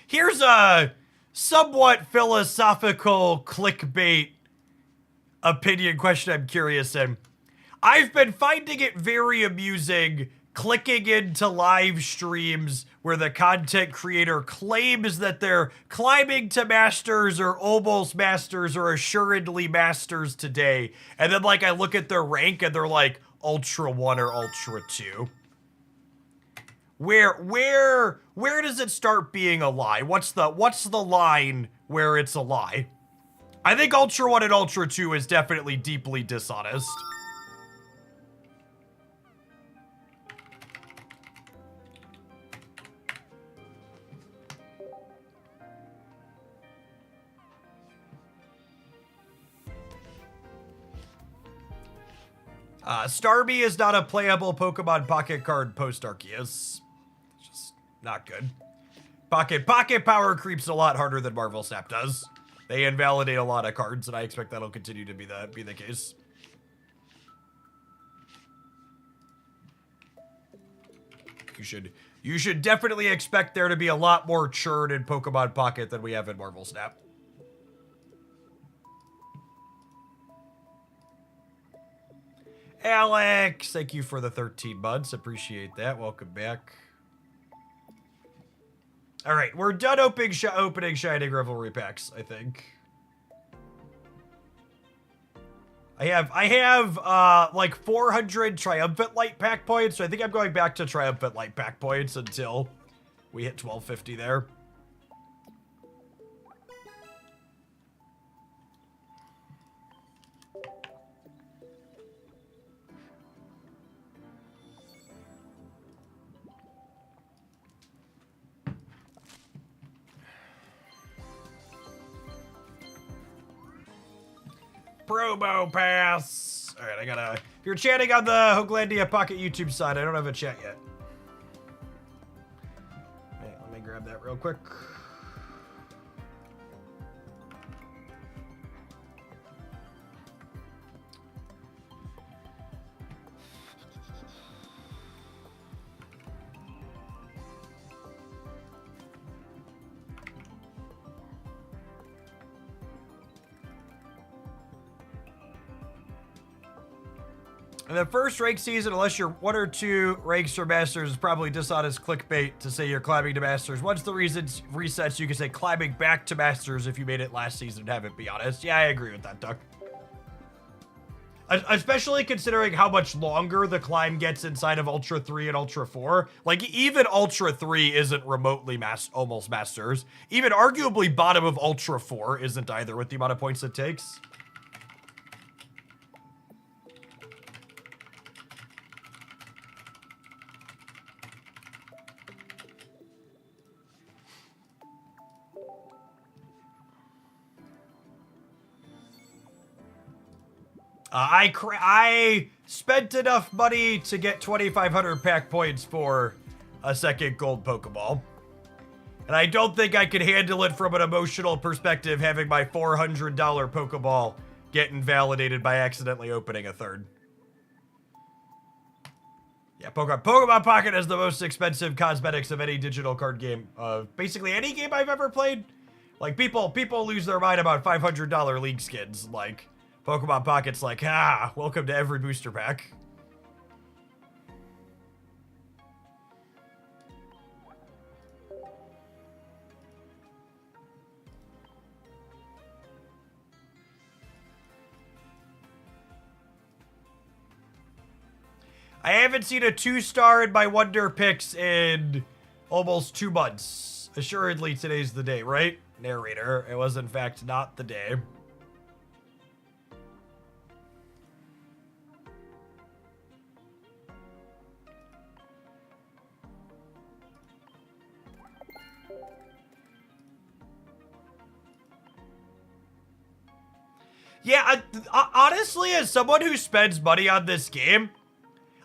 Here's a somewhat philosophical clickbait opinion question I'm curious in. I've been finding it very amusing clicking into live streams where the content creator claims that they're climbing to masters or almost masters or assuredly masters today. And then like I look at their rank and they're like Ultra 1 or Ultra 2. Where does it start being a lie? What's the line where it's a lie? I think Ultra 1 and Ultra 2 is definitely deeply dishonest. Starmie is not a playable Pokemon Pocket card post Arceus. It's just not good. Pocket power creeps a lot harder than Marvel Snap does. They invalidate a lot of cards, and I expect that'll continue to be the case. You should definitely expect there to be a lot more churn in Pokemon Pocket than we have in Marvel Snap. Alex, thank you for the 13 months. Appreciate that. Welcome back. All right, we're done opening Shining Revelry packs, I think. I have like 400 Triumphant Light pack points, so I think I'm going back to Triumphant Light pack points until we hit 1250 there. Promo pass. All right, if you're chatting on the Hoaglandia Pocket YouTube side, I don't have a chat yet. All right, let me grab that real quick. In the first rank season, unless you're 1 or 2 ranks for Masters, is probably dishonest clickbait to say you're climbing to Masters. Once the reasons resets, you can say climbing back to Masters if you made it last season and haven't, be honest. Yeah, I agree with that, Duck. Especially considering how much longer the climb gets inside of Ultra 3 and Ultra 4. Like, even Ultra 3 isn't remotely almost Masters. Even arguably bottom of Ultra 4 isn't either with the amount of points it takes. I spent enough money to get 2,500 pack points for a second gold Pokeball. And I don't think I could handle it from an emotional perspective having my $400 Pokeball get invalidated by accidentally opening a third. Yeah, Pokemon Pocket is the most expensive cosmetics of any digital card game. Basically any game I've ever played. Like, people lose their mind about $500 League skins. Like, Pokemon Pocket's like, welcome to every booster pack. I haven't seen a 2-star in my Wonder Picks in almost 2 months. Assuredly, today's the day, right? Narrator, it was in fact not the day. Yeah, honestly, as someone who spends money on this game,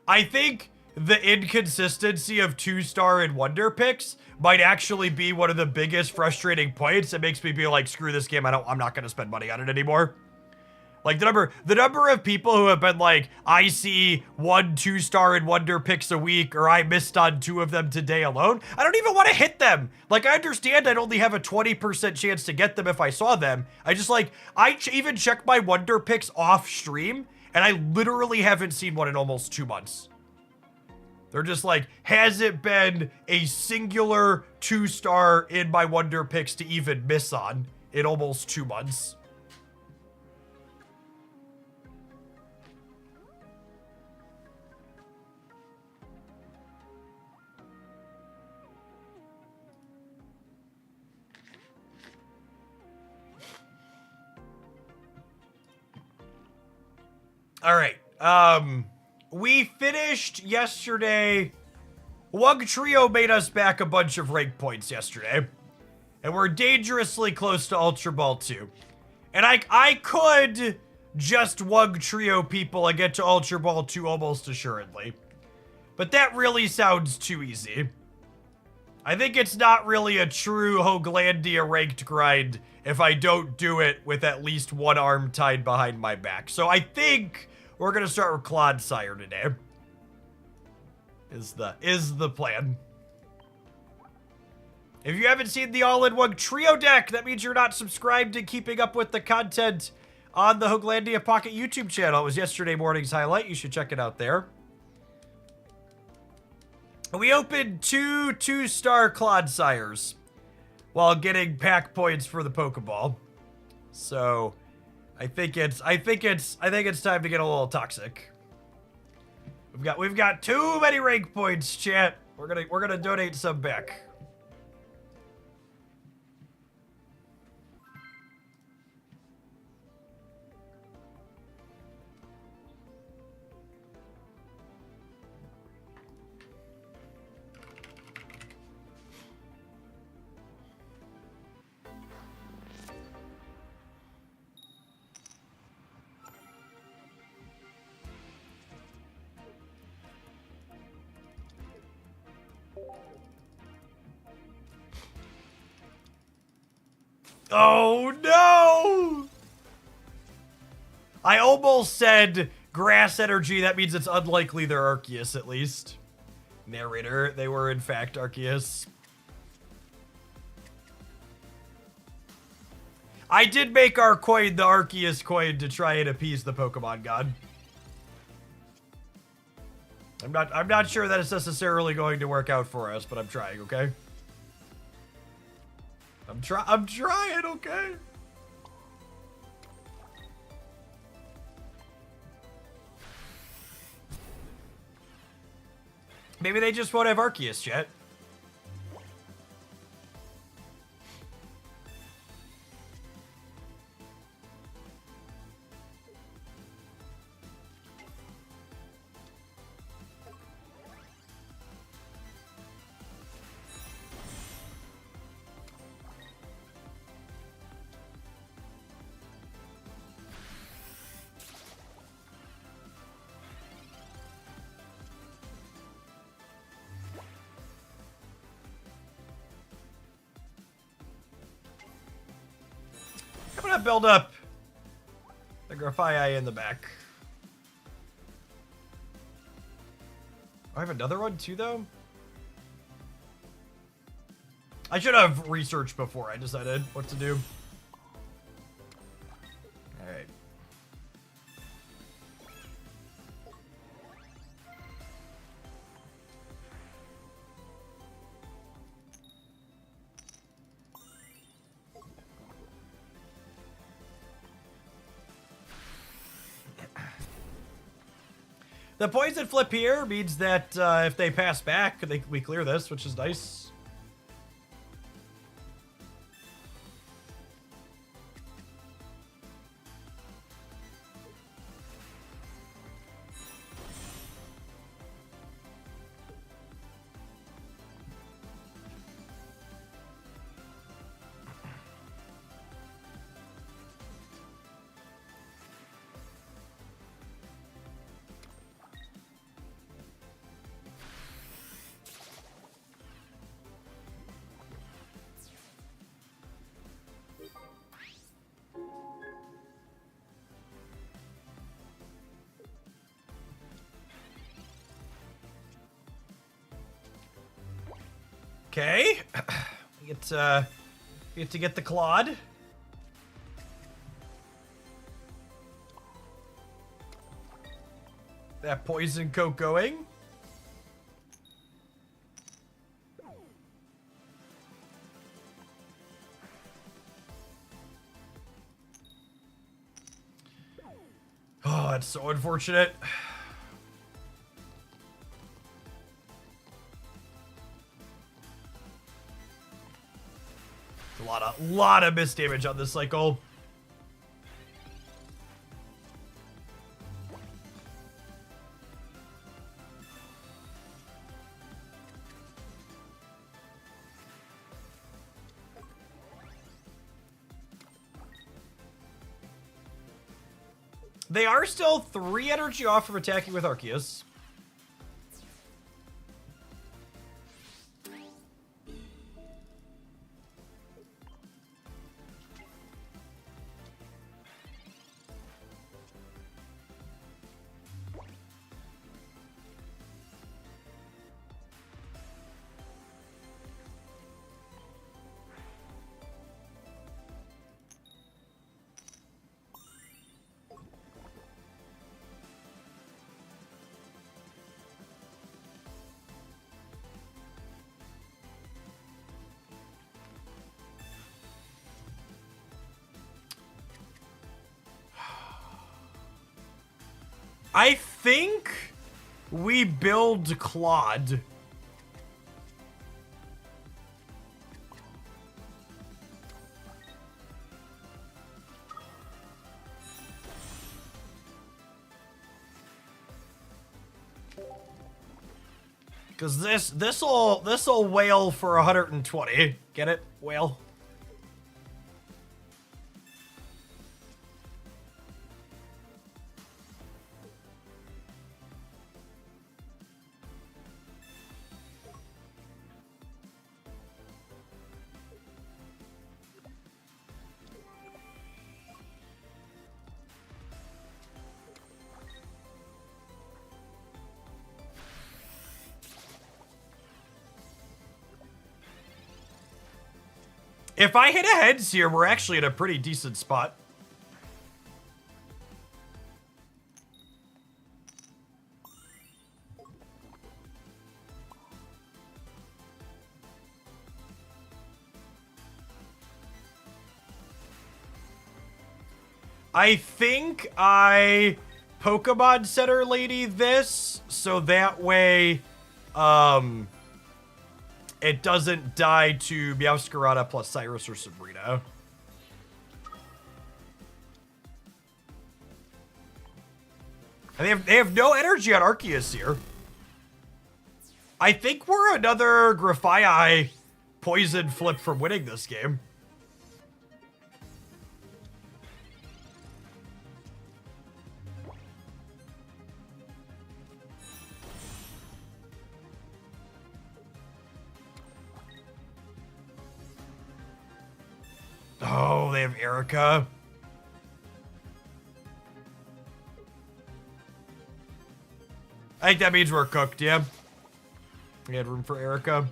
I think the inconsistency of 2-star and Wonder Picks might actually be one of the biggest frustrating points. It makes me be like, screw this game, I'm not going to spend money on it anymore. Like the number of people who have been like, I see 1 2-star and Wonder picks a week, or I missed on 2 of them today alone. I don't even want to hit them. Like, I understand I'd only have a 20% chance to get them if I saw them. I just like, even check my Wonder picks off stream, and I literally haven't seen one in almost 2 months. They're just like, hasn't been a singular 2-star in my Wonder picks to even miss on in almost 2 months. All right. We finished yesterday. Wugtrio made us back a bunch of rank points yesterday. And we're dangerously close to Ultra Ball 2. And I could just Wugtrio people and get to Ultra Ball 2 almost assuredly. But that really sounds too easy. I think it's not really a true Hoaglandia ranked grind if I don't do it with at least one arm tied behind my back. So I think we're gonna start with Clodsire today. Is the plan. If you haven't seen the all-in-one trio deck, that means you're not subscribed and keeping up with the content on the Hoaglandia Pocket YouTube channel. It was yesterday morning's highlight. You should check it out there. We opened 2 2-star Clodsires while getting pack points for the Pokeball. So I think it's time to get a little toxic. We've got too many rank points, chat. We're gonna donate some back. Oh no! I almost said grass energy. That means it's unlikely they're Arceus, at least. Narrator, they were in fact Arceus. I did make our coin the Arceus coin to try and appease the Pokemon God. I'm not sure that it's necessarily going to work out for us, but I'm trying, okay? I'm trying, okay? Maybe they just won't have Arceus yet. I'm gonna build up the Grafii in the back. I have another one too, though. I should have researched before I decided what to do. All right. The poison flip here means that if they pass back, we clear this, which is nice. Okay. We get to get the Clod. That poison coat going. Oh, that's so unfortunate. A lot of missed damage on this cycle. They are still 3 energy off from attacking with Arceus. I think we build Claude. Cause this'll wail for 120. Get it? Wail. If I hit a heads here, we're actually in a pretty decent spot. I think I Pokemon Center Lady this, so that way, it doesn't die to Meowscarada plus Cyrus or Sabrina. And they have no energy on Arceus here. I think we're another Grafaiai poison flip from winning this game. Oh, they have Erica. I think that means we're cooked, yeah. We had room for Erica.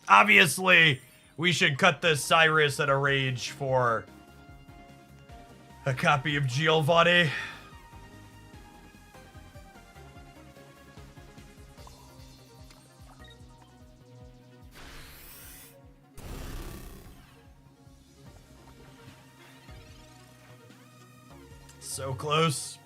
Obviously, we should cut the Cyrus at a rage for a copy of Giovanni. So close.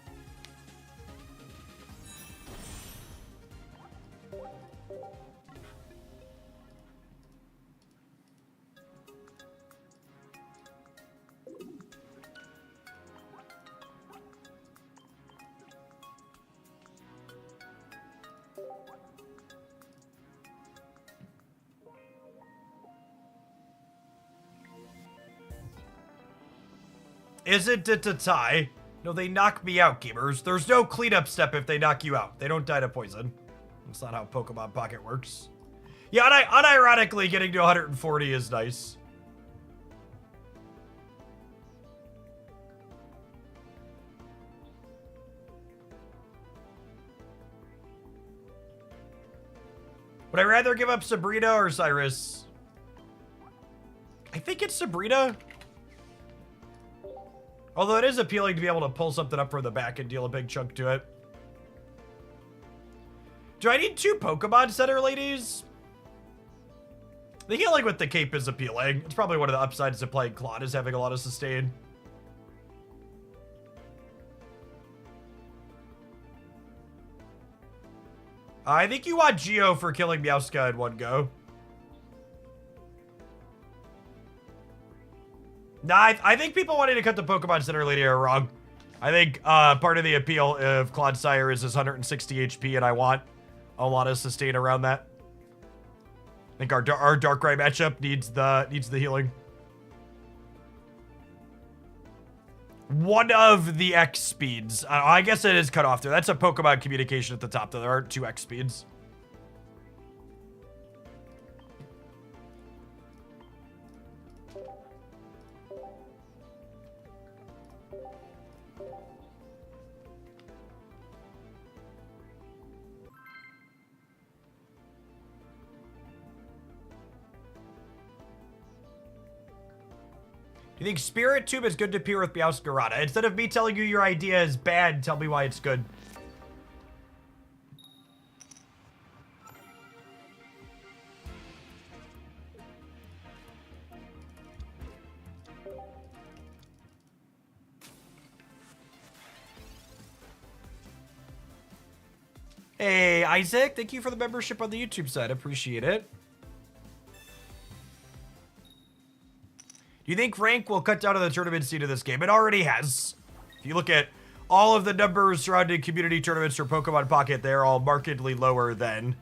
Is it to tie? No, they knock me out, gamers. There's no cleanup step if they knock you out. They don't die to poison. That's not how Pokemon Pocket works. Yeah, unironically, getting to 140 is nice. Would I rather give up Sabrina or Cyrus? I think it's Sabrina. Although it is appealing to be able to pull something up from the back and deal a big chunk to it. Do I need 2 Pokemon Center ladies? The healing with the cape is appealing. It's probably one of the upsides of playing Claude is having a lot of sustain. I think you want Geo for killing Meowsca in one go. Nah, I think people wanting to cut the Pokemon Center lady are wrong. I think part of the appeal of Clodsire is his 160 HP, and I want a lot of sustain around that. I think our Darkrai matchup needs the healing. One of the X speeds. I guess it is cut off there. That's a Pokemon communication at the top, though. There aren't 2 X speeds. Do you think Spirit Tube is good to pair with Meowscarada? Instead of me telling you your idea is bad, tell me why it's good. Hey, Isaac, thank you for the membership on the YouTube side. Appreciate it. Do you think rank will cut down on the tournament scene of this game? It already has. If you look at all of the numbers surrounding community tournaments for Pokemon Pocket, they're all markedly lower than...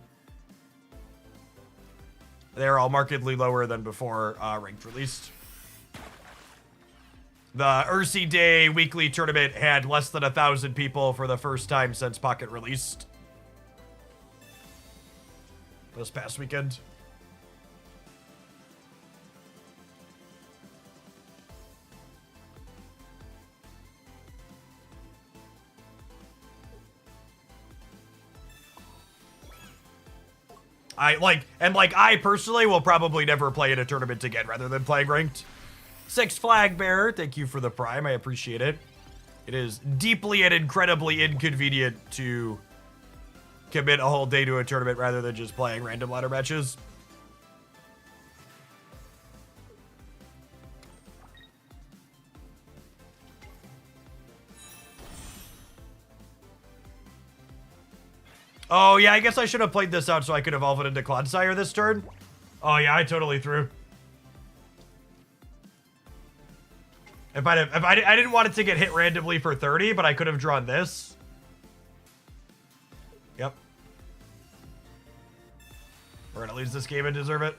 They're all markedly lower than before ranked released. The Ursi Day weekly tournament had less than 1,000 people for the first time since Pocket released. This past weekend. I personally will probably never play in a tournament again rather than playing ranked. Six Flag Bearer, thank you for the Prime. I appreciate it. It is deeply and incredibly inconvenient to commit a whole day to a tournament rather than just playing random ladder matches. Oh, yeah, I guess I should have played this out so I could evolve it into Clodsire this turn. Oh, yeah, I totally threw. I didn't want it to get hit randomly for 30, but I could have drawn this. Yep. We're gonna lose this game and deserve it.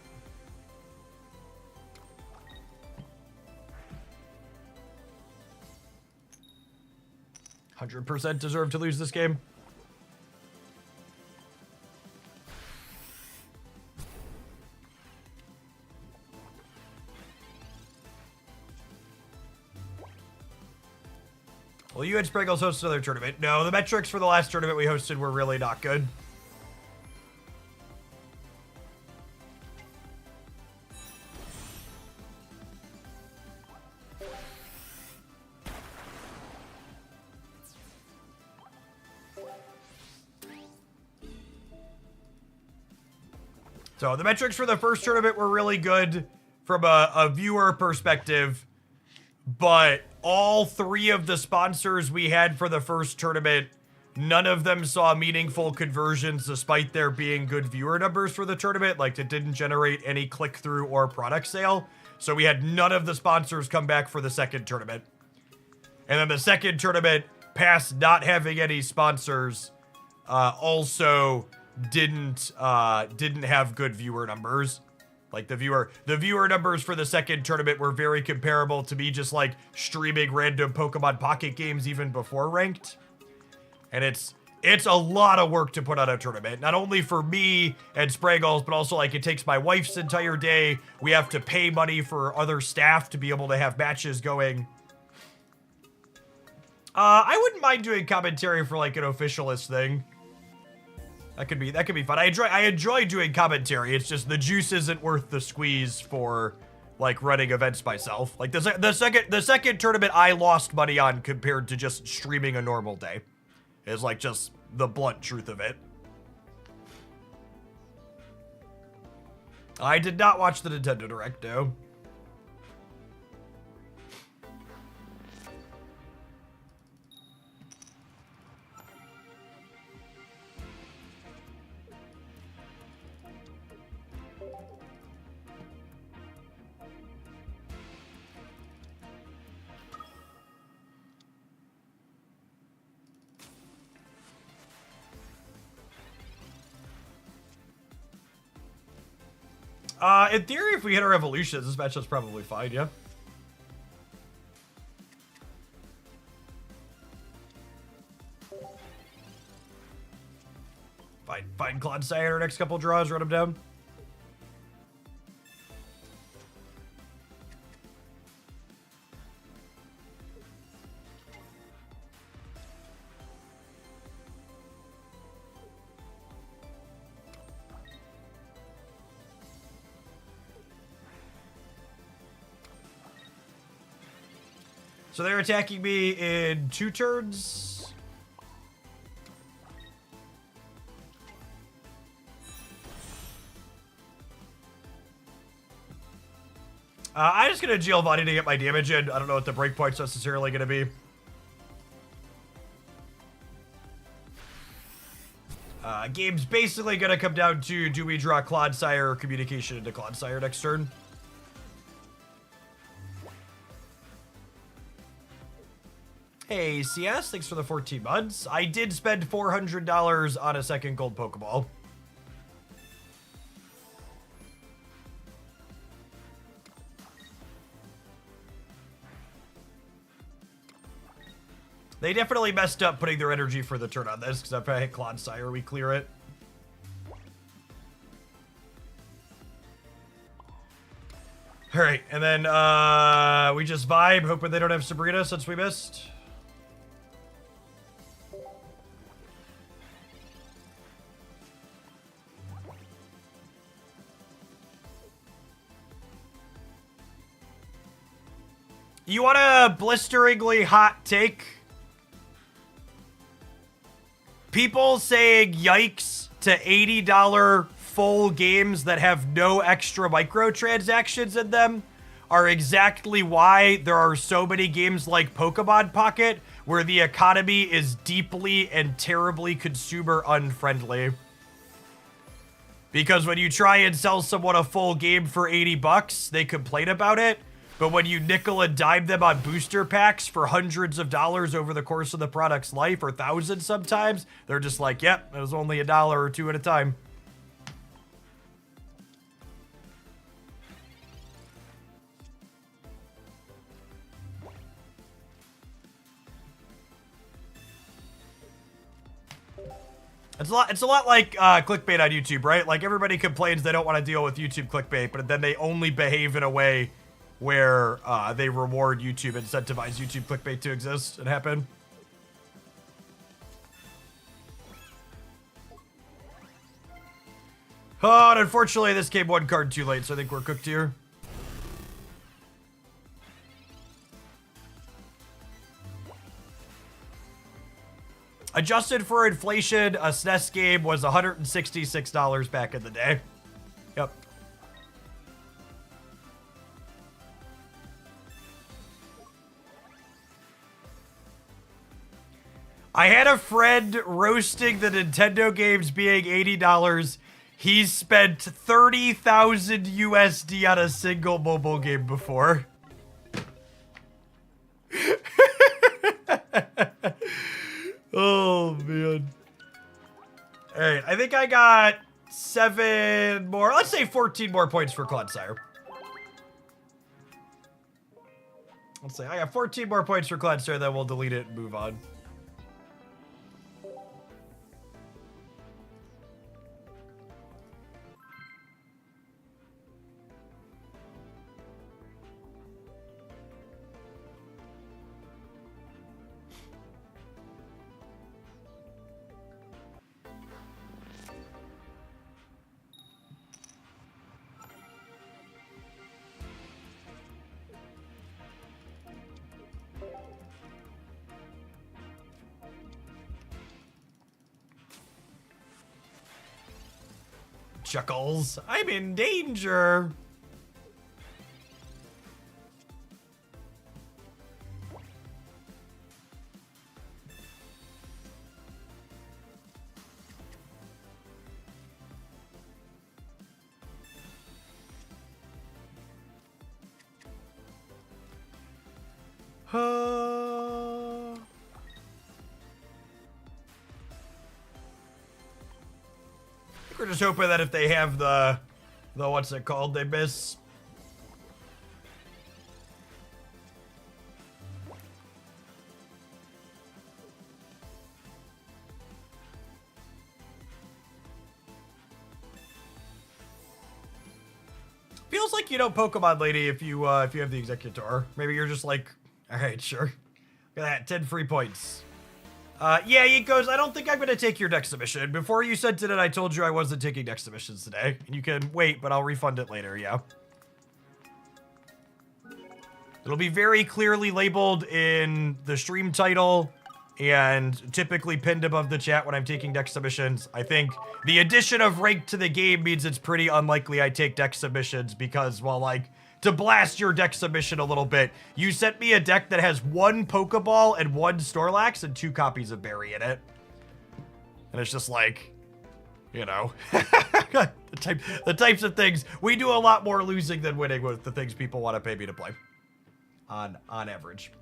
%100 deserve to lose this game. Well, you and Sprinkles host another tournament. No, the metrics for the last tournament we hosted were really not good. So the metrics for the first tournament were really good from a viewer perspective, but all 3 of the sponsors we had for the first tournament, none of them saw meaningful conversions despite there being good viewer numbers for the tournament. Like, it didn't generate any click-through or product sale. So we had none of the sponsors come back for the second tournament. And then the second tournament, past not having any sponsors, also didn't have good viewer numbers. Like, the viewer numbers for the second tournament were very comparable to me just, like, streaming random Pokemon Pocket games even before ranked. And it's It's a lot of work to put on a tournament. Not only for me and Spraggles, but also like it takes my wife's entire day. We have to pay money for other staff to be able to have matches going. I wouldn't mind doing commentary for like an officialist thing. That could be fun. I enjoy doing commentary. It's just the juice isn't worth the squeeze for like running events myself. Like the second tournament I lost money on compared to just streaming a normal day is like just the blunt truth of it. I did not watch the Nintendo Direct, no. In theory, if we hit our evolutions, this matchup's probably fine, yeah. Find Clodsire in our next couple draws, run him down. So they're attacking me in 2 turns. I'm just gonna Giovanni to get my damage in. I don't know what the breakpoint's necessarily gonna be. Game's basically gonna come down to, do we draw Clodsire or communication into Clodsire next turn? Hey, CS, thanks for the 14 months. I did spend $400 on a second gold Pokeball. They definitely messed up putting their energy for the turn on this, because if I hit Clodsire, we clear it. Alright, and then we just vibe, hoping they don't have Sabrina since we missed. You want a blisteringly hot take? People saying yikes to $80 full games that have no extra microtransactions in them are exactly why there are so many games like Pokemon Pocket where the economy is deeply and terribly consumer unfriendly. Because when you try and sell someone a full game for 80 bucks, they complain about it. But when you nickel and dime them on booster packs for hundreds of dollars over the course of the product's life, or thousands sometimes, they're just like, yep, it was only $1 or $2 at a time. It's a lot like clickbait on YouTube, right? Like everybody complains they don't want to deal with YouTube clickbait, but then they only behave in a way where they reward YouTube, incentivize YouTube clickbait to exist and happen. Oh, and unfortunately this came 1 card too late, so I think we're cooked here. Adjusted for inflation, a SNES game was $166 back in the day. Yep. I had a friend roasting the Nintendo games being $80. He's spent 30,000 USD on a single mobile game before. Oh, man. All right, I think I got 7 more. Let's say 14 more points for Clodsire. Let's say I got 14 more points for Clodsire, then we'll delete it and move on. Chuckles. I'm in danger. We're just hoping that if they have the what's it called, they miss. Feels like you don't Pokemon Lady if you have the Executor. Maybe you're just like, all right, sure. Look at that, 10 free points. Yeah, he goes, I don't think I'm going to take your deck submission. Before you sent it in, I told you I wasn't taking deck submissions today. And you can wait, but I'll refund it later, yeah. It'll be very clearly labeled in the stream title and typically pinned above the chat when I'm taking deck submissions. I think the addition of rank to the game means it's pretty unlikely I take deck submissions because, well, like, to blast your deck submission a little bit, you sent me a deck that has 1 Pokeball and 1 Snorlax and 2 copies of Berry in it. And it's just like, you know, the types of things. We do a lot more losing than winning with the things people want to pay me to play. On average.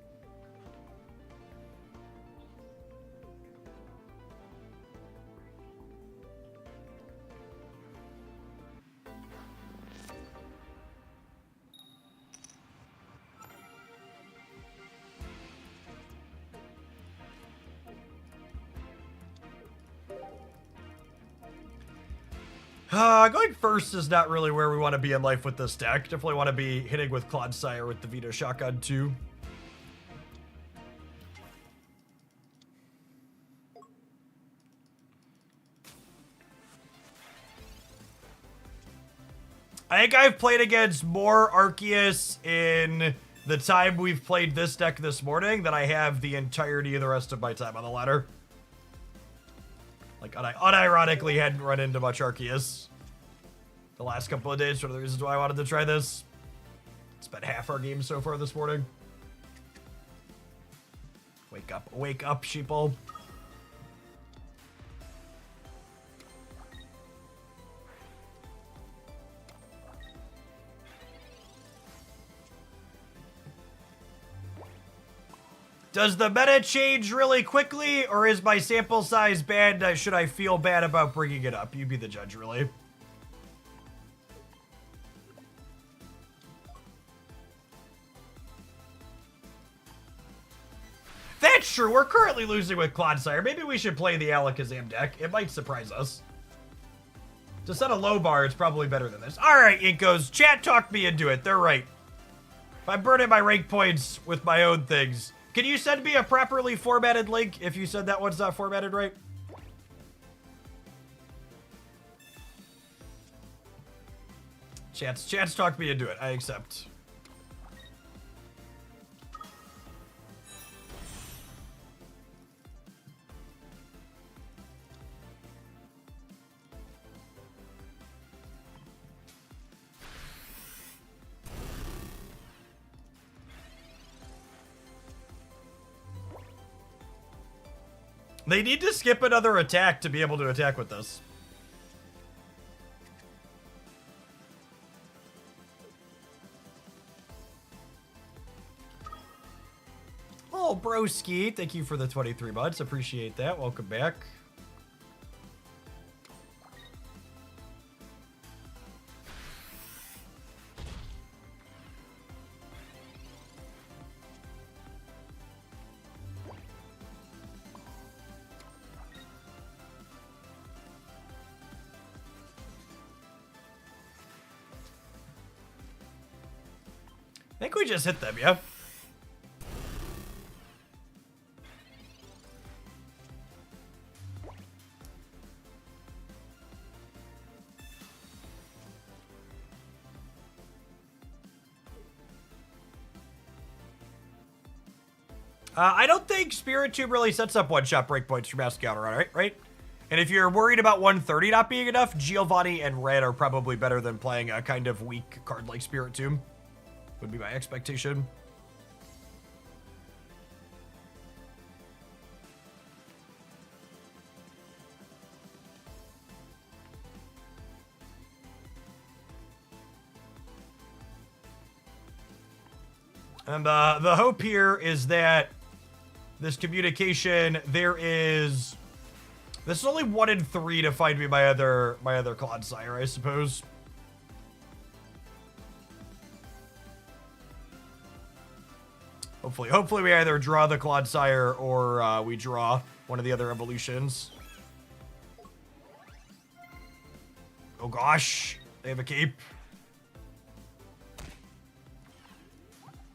Going first is not really where we want to be in life with this deck. Definitely want to be hitting with Clodsire with the Vito Shotgun too. I think I've played against more Arceus in the time we've played this deck this morning than I have the entirety of the rest of my time on the ladder. Like, unironically hadn't run into much Arceus the last couple of days. One of the reasons why I wanted to try this. Spent half our game so far this morning. Wake up, sheeple. Does the meta change really quickly, or is my sample size bad? Should I feel bad about bringing it up? You be the judge, really. That's true. We're currently losing with Clodsire. Maybe we should play the Alakazam deck. It might surprise us. To set a low bar, it's probably better than this. All right, it goes. Chat talked me into it. They're right. If I'm burning my rank points with my own things, can you send me a properly formatted link if you said that one's not formatted right? Chat's talked me into it. I accept. They need to skip another attack to be able to attack with this. Oh, broski, thank you for the 23 months. Appreciate that. Welcome back. I think we just hit them, yeah? I don't think Spirit Tube really sets up one-shot breakpoints from Mouse Counter, right? And if you're worried about 130 not being enough, Giovanni and Red are probably better than playing a kind of weak card like Spiritomb. Would be my expectation. And the hope here is that this communication, this is only 1 in 3 to find me my other Clodsire, I suppose. Hopefully we either draw the Clodsire or we draw one of the other evolutions. Oh gosh, they have a cape.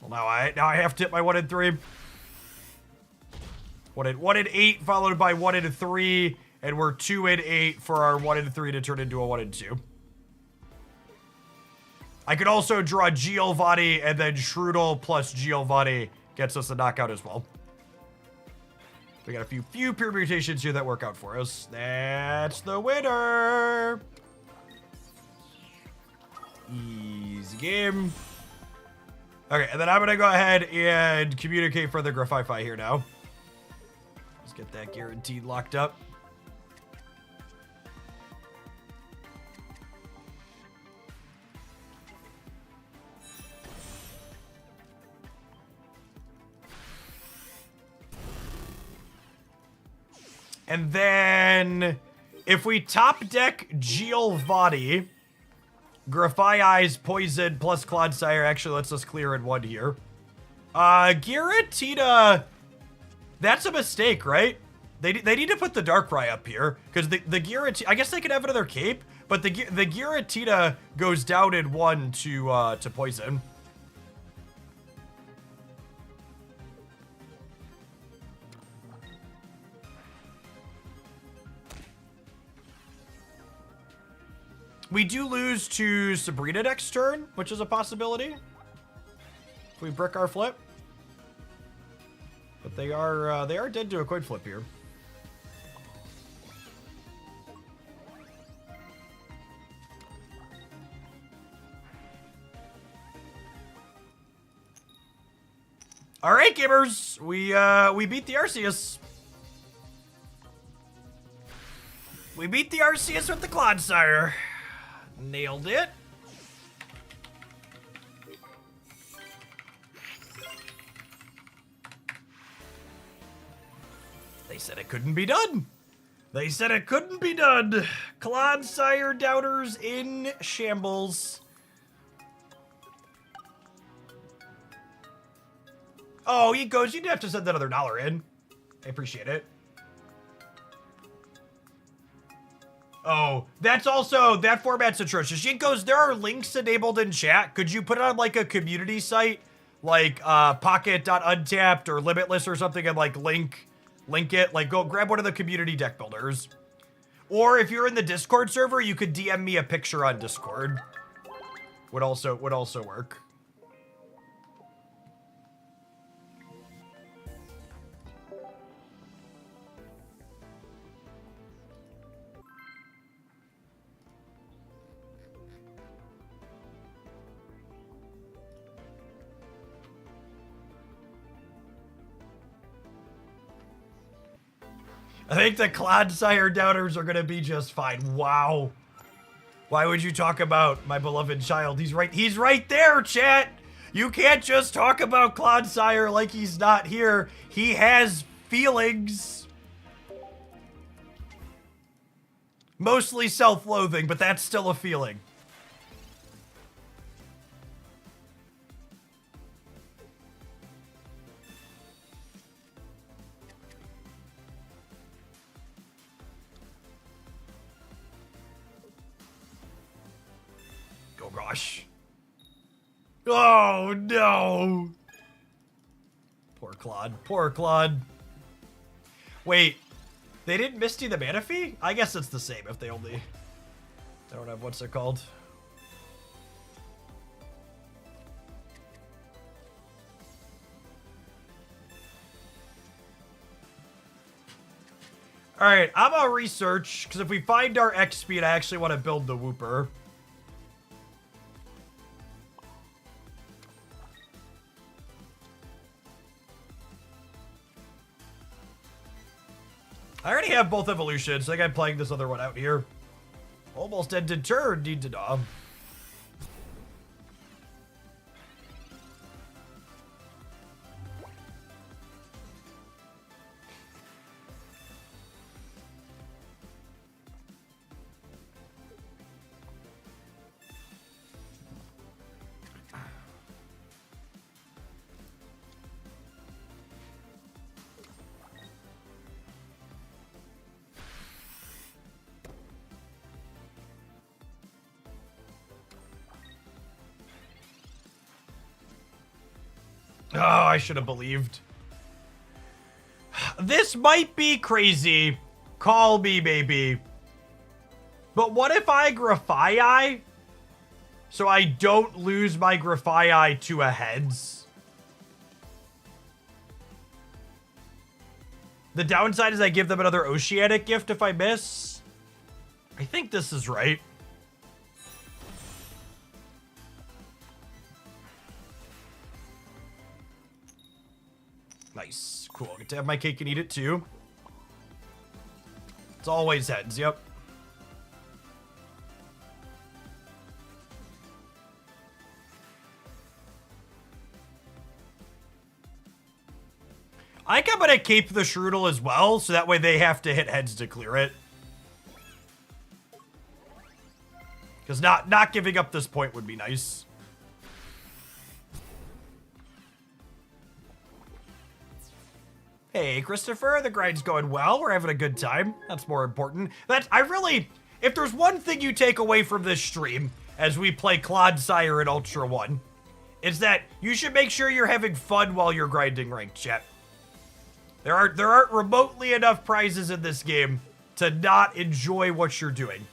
Well, now I have to hit my 1 in 3. 1 in 8 followed by 1 in 3, and we're 2 in 8 for our 1 in 3 to turn into a 1 in 2. I could also draw Giovanni, and then Shroodle plus Giovanni gets us a knockout as well. We got a few permutations here that work out for us. That's the winner. Easy game. Okay, and then I'm gonna go ahead and communicate for the Grafify here now. Let's get that guaranteed locked up. And then if we top deck Giovanni, Grafai Eyes, Poison, plus Clodsire actually lets us clear in 1 here. Giratina, that's a mistake, right? They need to put the Darkrai up here, because the Giratina, I guess they could have another cape, but the Giratina goes down in 1 to Poison. We do lose to Sabrina next turn, which is a possibility. If we brick our flip. But they are dead to a coin flip here. All right, gamers, we beat the Arceus. We beat the Arceus with the Clodsire. Nailed it. They said it couldn't be done. They said it couldn't be done. Clodsire doubters in shambles. Oh, he goes, you'd have to send that other $1 in. I appreciate it. Oh, that's also, that format's atrocious. Yinkos, there are links enabled in chat. Could you put it on like a community site, like pocket.untapped or Limitless or something, and like link it? Like go grab one of the community deck builders. Or if you're in the Discord server, you could DM me a picture on Discord. Would also work. I think the Clodsire doubters are gonna be just fine. Wow. Why would you talk about my beloved child? He's right there, chat. You can't just talk about Clodsire like he's not here. He has feelings. Mostly self-loathing, but that's still a feeling. Oh gosh. Oh no. Poor Claude. Poor Claude. Wait. They didn't Misty the Manaphy? I guess it's the same if they don't have what's it called. All right, I'm gonna research, because if we find our X speed, I actually want to build the Wooper. I already have both evolutions. I think I'm playing this other one out here. Almost ended turn, need to know. Oh, I should have believed. This might be crazy. Call me, maybe. But what if I Grafaiai? So I don't lose my Grafaiai to a heads. The downside is I give them another Oceanic gift if I miss. I think this is right. Nice. Cool. I get to have my cake and eat it too. It's always heads, yep. I think I'm gonna keep the Strudel as well, so that way they have to hit heads to clear it. Because not giving up this point would be nice. Hey, Christopher, the grind's going well. We're having a good time. That's more important. If there's one thing you take away from this stream as we play Clodsire in Ultra 1, it's that you should make sure you're having fun while you're grinding ranked, chat. There aren't remotely enough prizes in this game to not enjoy what you're doing.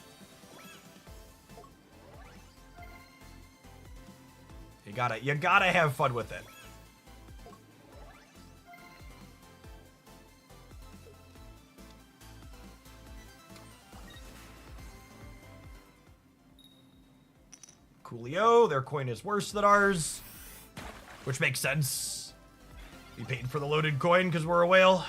You gotta have fun with it. Coolio, their coin is worse than ours, which makes sense. We paid for the loaded coin because we're a whale.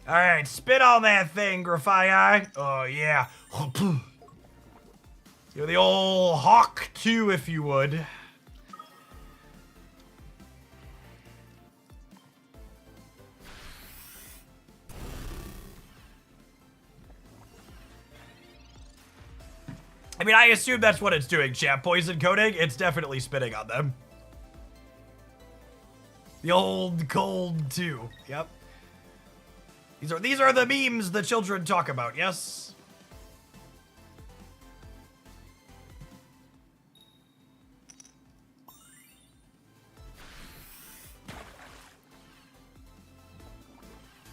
All right, spit on that thing, Grafaiai. Oh, yeah. You're the old hawk, too, if you would. I mean, I assume that's what it's doing, chat. Poison coating, it's definitely spitting on them. The old cold, too. Yep. These are the memes the children talk about, yes?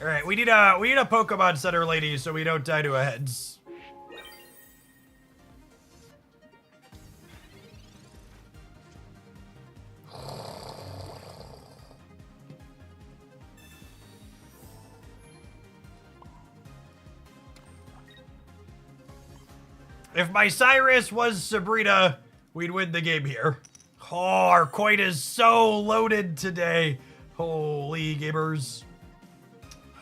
All right, we need a Pokemon Center lady so we don't die to a heads. If my Cyrus was Sabrina, we'd win the game here. Oh, our coin is so loaded today. Holy gamers.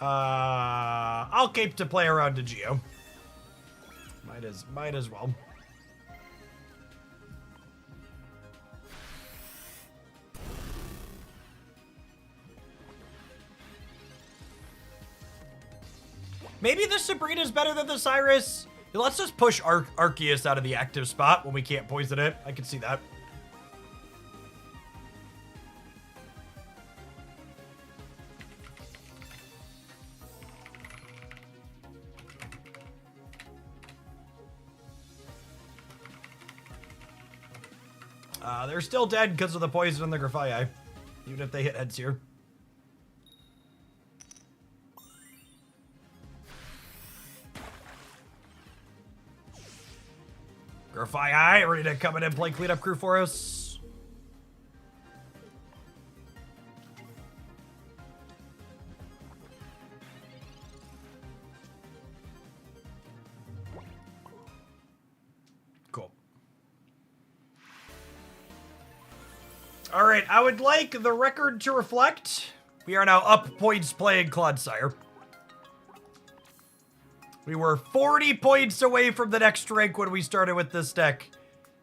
I'll keep to play around to Geo. Might as well. Maybe the Sabrina's better than the Cyrus. Let's just push Arceus out of the active spot when we can't poison it. I can see that. They're still dead because of the poison in the Grafaiai, even if they hit heads here. Grafaiai FYI, ready to come in and play cleanup crew for us? Cool. All right, I would like the record to reflect. We are now up points playing Clodsire. We were 40 points away from the next rank when we started with this deck,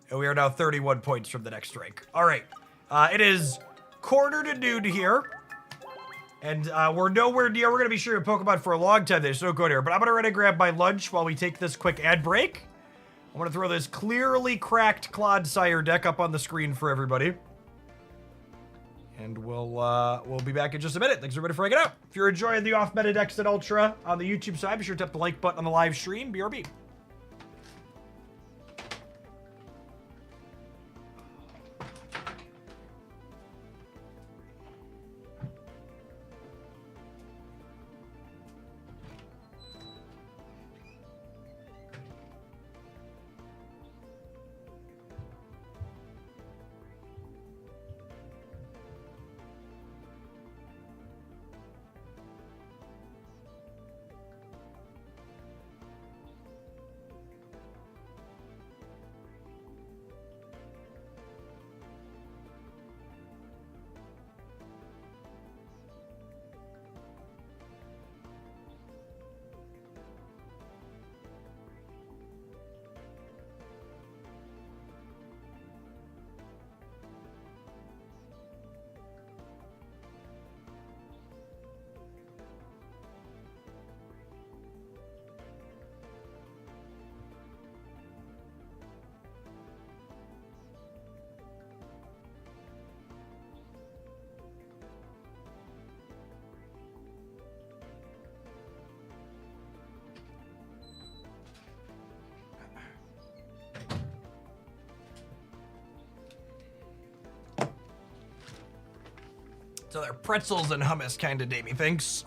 and we are now 31 points from the next rank. All right, it is quarter to noon here, and we're nowhere near. We're going to be sharing Pokemon for a long time. There's no good here, but I'm going to run and grab my lunch while we take this quick ad break. I'm going to throw this clearly cracked Clodsire deck up on the screen for everybody. And we'll be back in just a minute. Thanks everybody for hanging out. If you're enjoying the off-meta decks at Ultra on the YouTube side, be sure to tap the like button on the live stream. BRB. So they're pretzels and hummus kind of day, methinks.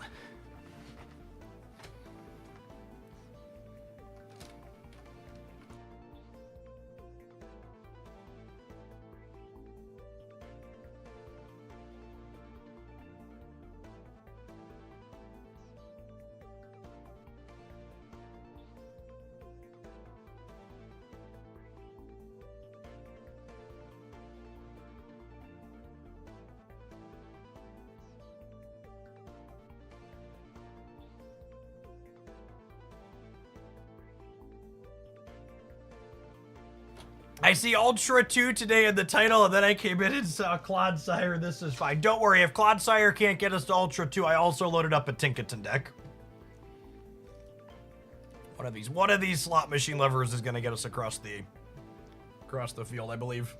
I see Ultra 2 today in the title, and then I came in and saw Clodsire. This is fine. Don't worry, if Clodsire can't get us to Ultra 2, I also loaded up a Tinkaton deck. One of these slot machine levers is going to get us across the field, I believe.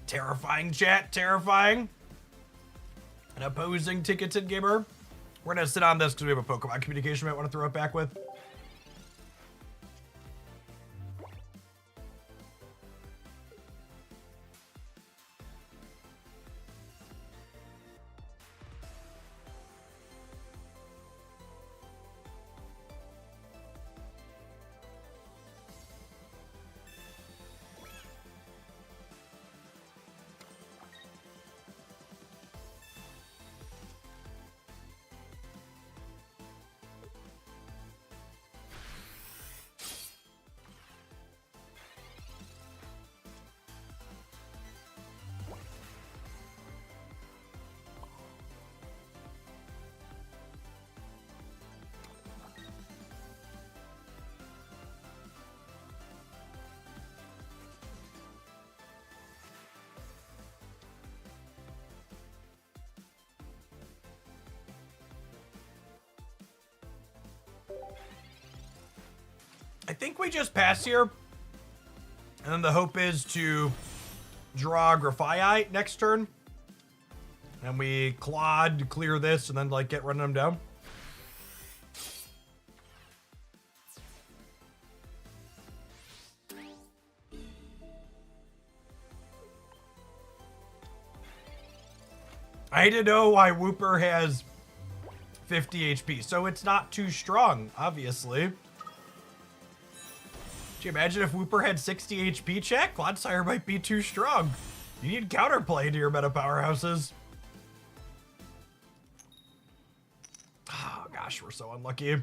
Terrifying, chat. Terrifying. An opposing Tinkaton gamer. We're going to sit on this because we have a Pokemon communication we want to throw it back with. think we just pass here. And then the hope is to draw Grafaiite next turn. And we Clod, clear this, and then, like, get running them down. I didn't know why Wooper has 50 HP, so it's not too strong, obviously. Could you imagine if Wooper had 60 HP, chat? Clodsire might be too strong. You need counterplay to your meta powerhouses. Oh gosh, we're so unlucky.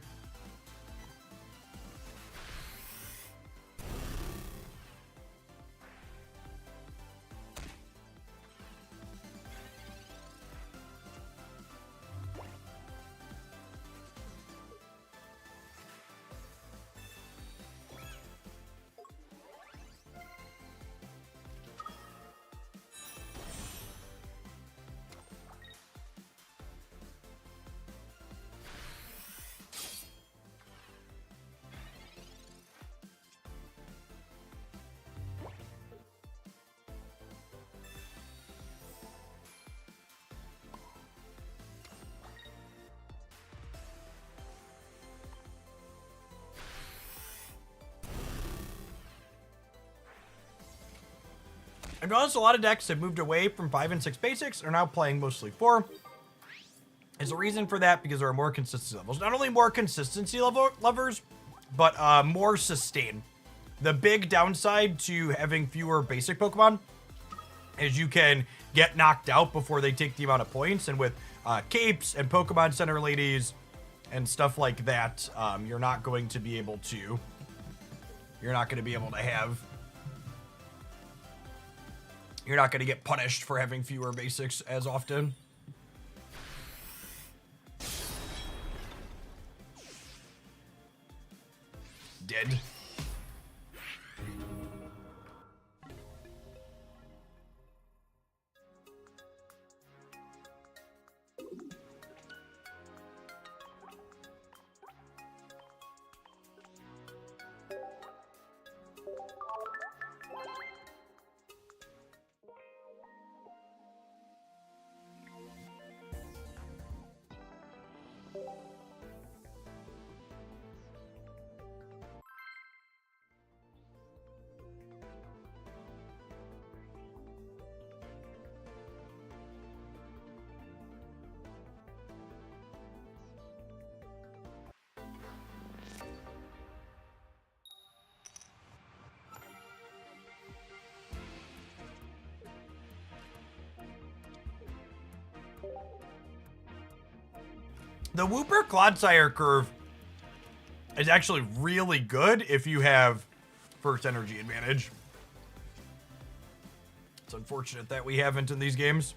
I've noticed a lot of decks have moved away from 5 and 6 basics, are now playing mostly 4. There's a reason for that because there are more consistency levels. Not only more consistency lovers, but more sustain. The big downside to having fewer basic Pokemon is you can get knocked out before they take the amount of points, and with capes and Pokemon Center ladies and stuff like that, you're not going to be able to have. You're not going to get punished for having fewer basics as often. Dead. The Wooper Clodsire curve is actually really good if you have first energy advantage. It's unfortunate that we haven't in these games.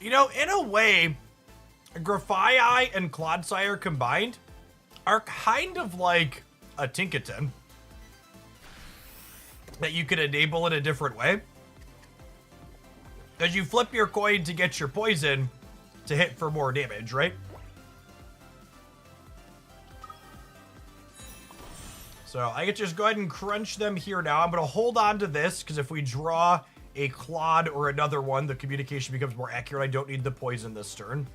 You know, in a way, Grafaiai and Clodsire combined are kind of like a Tinkaton that you could enable in a different way. Because you flip your coin to get your poison to hit for more damage, right? So I could just go ahead and crunch them here now. I'm going to hold on to this because if we draw a Clod or another one, the communication becomes more accurate. I don't need the poison this turn.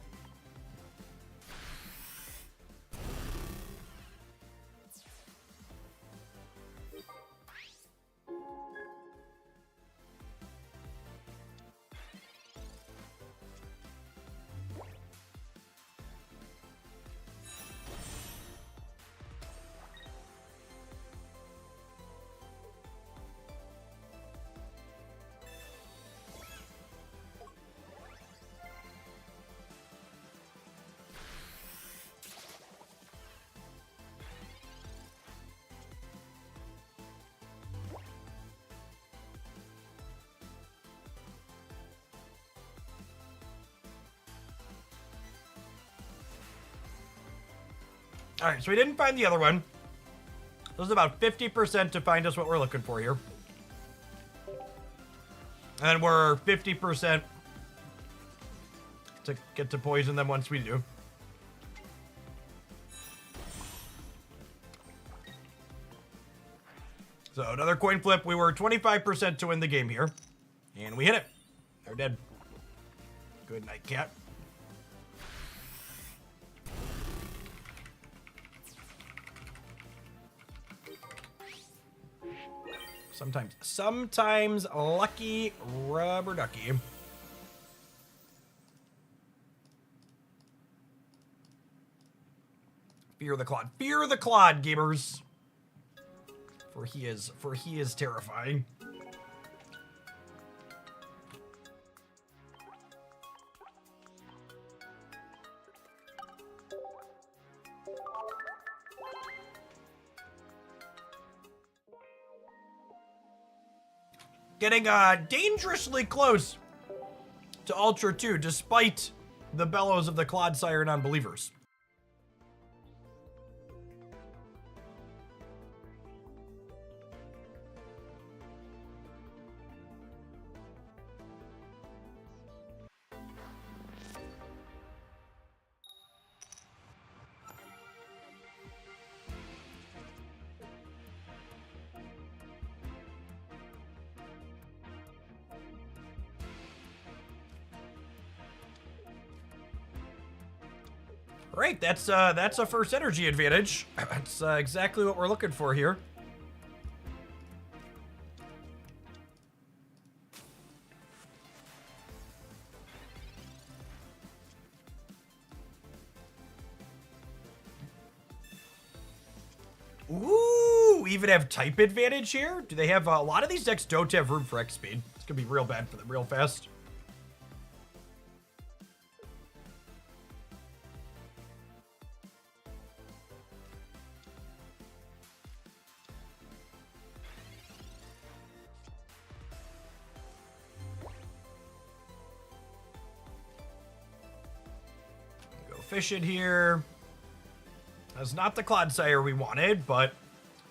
All right, so we didn't find the other one. There's about 50% to find us what we're looking for here. And we're 50% to get to poison them once we do. So another coin flip. We were 25% to win the game here. And we hit it. They're dead. Good night, cat. Sometimes lucky rubber ducky. Fear the Clod. Fear the Clod, gamers. For he is terrifying. Getting dangerously close to Ultra 2, despite the bellows of the Clodsire non-believers. Great, that's a first energy advantage. That's exactly what we're looking for here. Ooh, even have type advantage here? Do they have a lot of these decks don't have room for X speed? It's gonna be real bad for them real fast. Fishing here. That's not the Clodsire we wanted, but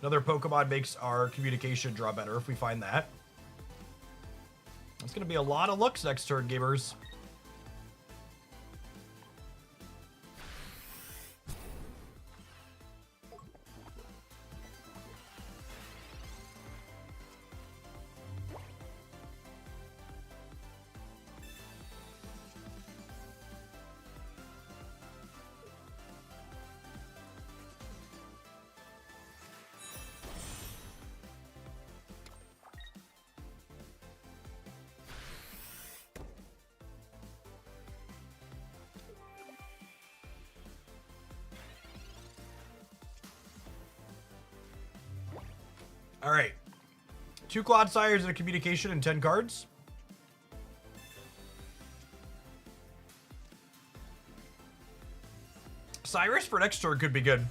another Pokemon makes our communication draw better if we find that. That's going to be a lot of looks next turn, gamers. All right. 2 Clodsires and a communication and 10 cards. Cyrus for next turn could be good.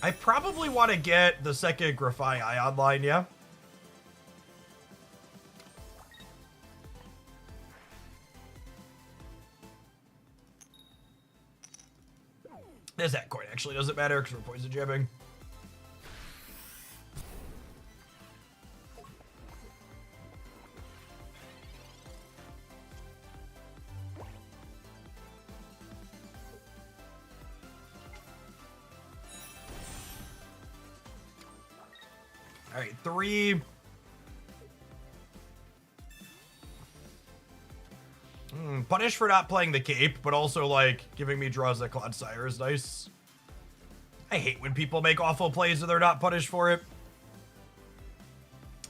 I probably want to get the second Grafai online, yeah? This that coin actually doesn't matter because we're poison jamming. All right, 3. Punish for not playing the cape, but also, like, giving me draws that Clodsire is nice. I hate when people make awful plays and they're not punished for it.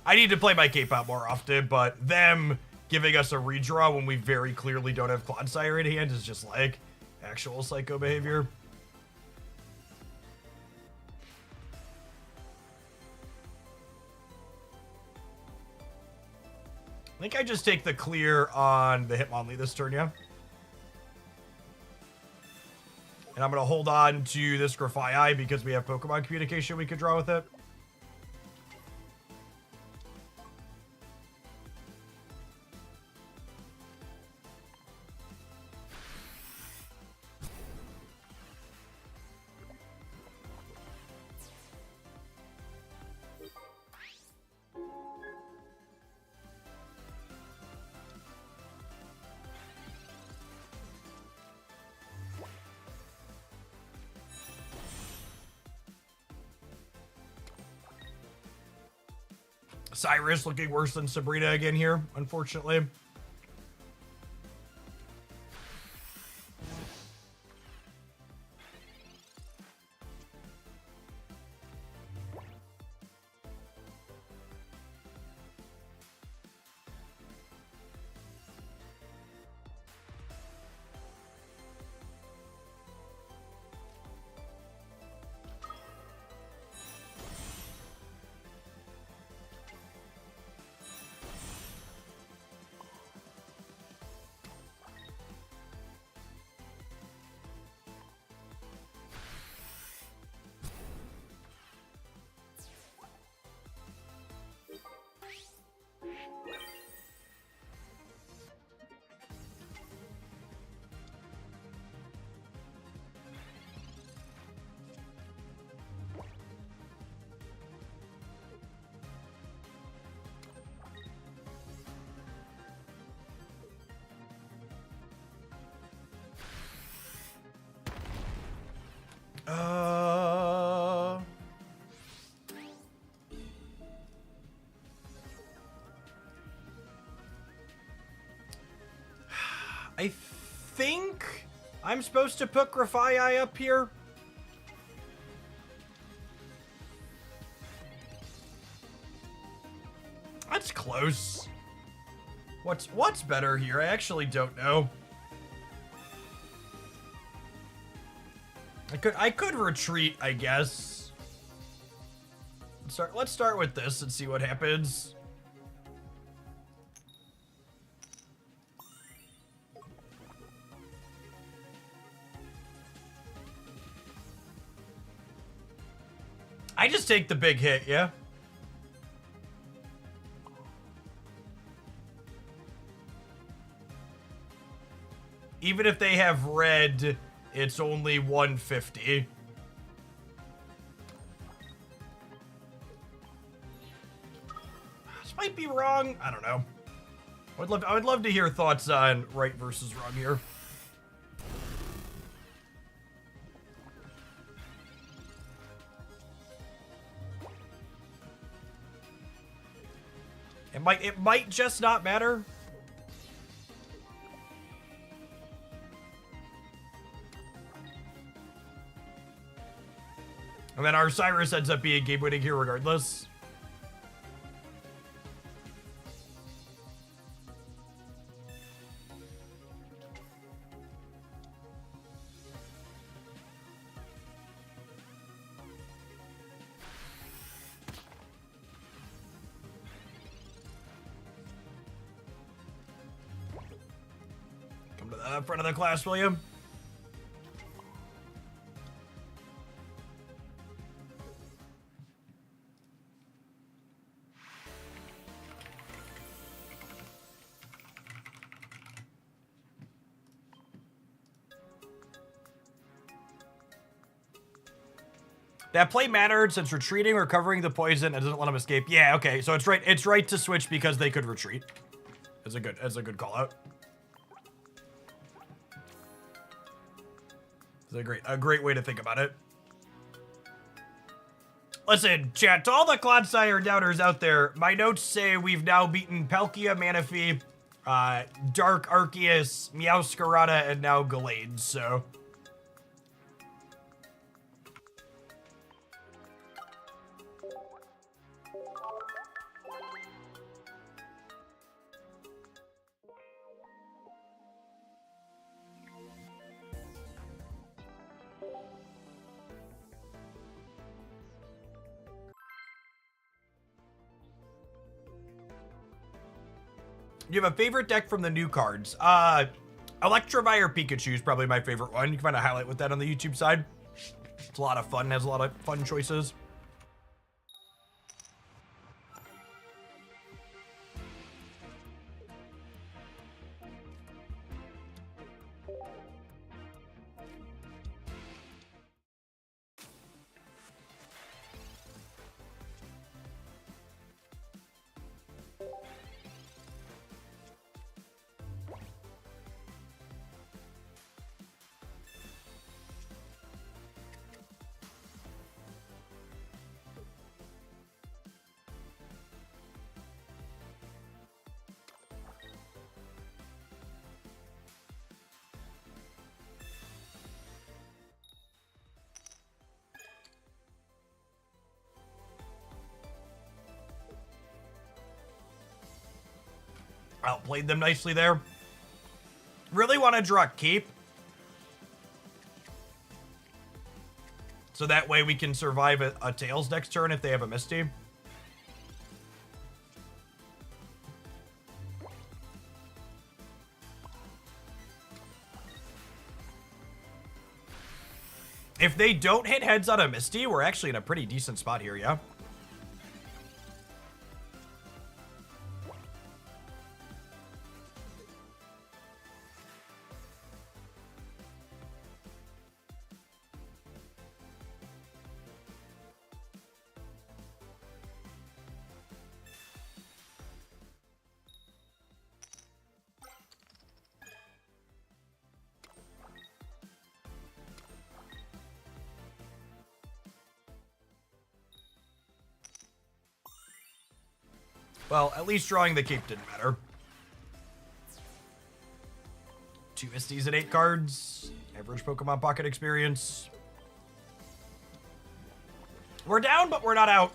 I need to play my cape out more often, but them giving us a redraw when we very clearly don't have Clodsire in hand is just, like, actual psycho behavior. I think I just take the clear on the Hitmonlee this turn, yeah? And I'm going to hold on to this Grafai because we have Pokemon communication we could draw with it. Cyrus looking worse than Sabrina again here, unfortunately. I think I'm supposed to put Grafai up here. That's close. What's better here? I actually don't know. I could retreat, I guess. Let's start with this and see what happens. I just take the big hit, yeah? Even if they have red, it's only 150. This might be wrong. I don't know. I would love to hear thoughts on right versus wrong here. It might just not matter. And then our Cyrus ends up being game-winning here regardless. Come to the front of the class, William. That play mattered since retreating or covering the poison and doesn't let them escape. Yeah, okay, so it's right. It's right to switch because they could retreat. That's a good call out. It's a great way to think about it. Listen, chat, to all the Clodsire doubters out there, my notes say we've now beaten Palkia, Manaphy, Dark Arceus, Meowscarada, and now Gallade, so... Do you have a favorite deck from the new cards? Electrovie or Pikachu is probably my favorite one. You can find a highlight with that on the YouTube side. It's a lot of fun, has a lot of fun choices. Outplayed them nicely there. Really want to draw Cape. So that way we can survive a Tails next turn if they have a Misty. If they don't hit heads on a Misty, we're actually in a pretty decent spot here, yeah? Well, at least drawing the Cape didn't matter. 2 Misties and 8 cards. Average Pokemon Pocket experience. We're down, but we're not out.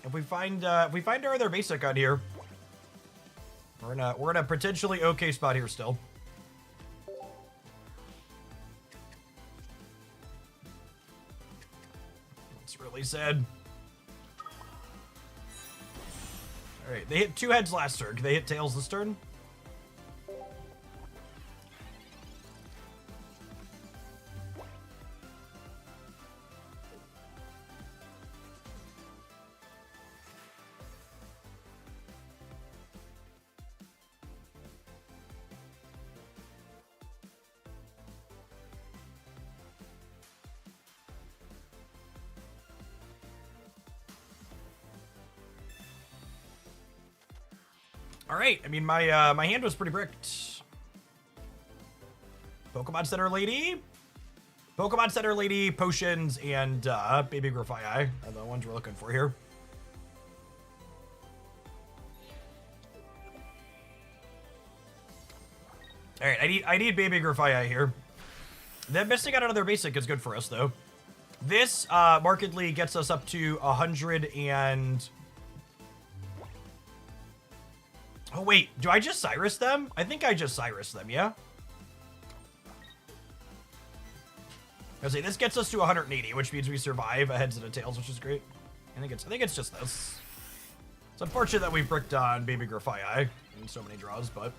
If we find our other basic on here, we're in a potentially okay spot here still. It's really sad. Alright, they hit 2 heads last turn. Can they hit tails this turn? All right, I mean, my hand was pretty bricked. Pokemon Center Lady. Pokemon Center Lady, Potions, and Baby Grafii are the ones we're looking for here. All right, I need Baby Grafii here. Them missing out another basic is good for us, though. This markedly gets us up to 100 and... Oh, wait. Do I just Cyrus them? I think I just Cyrus them, yeah? I say this gets us to 180, which means we survive a heads and a tails, which is great. I think it's just this. It's unfortunate that we bricked on Baby Grafii in so many draws, but...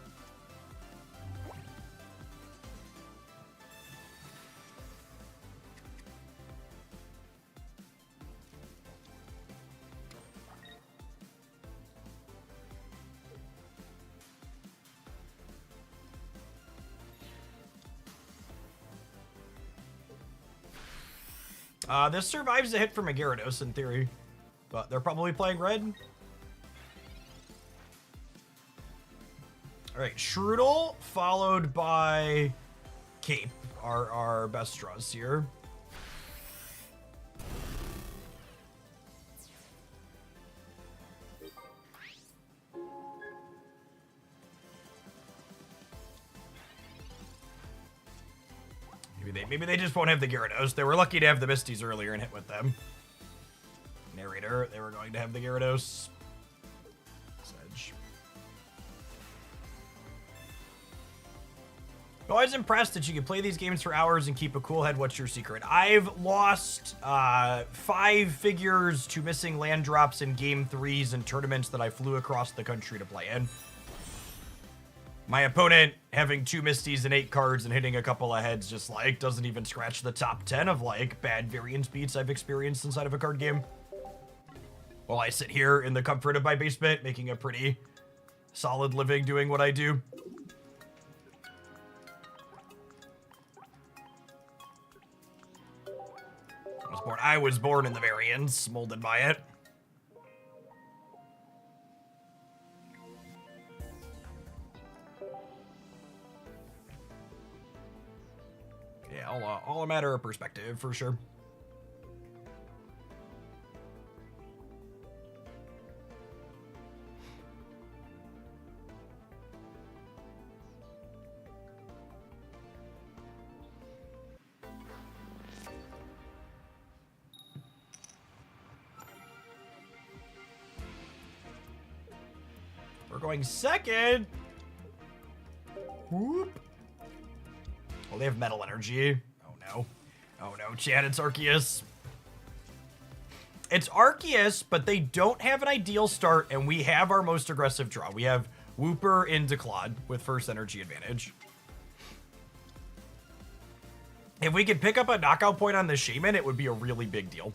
This survives a hit from a Gyarados in theory, but they're probably playing red. All right, Shroodle followed by Cape are our best draws here. Maybe they just won't have the Gyarados. They were lucky to have the Misties earlier and hit with them. Narrator, they were going to have the Gyarados. Sedge. I'm always impressed that you can play these games for hours and keep a cool head. What's your secret? I've lost 5 figures to missing land drops in game 3s and tournaments that I flew across the country to play in. My opponent having 2 Misties and 8 cards and hitting a couple of heads just like doesn't even scratch the top 10 of like bad variance beats I've experienced inside of a card game. While I sit here in the comfort of my basement making a pretty solid living doing what I do. I was born in the variance, molded by it. Yeah, all a matter of perspective, for sure. We're going second. Whoop. Oh, they have metal energy. Oh no. Oh no, Chad, it's Arceus. It's Arceus, but they don't have an ideal start, and we have our most aggressive draw. We have Wooper into Claude with first energy advantage. If we could pick up a knockout point on the Shaman, it would be a really big deal.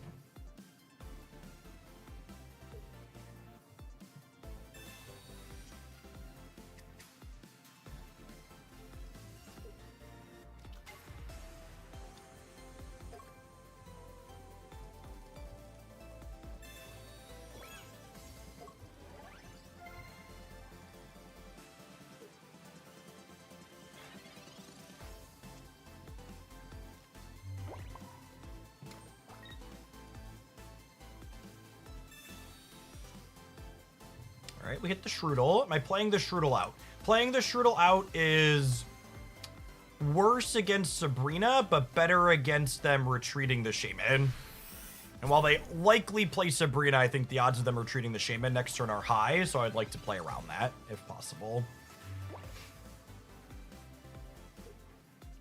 All right, we hit the Shroodle. Am I playing the Shroodle out? Playing the Shroodle out is worse against Sabrina, but better against them retreating the Shaman. And while they likely play Sabrina, I think the odds of them retreating the Shaman next turn are high, so I'd like to play around that, if possible.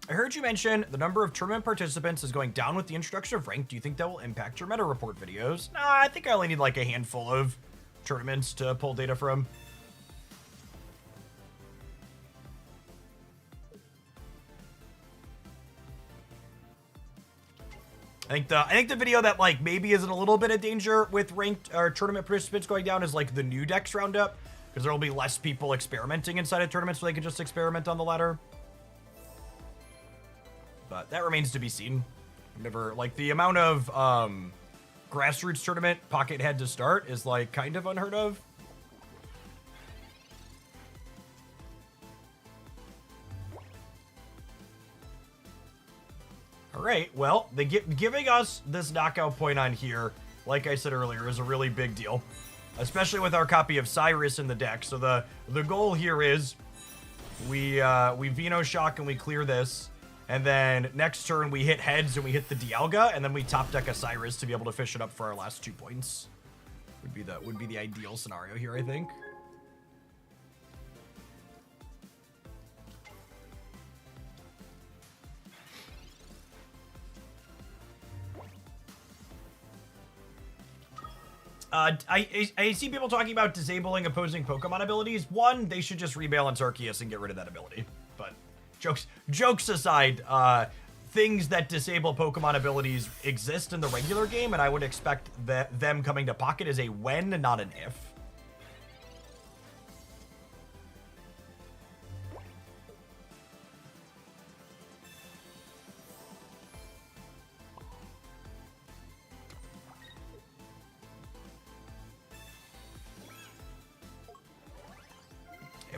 I heard you mention the number of tournament participants is going down with the introduction of rank. Do you think that will impact your meta report videos? Nah, I think I only need like a handful of tournaments to pull data from. I think the video that like maybe is in a little bit of danger with ranked or tournament participants going down is like the new decks roundup, because there will be less people experimenting inside of tournaments so they can just experiment on the ladder. But that remains to be seen. I've never like the amount of grassroots tournament Pocket had to start is like kind of unheard of. All right, well, giving us this knockout point on here, like I said earlier, is a really big deal, especially with our copy of Cyrus in the deck. So the goal here is we Veno Shock and we clear this, and then next turn we hit heads and we hit the Dialga, and then we top deck a Cyrus to be able to fish it up for our last 2 points. Would be the ideal scenario here, I think. I see people talking about disabling opposing Pokemon abilities. One, they should just rebalance Arceus and get rid of that ability. But jokes aside, things that disable Pokemon abilities exist in the regular game, and I would expect that them coming to Pocket is a when, not an if.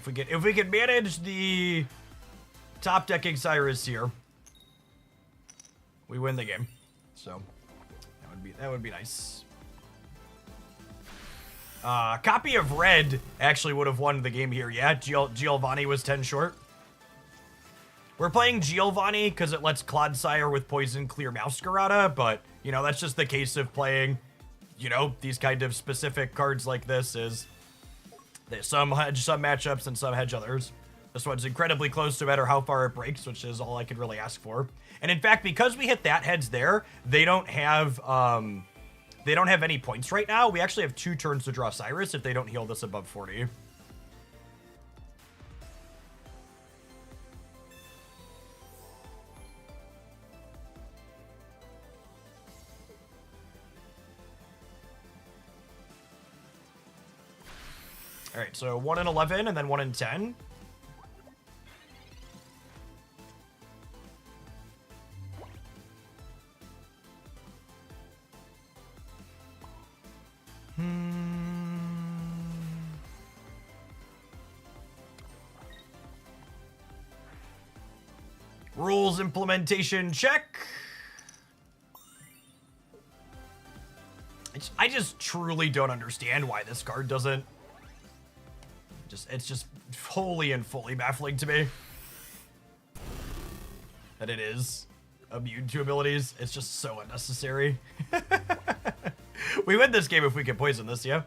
if we can manage the top decking Cyrus here, we win the game. So that would be nice. Copy of red actually would have won the game here. Yeah, Giovanni was 10 short. We're playing Giovanni because it lets Clodsire with Poison clear Masquerada, but, you know, that's just the case of playing, you know, these kind of specific cards like this is some hedge some matchups and some hedge others. This one's incredibly close no matter how far it breaks, which is all I could really ask for. And in fact, because we hit that heads there, they don't have any points right now. We actually have 2 turns to draw Cyrus if they don't heal this above 40. All right, so 1 in 11 and then 1 in 10. Rules implementation check. I just truly don't understand why this card doesn't. It's just wholly and fully baffling to me that it is immune to abilities. It's just so unnecessary. We win this game if we can poison this, yeah.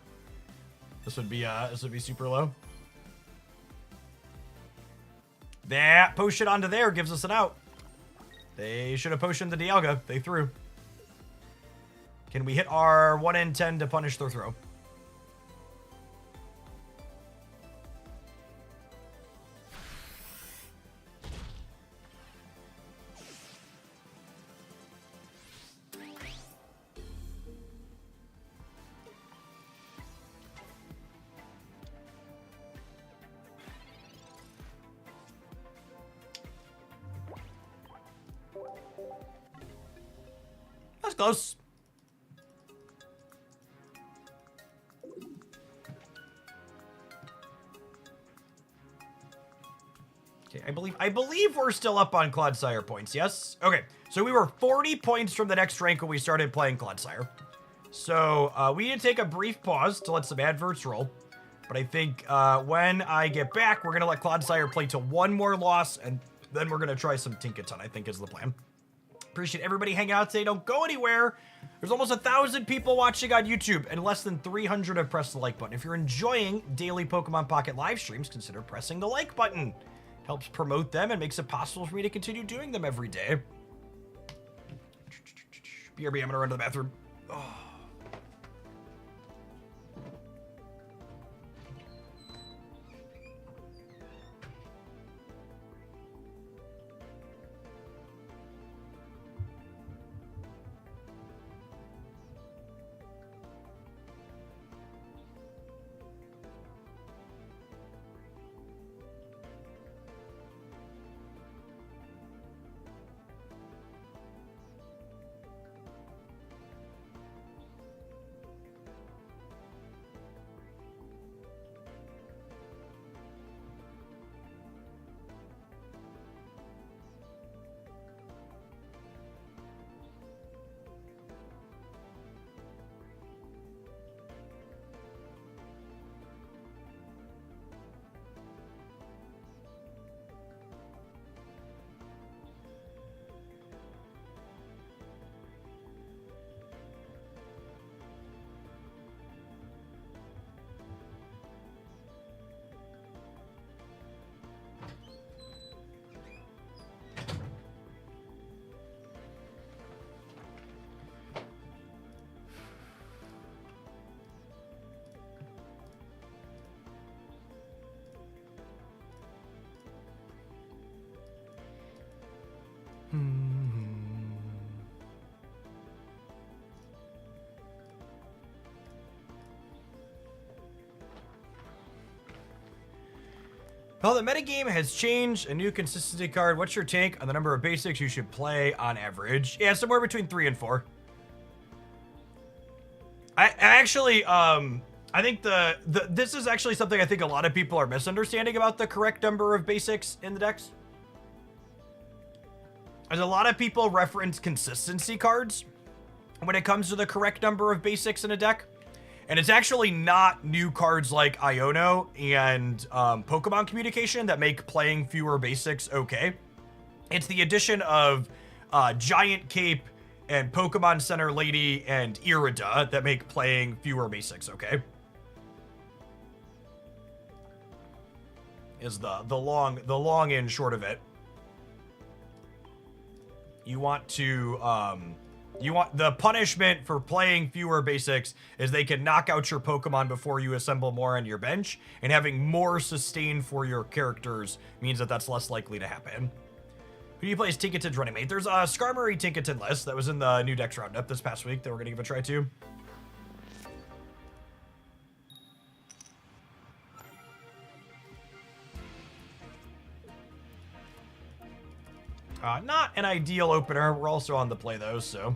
This would be super low. That potion onto there gives us an out. They should have potioned the Dialga. They threw. Can we hit our 1 in 10 to punish their throw? That's close. Okay, I believe we're still up on Clodsire points, yes? Okay, so we were 40 points from the next rank when we started playing Clodsire. So we need to take a brief pause to let some adverts roll. But I think when I get back, we're going to let Clodsire play to 1 more loss, and then we're going to try some Tinkaton, I think is the plan. Appreciate everybody hanging out today. Don't go anywhere. There's almost 1,000 people watching on YouTube, and less than 300 have pressed the like button. If you're enjoying daily Pokemon Pocket live streams, consider pressing the like button. It helps promote them and makes it possible for me to continue doing them every day. BRB, I'm gonna run to the bathroom. Oh. Well, the metagame has changed. A new consistency card. What's your take on the number of basics you should play on average? Yeah, somewhere between 3 and 4. I I think this is actually something I think a lot of people are misunderstanding about the correct number of basics in the decks. As a lot of people reference consistency cards when it comes to the correct number of basics in a deck. And it's actually not new cards like Iono and Pokemon Communication that make playing fewer basics okay. It's the addition of Giant Cape and Pokemon Center Lady and Irida that make playing fewer basics okay. Is the long and short of it. You want the punishment for playing fewer basics is they can knock out your Pokemon before you assemble more on your bench, and having more sustain for your characters means that that's less likely to happen. Who do you play as Tinkaton's running mate? There's a Skarmory Tinkaton list that was in the new Dex Roundup this past week that we're gonna give a try to. Not an ideal opener. We're also on the play though, so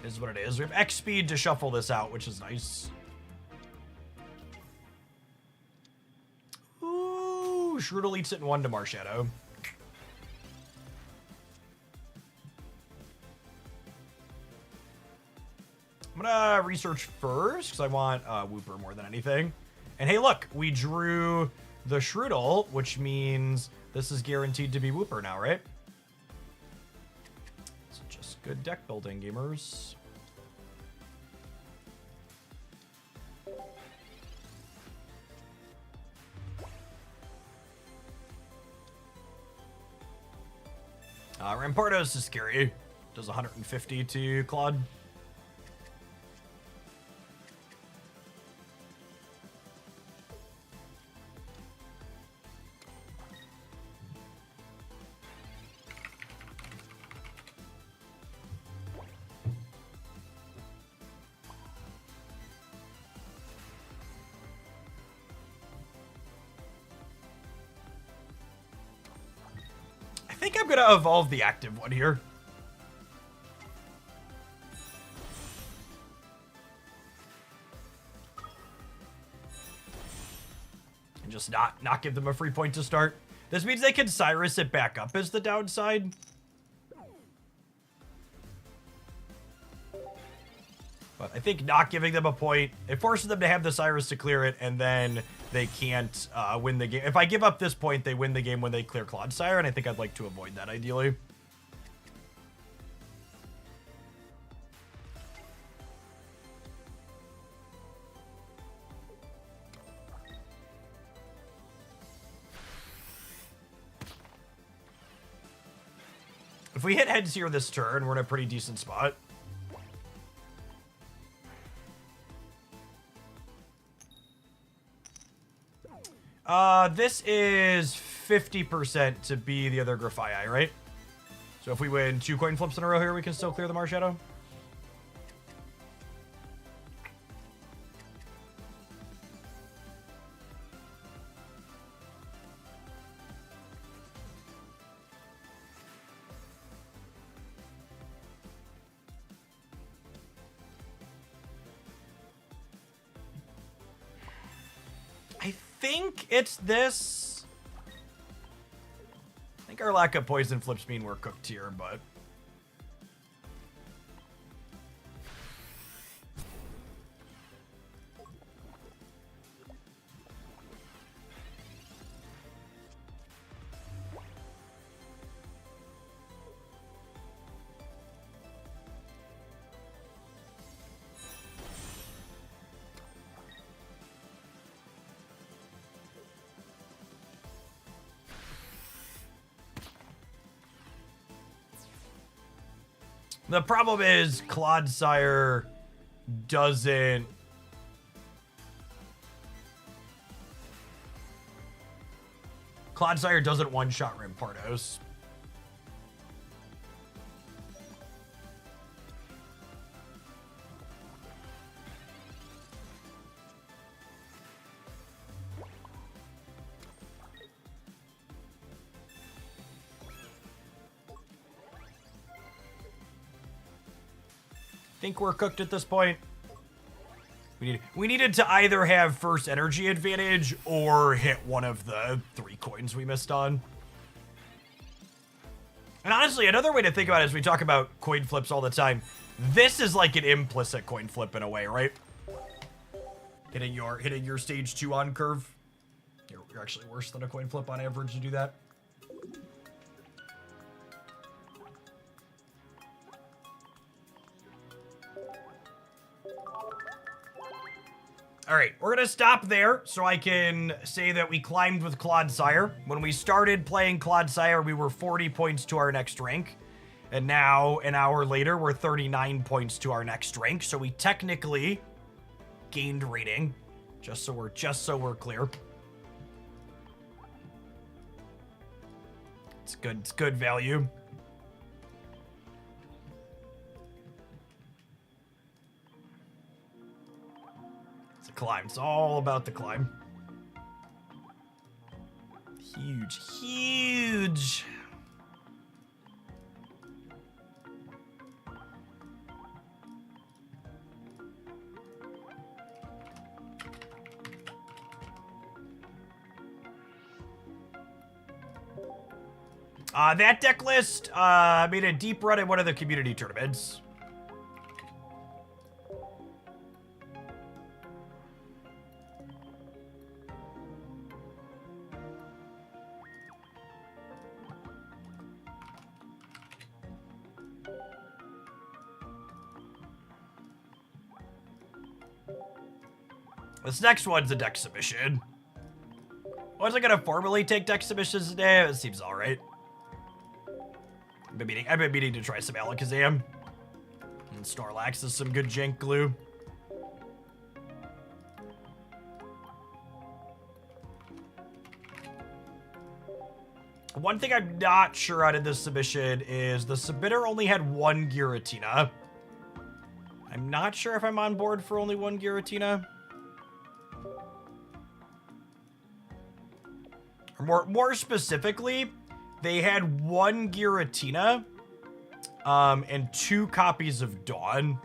it is what it is. We have X speed to shuffle this out, which is nice. Ooh, Shroodle eats it in 1 to Marshadow. I'm gonna research first because I want Wooper more than anything. And hey, look, we drew the Shroodle, which means this is guaranteed to be Wooper now, right? It's just good deck building, gamers. Rampardos is scary. Does 150 to Claude. I think I'm gonna evolve the active one here. And just not give them a free point to start. This means they can Cyrus it back up as the downside. But I think not giving them a point, it forces them to have the Cyrus to clear it, and then they can't win the game. If I give up this point, they win the game when they clear Clodsire, and I think I'd like to avoid that, ideally. If we hit heads here this turn, we're in a pretty decent spot. This is 50% to be the other Grafaiai, right? So if we win 2 coin flips in a row here, we can still clear the Marshadow. I think it's this. I think our lack of poison flips mean we're cooked here, but... The problem is Clodsire doesn't... Clodsire doesn't one-shot Rampardos. Think we're cooked at this point. We needed to either have first energy advantage or hit one of the 3 coins we missed on. And honestly, another way to think about it is we talk about coin flips all the time. This is like an implicit coin flip in a way, right? Hitting your stage 2 on curve. You're actually worse than a coin flip on average to do that. All right, we're gonna stop there so I can say that we climbed with Clodsire. When we started playing Clodsire, we were 40 points to our next rank. And now, an hour later, we're 39 points to our next rank. So we technically gained rating, just so we're clear. It's good value. Climb. It's all about the climb. Huge. That deck list made a deep run in one of the community tournaments. This next one's a deck submission. Wasn't gonna formally take deck submissions today. It seems all right. I've been meaning to try some Alakazam. And Snorlax is some good jank glue. One thing I'm not sure out of this submission is the submitter only had 1 Giratina. I'm not sure if I'm on board for only 1 Giratina. Or more specifically, they had 1 Giratina and 2 copies of Dawn.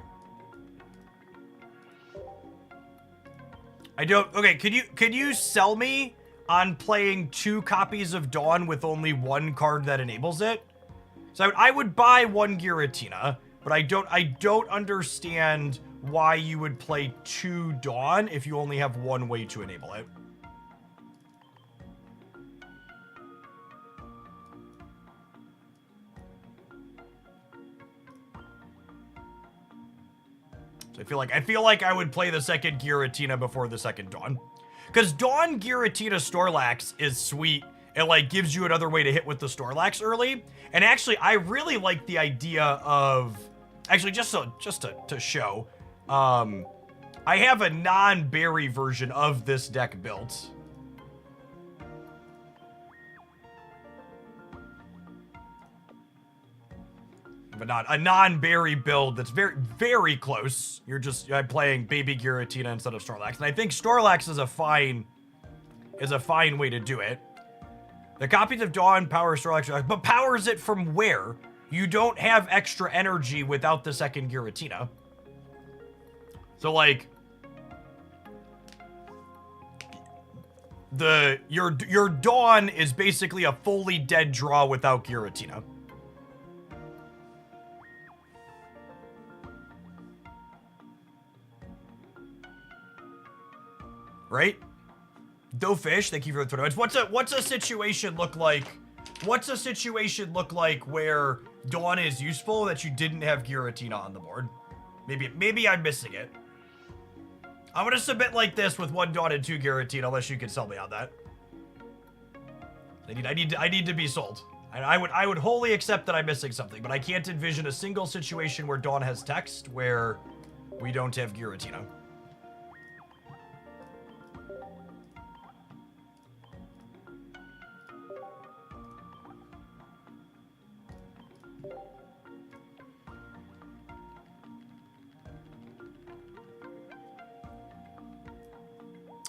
Okay, could you sell me on playing 2 copies of Dawn with only 1 card that enables it? So I would buy 1 Giratina, but I don't understand why you would play 2 Dawn if you only have 1 way to enable it. So I feel like I would play the second Giratina before the second Dawn. Because Dawn Giratina Snorlax is sweet. It like gives you another way to hit with the Snorlax early. And actually, I really like the idea of actually just to show. I have a non-berry version of this deck built. But not a non-berry build that's very, very close. I'm playing Baby Giratina instead of Snorlax. And I think Snorlax is a fine way to do it. The copies of Dawn power Snorlax, but powers it from where? You don't have extra energy without the second Giratina. So like, your Dawn is basically a fully dead draw without Giratina. Right? Doughfish, thank you for the tournaments. What's a situation look like? What's a situation look like where Dawn is useful that you didn't have Giratina on the board? Maybe I'm missing it. I'm gonna submit like this with 1 Dawn and 2 Giratina, unless you can sell me on that. I need to be sold. I would wholly accept that I'm missing something, but I can't envision a single situation where Dawn has text where we don't have Giratina.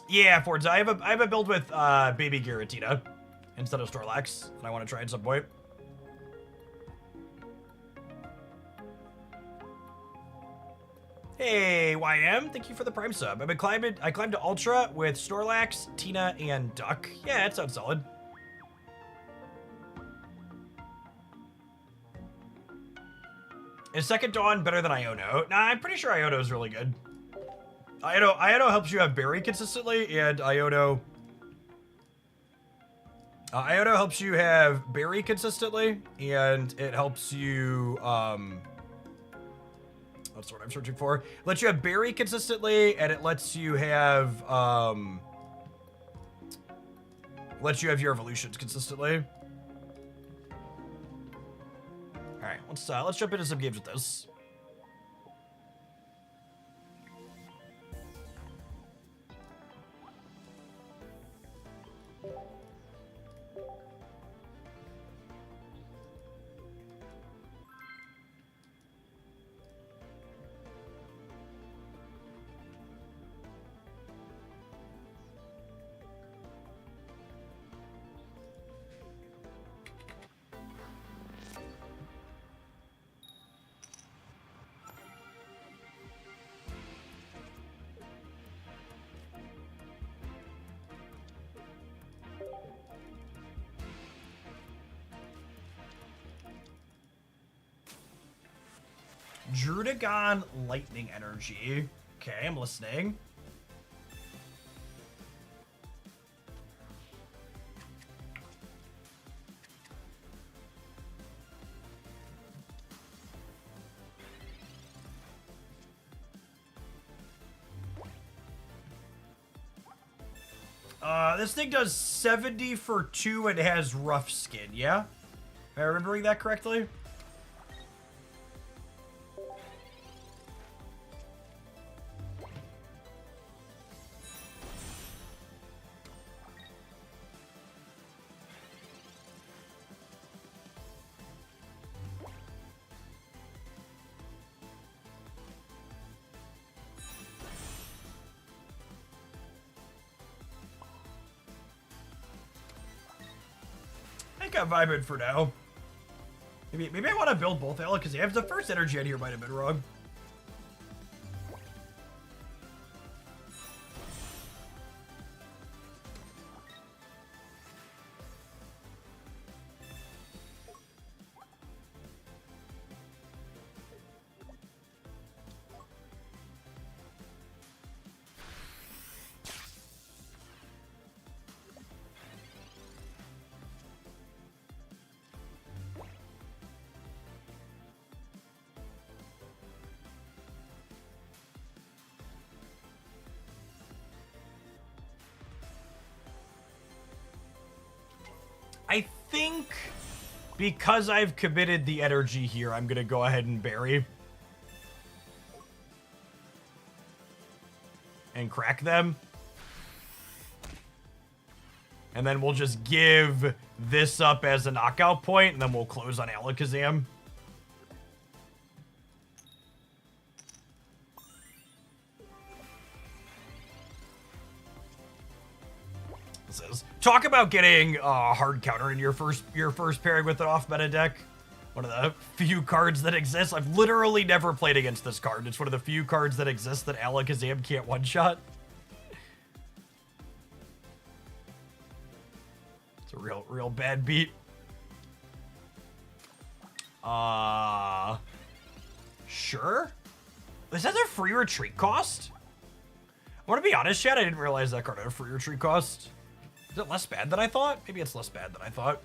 Yeah, Forza, I have a build with Baby Giratina instead of Snorlax that I want to try at some point. Hey, YM, thank you for the Prime sub. I climbed to Ultra with Snorlax, Tina, and Duck. Yeah, that sounds solid. Is Second Dawn better than Iono? Nah, I'm pretty sure Iono is really good. Iono helps you have Berry consistently, and Iono helps you have Berry consistently, and it helps you, that's what I'm searching for. It lets you have Berry consistently, and it lets you have, your evolutions consistently. Alright, let's jump into some games with this. Drudagon Lightning Energy. Okay, I'm listening. This thing does 70 for 2 and has rough skin, yeah? Am I remembering that correctly? I think I'm vibing for now. Maybe I want to build both Alakazam. The first energy out here might have been wrong. I think because I've committed the energy here, I'm going to go ahead and bury. And crack them. And then we'll just give this up as a knockout point, and then we'll close on Alakazam. Talk about getting a hard counter in your first pairing with an off-meta deck. One of the few cards that exists. I've literally never played against this card. It's one of the few cards that exists that Alakazam can't one-shot. It's a real bad beat. Sure. This has a free retreat cost? I want to be honest, Chad, I didn't realize that card had a free retreat cost. Is it less bad than I thought? Maybe it's less bad than I thought.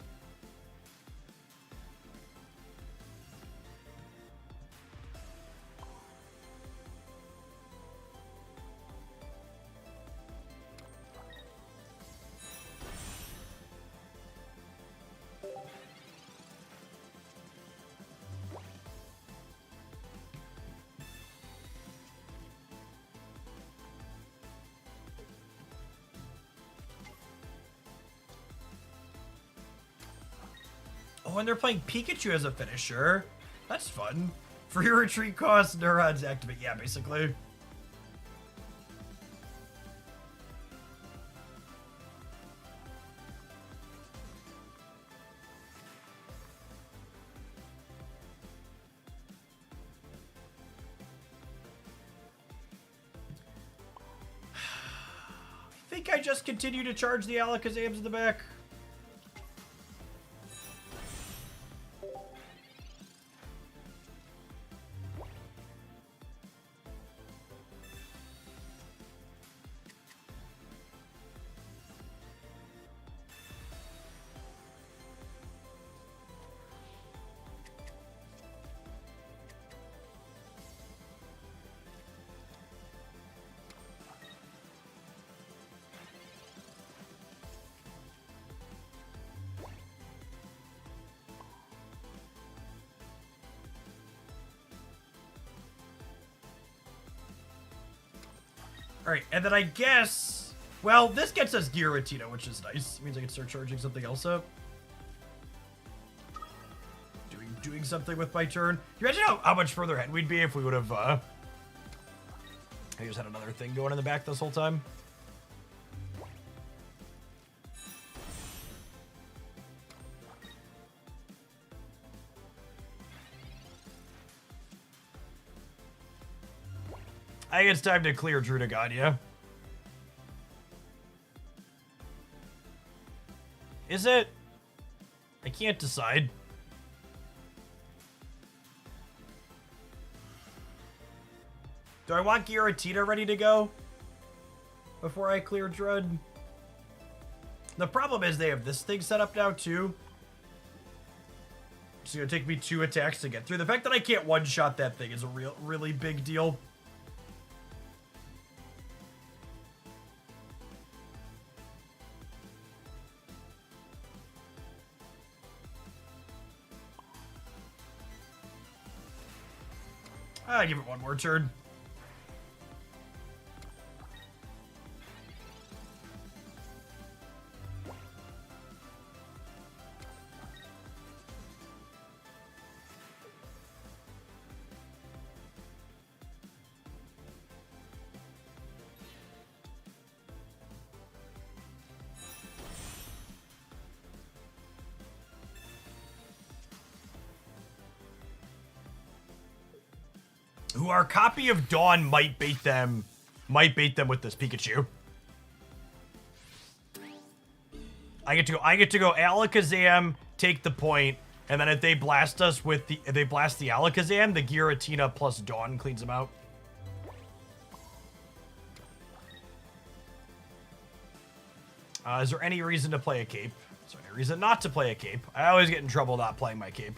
Oh, and they're playing Pikachu as a finisher. That's fun. Free retreat cost, neurons activate. Yeah, basically. think I just continue to charge the Alakazams in the back. Alright, and then I guess... Well, this gets us Giratina, which is nice. It means I can start charging something else up. Doing something with my turn. You imagine how much further ahead we'd be if we would have, I just had another thing going in the back this whole time. I think it's time to clear Drudagon, yeah? Is it? I can't decide. Do I want Giratina ready to go before I clear Drud? The problem is they have this thing set up now, too. It's gonna take me 2 attacks to get through. The fact that I can't one-shot that thing is a really big deal. I give it one more turn. Who our copy of Dawn might bait them with this Pikachu. I get to go Alakazam, take the point, and then if they blast us with the the Alakazam, the Giratina plus Dawn cleans them out. Is there any reason to play a cape? Is there any reason not to play a cape? I always get in trouble not playing my cape.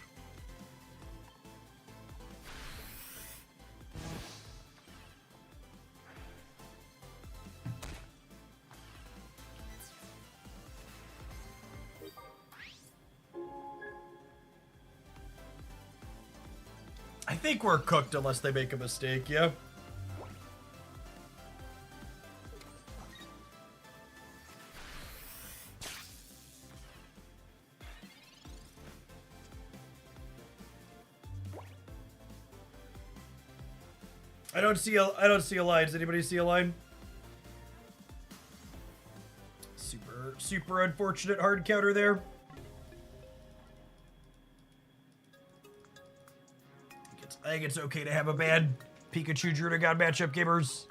I think we're cooked unless they make a mistake, yeah? I don't see a line. Does anybody see a line? Super unfortunate hard counter there. I think it's okay to have a bad Pikachu Drudagon matchup, gamers.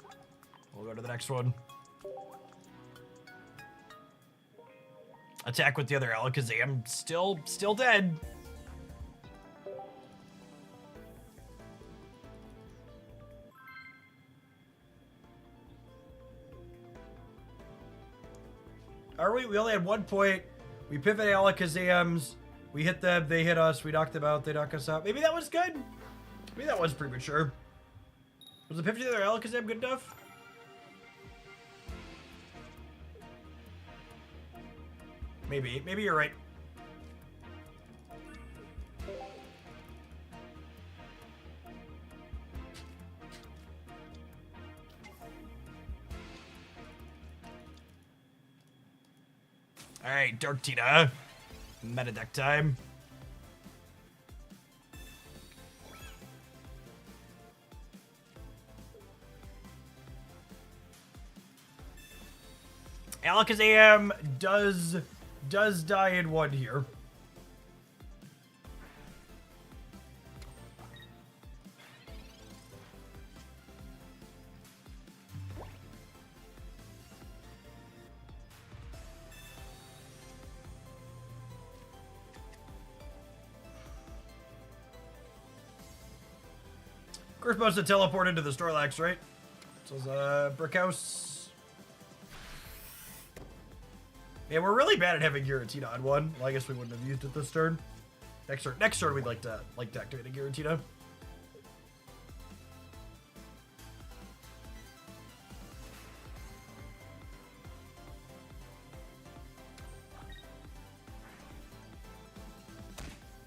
We'll go to the next one. Attack with the other Alakazam. Still dead. Are we? We only had 1 point. We pivot Alakazams. We hit them. They hit us. We knocked them out. They knock us out. Maybe that was good. Maybe that was premature. Was the pivot to the other Alakazam good enough? Maybe. Maybe you're right. Alright, Dark Tina. Meta deck time. Alakazam does die in 1 here. We're supposed to teleport into the Snorlax, right? So it's a brick house. Yeah, we're really bad at having Giratina on one. Well, I guess we wouldn't have used it this turn. Next turn we'd like to activate a Giratina.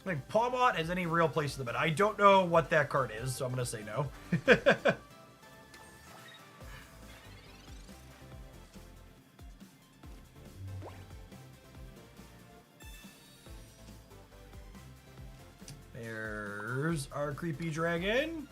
I think Pawmot has any real place in the meta. I don't know what that card is, so I'm gonna say no. There's our creepy dragon.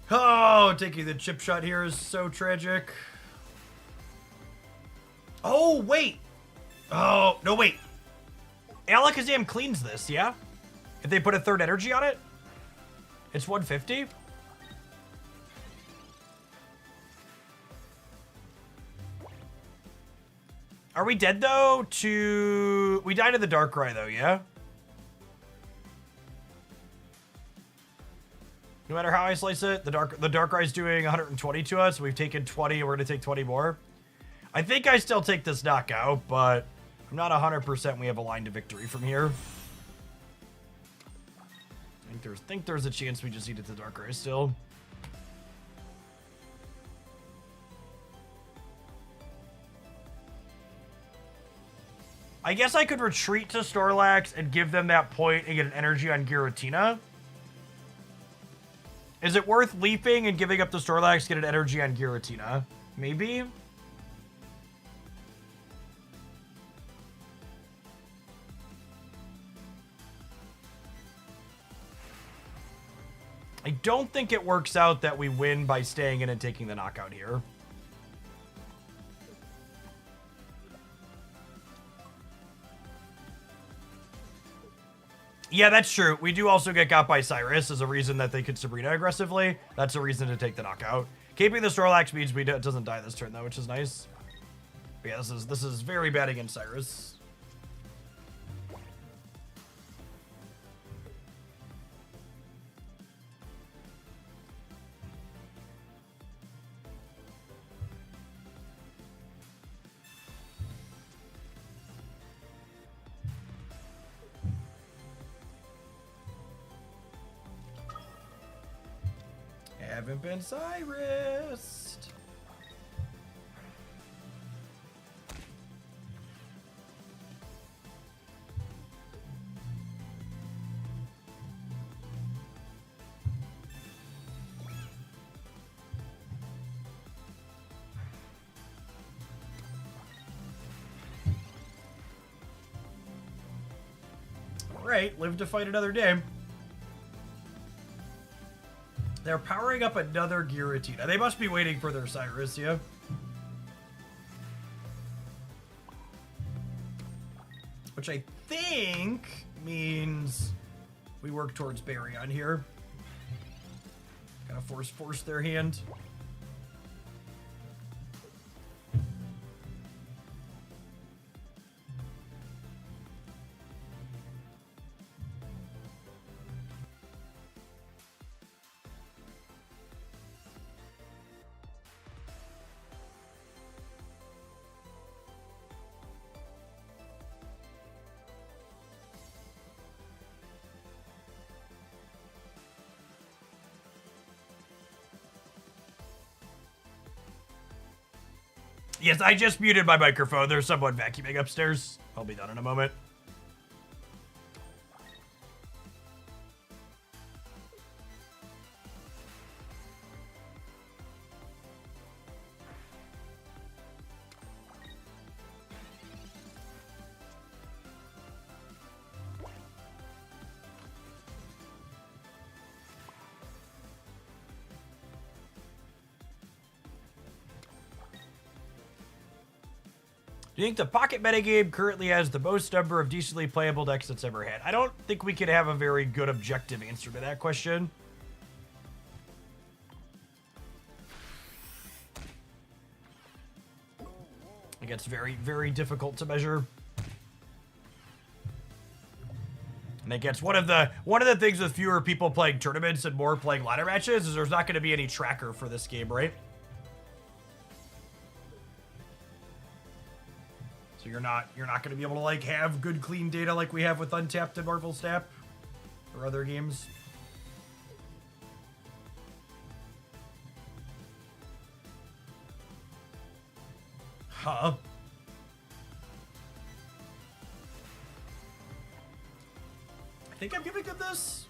Oh, taking the chip shot here is so tragic. Oh, wait. Oh, no, wait. Alakazam cleans this, yeah? If they put a third energy on it? It's 150? Are we dead, though, to... We died to the Darkrai, though, yeah? No matter how I slice it, the Darkrai's doing 120 to us. We've taken 20, we're going to take 20 more. I think I still take this knockout, but I'm not 100% we have a line to victory from here. I think there's a chance we just eat it to Darkrai still. I guess I could retreat to Snorlax and give them that point and get an energy on Giratina. Is it worth leaping and giving up the Snorlax to get an energy on Giratina? Maybe? I don't think it works out that we win by staying in and taking the knockout here. Yeah, that's true. We do also get got by Cyrus as a reason that they could Sabrina aggressively. That's a reason to take the knockout. Keeping the Snorlax means it doesn't die this turn, though, which is nice. But yeah, this is very bad against Cyrus. Haven't been Cyrused. All right, live to fight another day. They're powering up another Giratina. They must be waiting for their Cyrus, yeah? Which I think means we work towards Baryon here. Gotta force their hand. Yes, I just muted my microphone. There's someone vacuuming upstairs. I'll be done in a moment. Do you think the pocket metagame currently has the most number of decently playable decks it's ever had? I don't think we could have a very good objective answer to that question. I think it's very, very difficult to measure. And I guess one of the things with fewer people playing tournaments and more playing ladder matches is there's not going to be any tracker for this game, right? So you're not going to be able to like have good clean data like we have with Untapped and Marvel Snap or other games. Huh. I think I'm giving it this.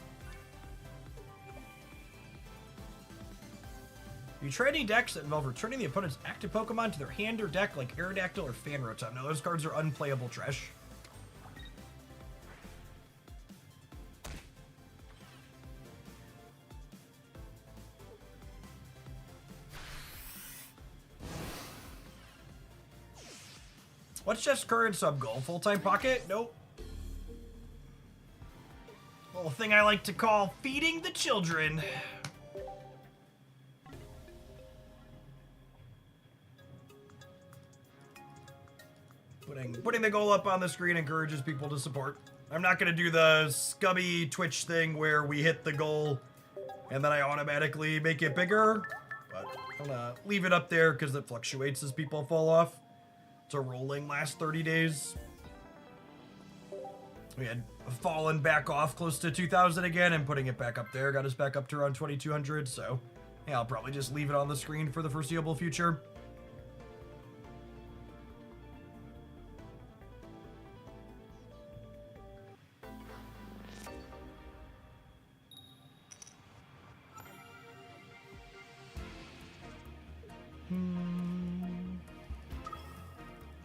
You try any decks that involve returning the opponent's active Pokemon to their hand or deck, like Aerodactyl or Fanrotom. No, those cards are unplayable trash. What's Jeff's current sub goal? Full-time pocket? Nope. Little thing I like to call feeding the children. Putting the goal up on the screen encourages people to support. I'm not going to do the scummy Twitch thing where we hit the goal and then I automatically make it bigger. But I'm going to leave it up there because it fluctuates as people fall off. It's a rolling last 30 days. We had fallen back off close to 2,000 again, and putting it back up there got us back up to around 2,200. So, yeah, I'll probably just leave it on the screen for the foreseeable future.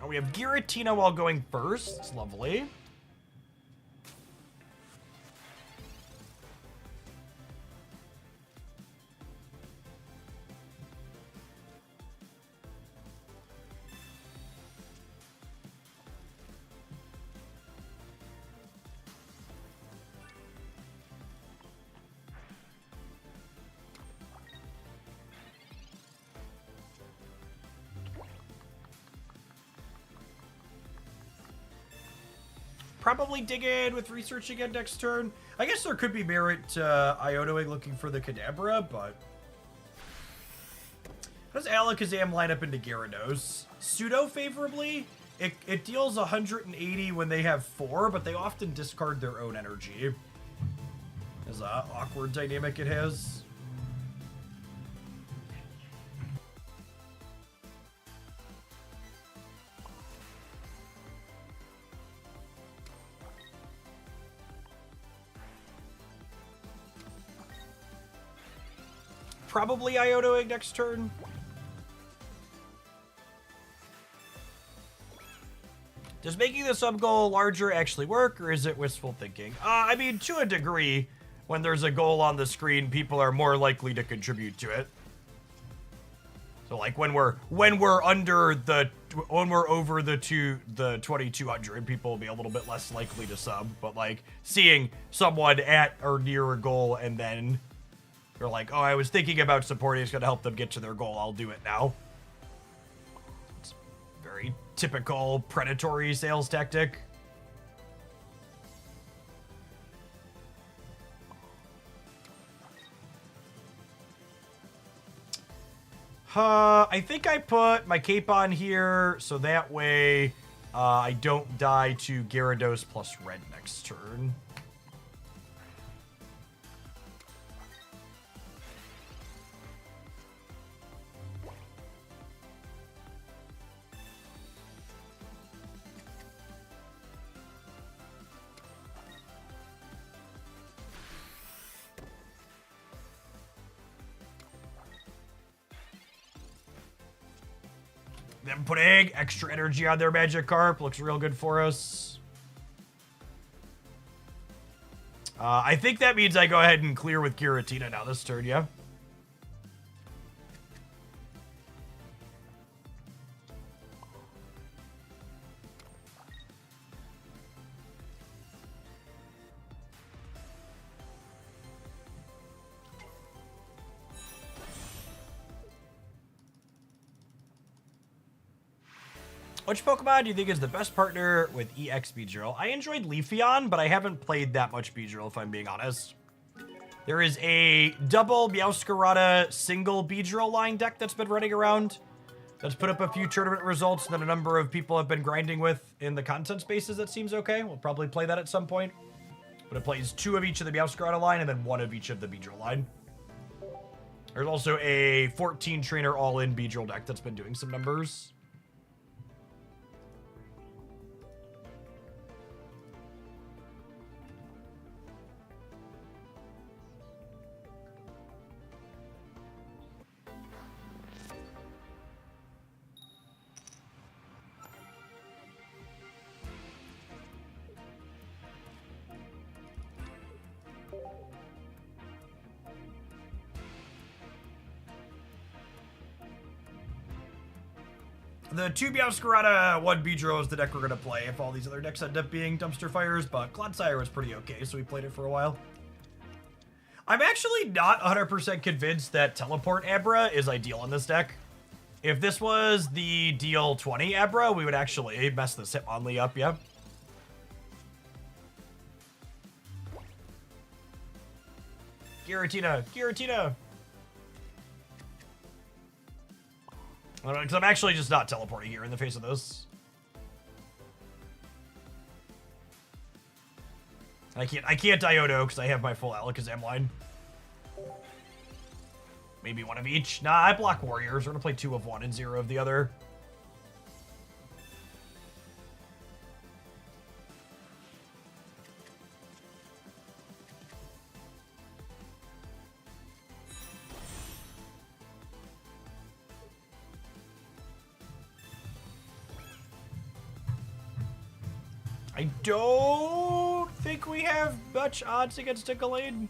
Oh, we have Giratina while going first. It's lovely. Probably dig in with research again next turn. I guess there could be merit Ionoing looking for the Kadabra, but how does Alakazam line up into Gyarados? Pseudo favorably. It deals 180 when they have 4, but they often discard their own energy. As an awkward dynamic it has. Probably Ionoing next turn. Does making the sub goal larger actually work, or is it wistful thinking? I mean, to a degree, when there's a goal on the screen, people are more likely to contribute to it. So, like when we're over the 2,200, people will be a little bit less likely to sub. But like seeing someone at or near a goal and then they're like, oh, I was thinking about supporting, it's going to help them get to their goal, I'll do it now. It's very typical predatory sales tactic. I think I put my cape on here so that way I don't die to Gyarados plus red next turn. Them putting extra energy on their Magikarp looks real good for us. I think that means I go ahead and clear with Giratina now this turn, yeah? Which Pokemon do you think is the best partner with EX Beedrill? I enjoyed Leafeon, but I haven't played that much Beedrill, if I'm being honest. There is a double Meowscarada single Beedrill line deck that's been running around. That's put up a few tournament results that a number of people have been grinding with in the content spaces. That seems okay. We'll probably play that at some point. But it plays 2 of each of the Meowscarada line and then 1 of each of the Beedrill line. There's also a 14 trainer all-in Beedrill deck that's been doing some numbers. The 2 Meowscarada, 1 Beedrill is the deck we're going to play if all these other decks end up being dumpster fires, but Clodsire was pretty okay, so we played it for a while. I'm actually not 100% convinced that Teleport Abra is ideal in this deck. If this was the deal 20 Abra, we would actually mess this Hitmonlee up, yeah. Giratina, Giratina! Because I'm actually just not teleporting here in the face of this. I can't Diodo because I have my full Alakazam line. Maybe 1 of each. Nah, I block Warriors. We're gonna play 2 of 1 and 0 of the other. I don't think we have much odds against a Gallade.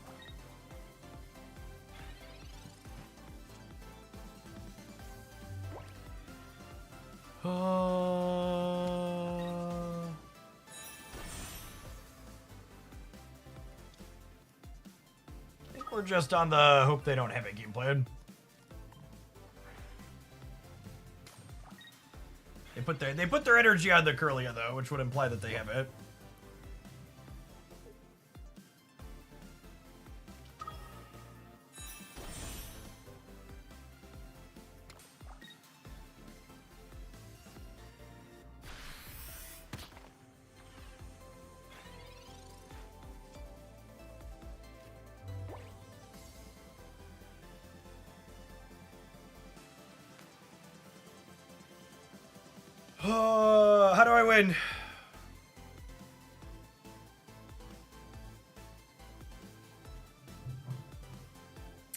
I think we're just on the hope they don't have a game plan. They put their energy on the Curlia though, which would imply that they have it. How do I win?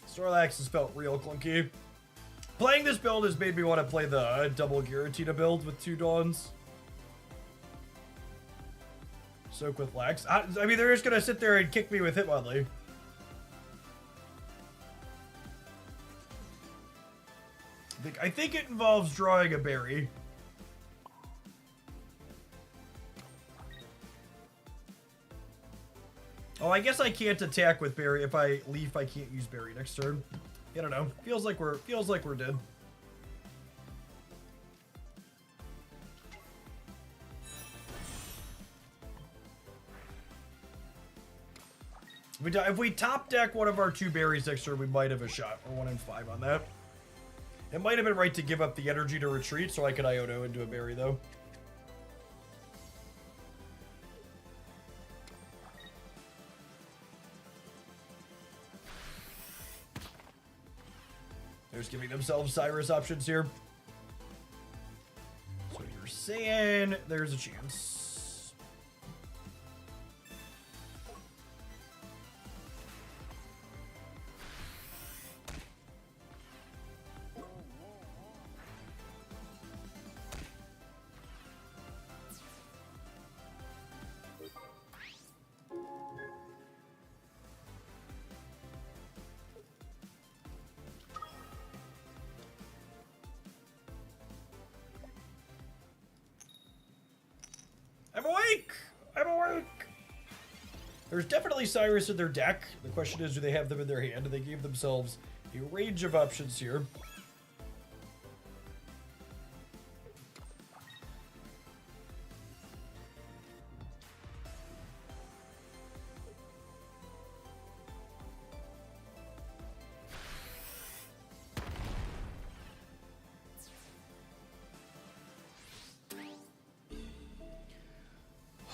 Snorlax has felt real clunky. Playing this build has made me want to play the double Giratina build with 2 Dawns. Soak with Lax. I mean, they're just gonna sit there and kick me with Hitmonlee. I think it involves drawing a berry. Oh, I guess I can't attack with berry. If I leaf, I can't use berry next turn. I don't know. Feels like we're dead. If we top deck one of our 2 berries next turn, we might have a shot. Or 1 in 5 on that. It might have been right to give up the energy to retreat so I could Iono into a berry, though. They're just giving themselves Cyrus options here. So you're saying there's a chance. I'm awake! I'm awake! There's definitely Cyrus in their deck. The question is, do they have them in their hand? They gave themselves a range of options here.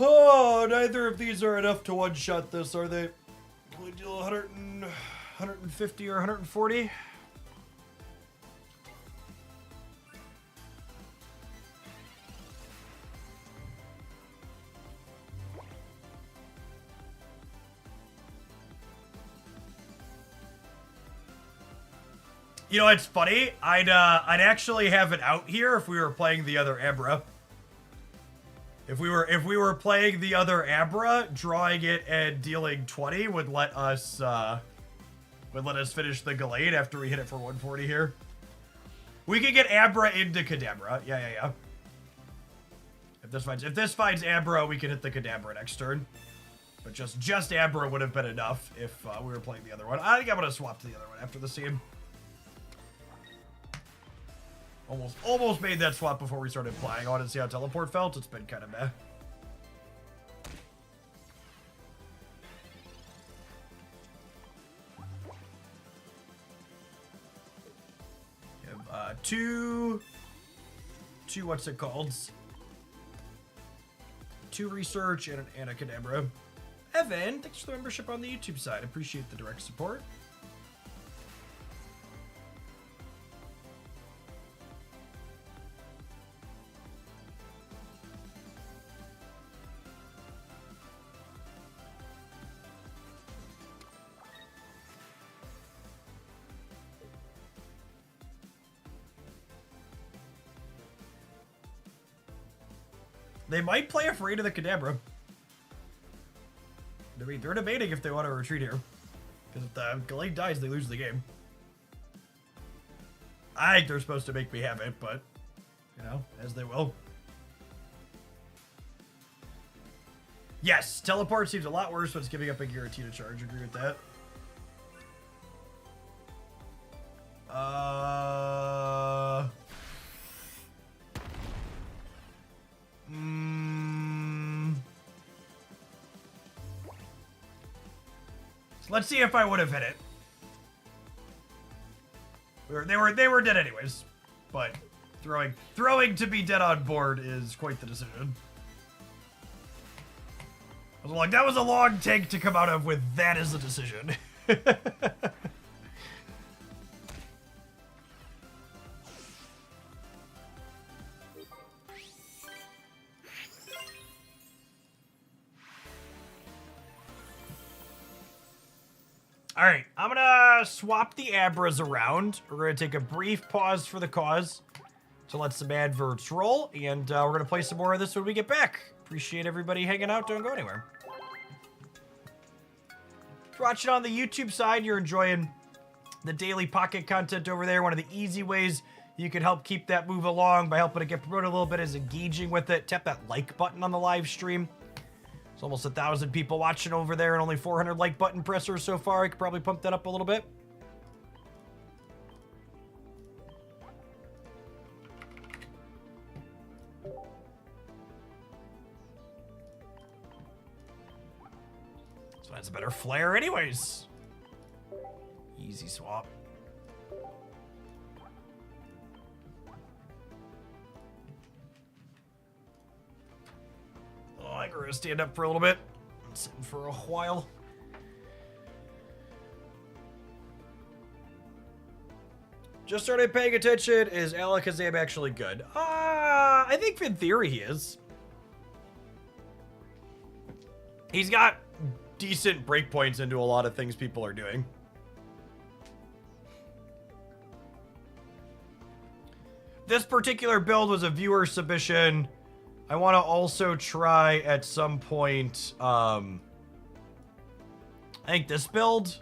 Oh, neither of these are enough to one-shot this, are they? Can we deal 150 or 140? You know, it's funny. I'd actually have it out here if we were playing the other Abra. If we were playing the other Abra, drawing it and dealing 20 would let us finish the Gallade after we hit it for 140 here. We could get Abra into Kadabra. Yeah. If this finds Abra, we can hit the Kadabra next turn. But just Abra would have been enough if we were playing the other one. I think I'm gonna swap to the other one after the scene. Almost made that swap before we started playing. I wanted to see how teleport felt. It's been kind of meh. We have two what's it called? 2 research and a Kadabra. Evan, thanks for the membership on the YouTube side. Appreciate the direct support. They might play Afraid of the Kadabra. They're debating if they want to retreat here. Because if the Gallade dies, they lose the game. I think they're supposed to make me have it, but, you know, as they will. Yes, teleport seems a lot worse when it's giving up a Giratina charge. Agree with that. Let's see if I would have hit it. They were dead anyways, but throwing to be dead on board is quite the decision. I was like, that was a long take to come out of with that as a decision. All right, I'm gonna swap the Abras around. We're gonna take a brief pause for the cause to let some adverts roll, and we're gonna play some more of this when we get back. Appreciate everybody hanging out. Don't go anywhere. If you're watching on the YouTube side, you're enjoying the daily pocket content over there. One of the easy ways you can help keep that move along by helping it get promoted a little bit is engaging with it. Tap that like button on the live stream. It's almost 1,000 people watching over there and only 400 like button pressers so far. I could probably pump that up a little bit. So that's a better flare anyways. Easy swap. Oh, I'm gonna stand up for a little bit. I'm sitting for a while. Just started paying attention. Is Alakazam actually good? I think in theory he is. He's got decent breakpoints into a lot of things people are doing. This particular build was a viewer submission. I want to also try at some point, I think this build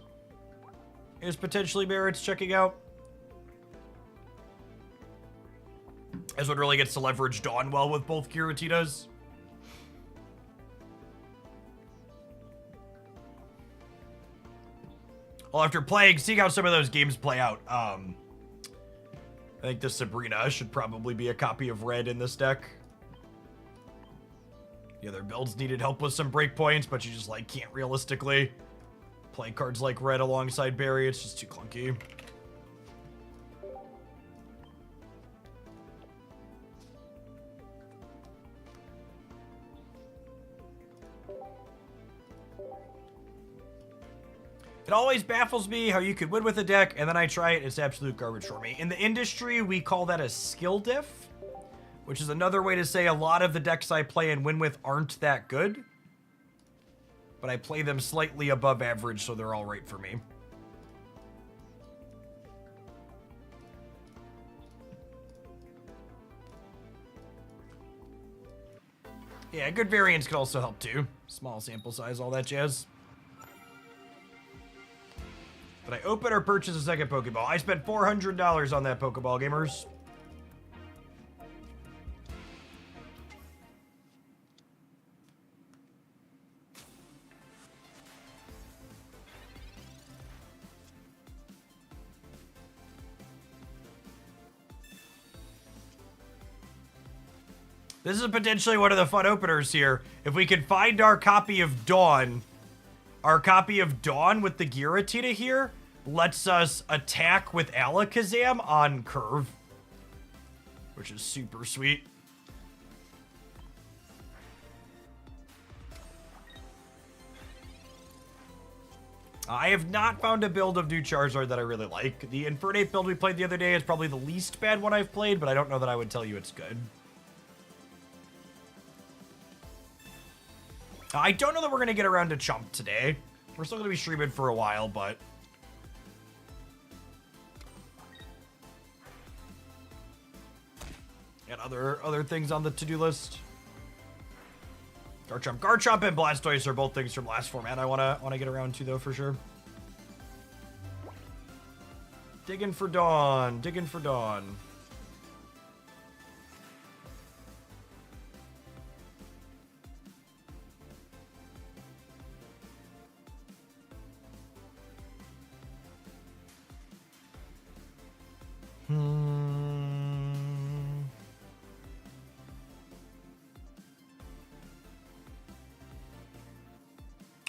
is potentially merits checking out. This one really gets to leverage Dawn well with both Giratinas. Well, after seeing how some of those games play out, I think the Sabrina should probably be a copy of Red in this deck. The other builds needed help with some breakpoints, but you just, like, can't realistically play cards like Red alongside Barry. It's just too clunky. It always baffles me how you could win with a deck, and then I try it, it's absolute garbage for me. In the industry, we call that a skill diff, which is another way to say a lot of the decks I play and win with aren't that good. But I play them slightly above average, so they're all right for me. Yeah, good variance could also help too. Small sample size, all that jazz. But I open or purchase a second Pokeball. I spent $400 on that Pokeball, gamers. This is potentially one of the fun openers here. If we can find our copy of Dawn, with the Giratina here, lets us attack with Alakazam on curve, which is super sweet. I have not found a build of new Charizard that I really like. The Infernape build we played the other day is probably the least bad one I've played, but I don't know that I would tell you it's good. I don't know that we're going to get around to Chump today. We're still going to be streaming for a while, but... and other things on the to-do list. Garchomp and Blastoise are both things from last format I wanna get around to, though, for sure. Digging for Dawn.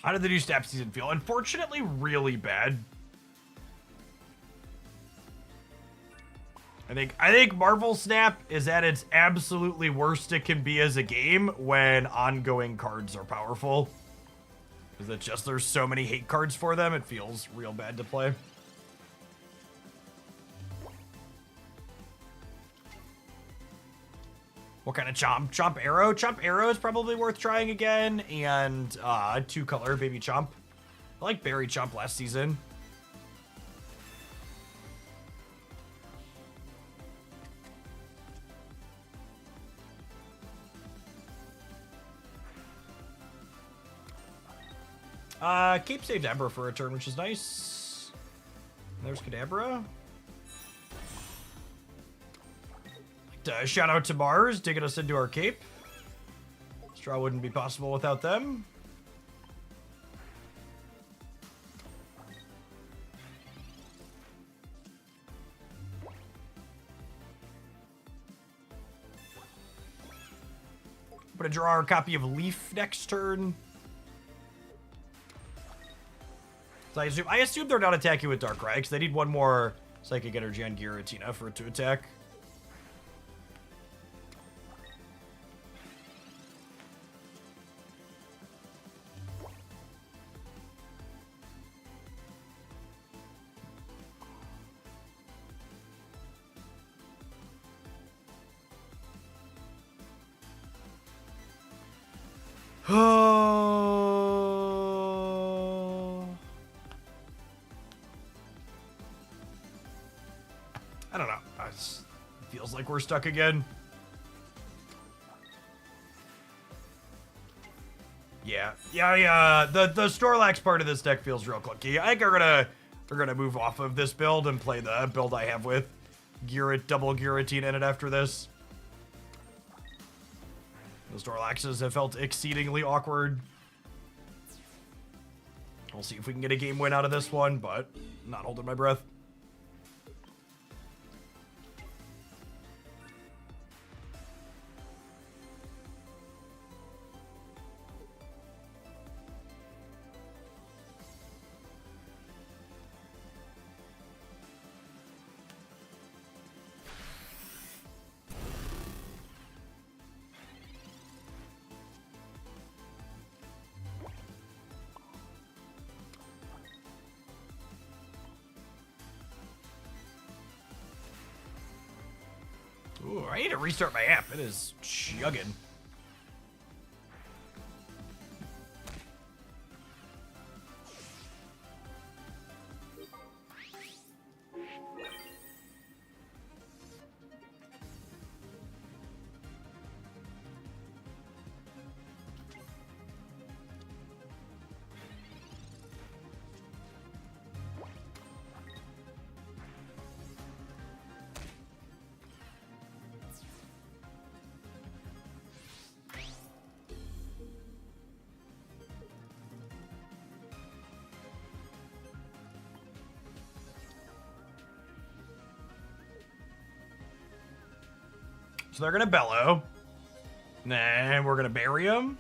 How did the new Snap season feel? Unfortunately, really bad. I think Marvel Snap is at its absolutely worst it can be as a game when ongoing cards are powerful. Because it's just there's so many hate cards for them, it feels real bad to play. What kind of Chomp? Chomp Arrow? Chomp Arrow is probably worth trying again. And 2-color Baby Chomp. I like Berry Chomp last season. Cape saved Ember for a turn, which is nice. There's Kadabra. Shout out to Mars, digging us into our cape. Straw wouldn't be possible without them. I'm gonna draw our copy of Leaf next turn. So I assume they're not attacking with Darkrai, because they need one more Psychic Energy on Giratina for it to attack. I don't know. It feels like we're stuck again. Yeah. The Snorlax part of this deck feels real clunky. I think we're gonna move off of this build and play the build I have with double Giratina in it after this. The Snorlaxes have felt exceedingly awkward. We'll see if we can get a game win out of this one, but I'm not holding my breath. I need to restart my app. It is chugging. So they're gonna bellow. Then we're gonna bury him.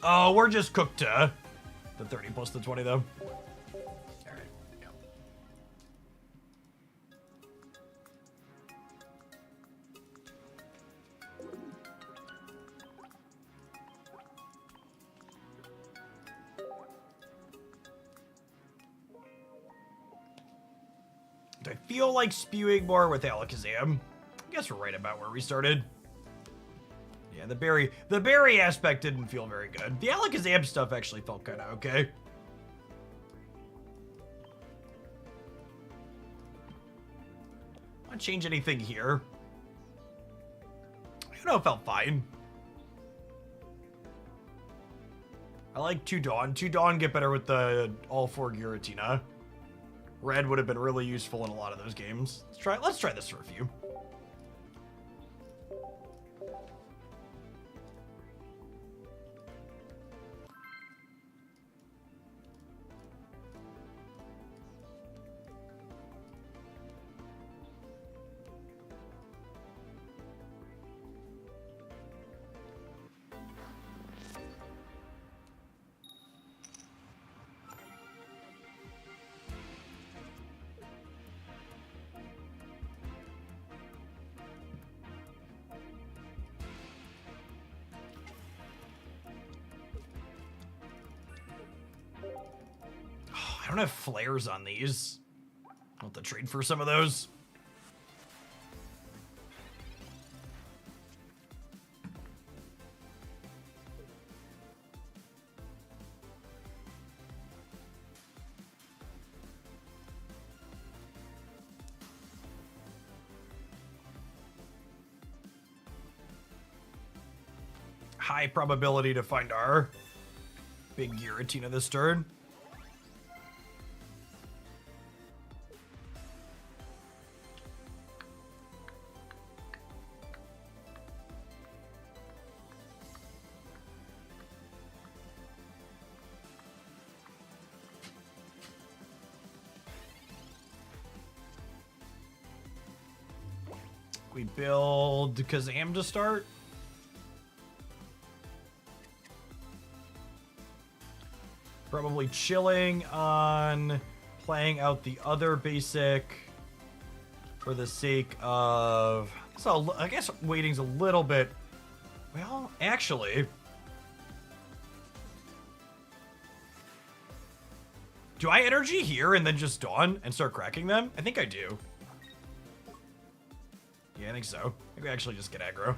Oh, we're just cooked to the 30 plus the 20 though. Alright. Yeah. Do I feel like spewing more with Alakazam? I guess we're right about where we started. Yeah, the berry aspect didn't feel very good. The Alakazam stuff actually felt kind of okay. Want to change anything here? I don't know, it felt fine. I like 2 Dawn. 2 Dawn get better with the all 4 Giratina. Red would have been really useful in a lot of those games. Let's try this for a few. I don't have flares on these. I'll have to trade for some of those. High probability to find our big Giratina this turn. We build Kazam to start. Probably chilling on playing out the other basic for the sake of... So I guess waiting's a little bit... Well, actually... Do I energy here and then just Dawn and start cracking them? I think I do. Yeah, I think so. I think we actually just get aggro.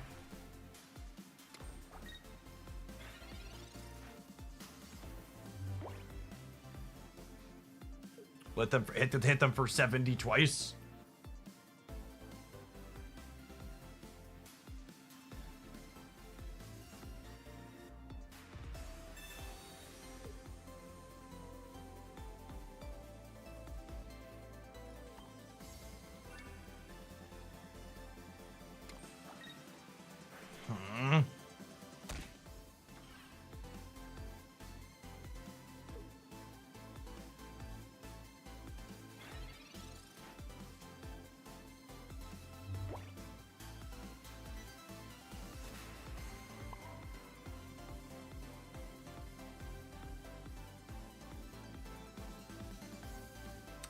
Let them hit them for 70 twice.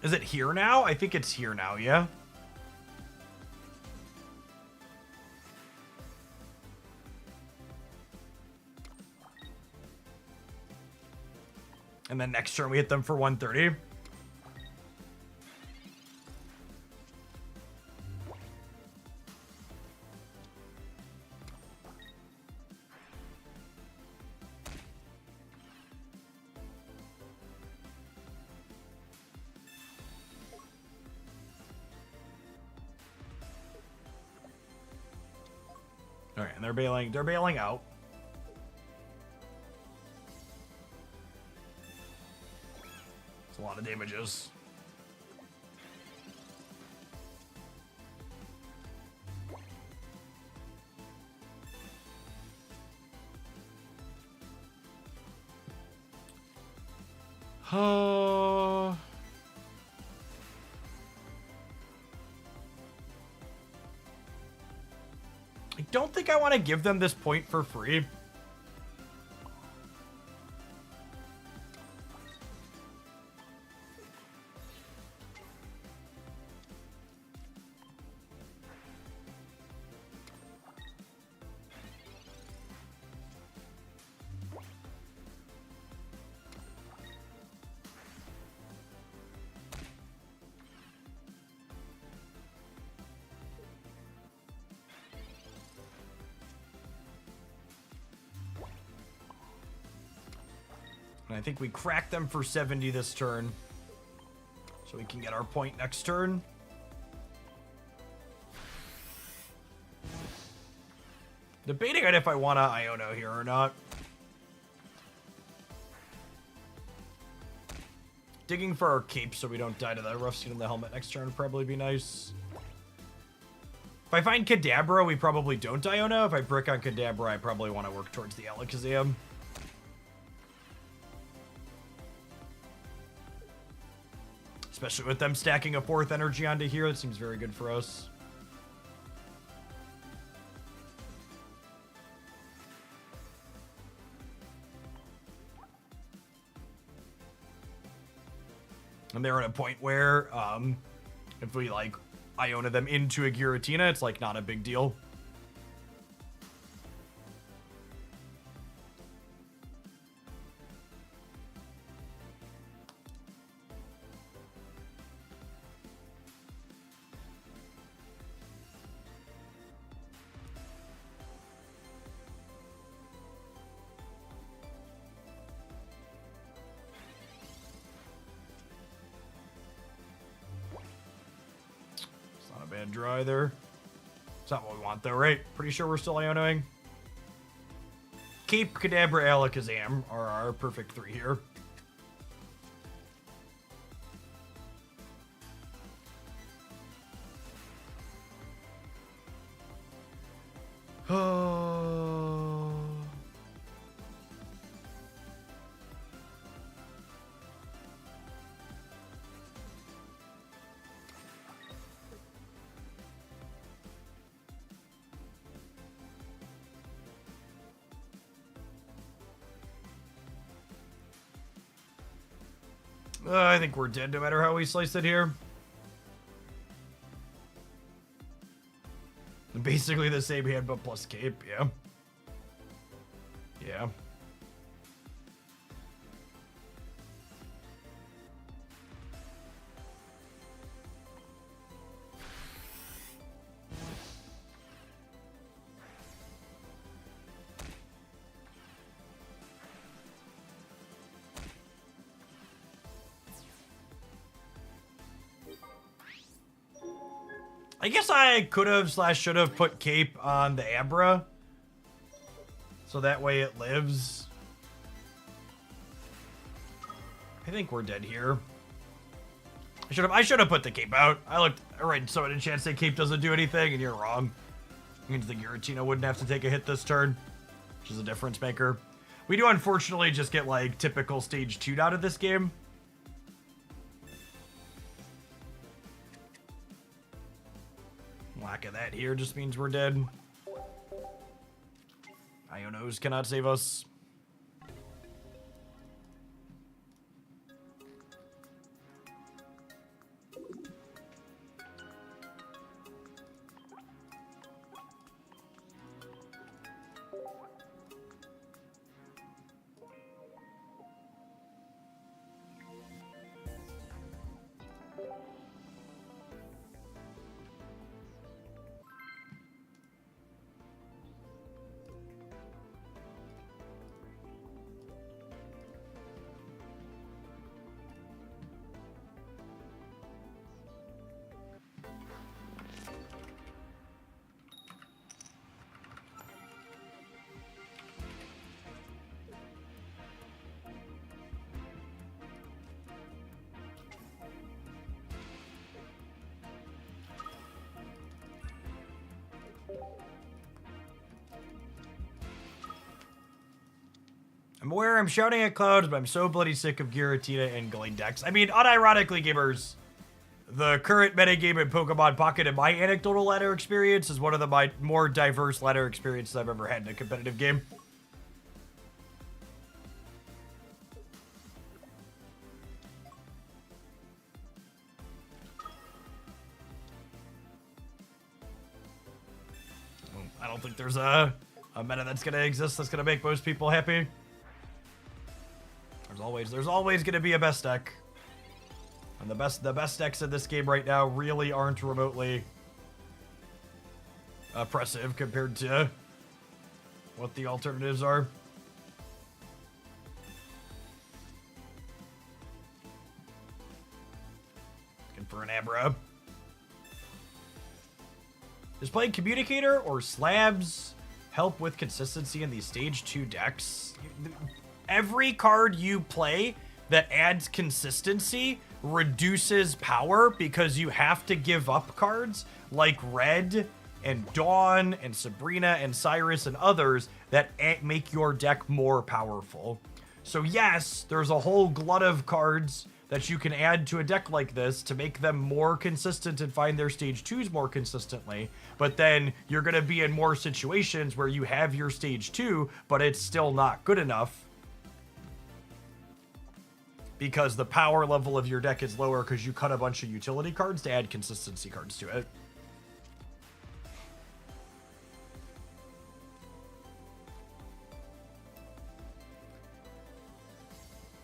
Is it here now? I think it's here now, yeah? And then next turn we hit them for 130. All right, and they're bailing out. It's a lot of damages. I don't think I want to give them this point for free. And I think we crack them for 70 this turn. So we can get our point next turn. Debating on if I want to Iono here or not. Digging for our cape so we don't die to the rough skin of the helmet next turn would probably be nice. If I find Kadabra, we probably don't Iono. If I brick on Kadabra, I probably want to work towards the Alakazam. Especially with them stacking a 4th energy onto here, that seems very good for us. And they're at a point where, if we, like, Iona them into a Giratina, it's, like, not a big deal. Bad draw either. It's not what we want though, right? Pretty sure we're still Ionoing. Cape, Kadabra, Alakazam are our perfect 3 here. I think we're dead no matter how we slice it here. Basically the same hand, but plus cape, yeah. Yeah. I guess I could have / should have put cape on the Abra. So that way it lives. I think we're dead here. I should have put the cape out. I looked right, so I had a chance that cape doesn't do anything, and you're wrong. It means the Giratina wouldn't have to take a hit this turn, which is a difference maker. We do unfortunately just get like typical stage 2 out of this game. Lack of that here just means we're dead. Ionos cannot save us. I'm aware I'm shouting at clouds, but I'm so bloody sick of Giratina and Glean decks. I mean, unironically, gamers, the current metagame in Pokemon Pocket, in my anecdotal ladder experience, is one of my more diverse ladder experiences I've ever had in a competitive game. I don't think there's a meta that's gonna exist that's gonna make most people happy. There's always gonna be a best deck. And the best decks in this game right now really aren't remotely oppressive compared to what the alternatives are. Looking for an Abra. Does playing Communicator or Slabs help with consistency in these stage 2 decks? Every card you play that adds consistency reduces power because you have to give up cards like Red and Dawn and Sabrina and Cyrus and others that make your deck more powerful. So yes, there's a whole glut of cards that you can add to a deck like this to make them more consistent and find their stage 2s more consistently. But then you're going to be in more situations where you have your stage 2, but it's still not good enough because the power level of your deck is lower because you cut a bunch of utility cards to add consistency cards to it.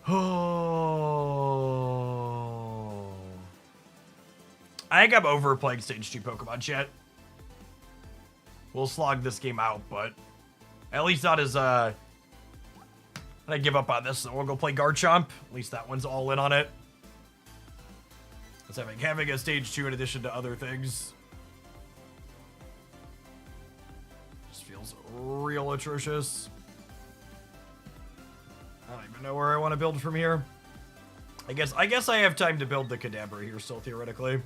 Oh. I think I'm over playing stage 2 Pokemon, chat. We'll slog this game out, but at least not as, I give up on this, so we'll go play Garchomp. At least that one's all in on it. It's having a stage 2 in addition to other things just feels real atrocious. I don't even know where I want to build from here. I guess I have time to build the Kadabra here still, theoretically.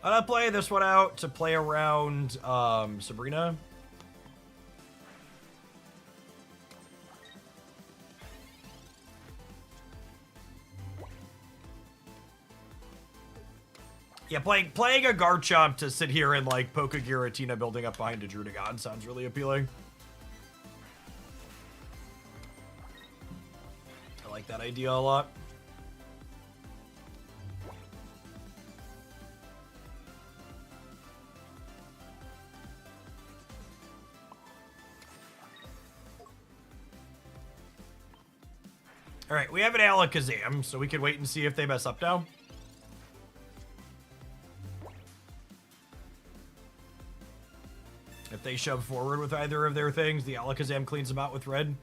I'm gonna play this one out to play around Sabrina. Yeah, playing a Garchomp to sit here and like poke a Giratina building up behind a Drudagon sounds really appealing. I like that idea a lot. All right, we have an Alakazam, so we can wait and see if they mess up now. If they shove forward with either of their things, the Alakazam cleans them out with red.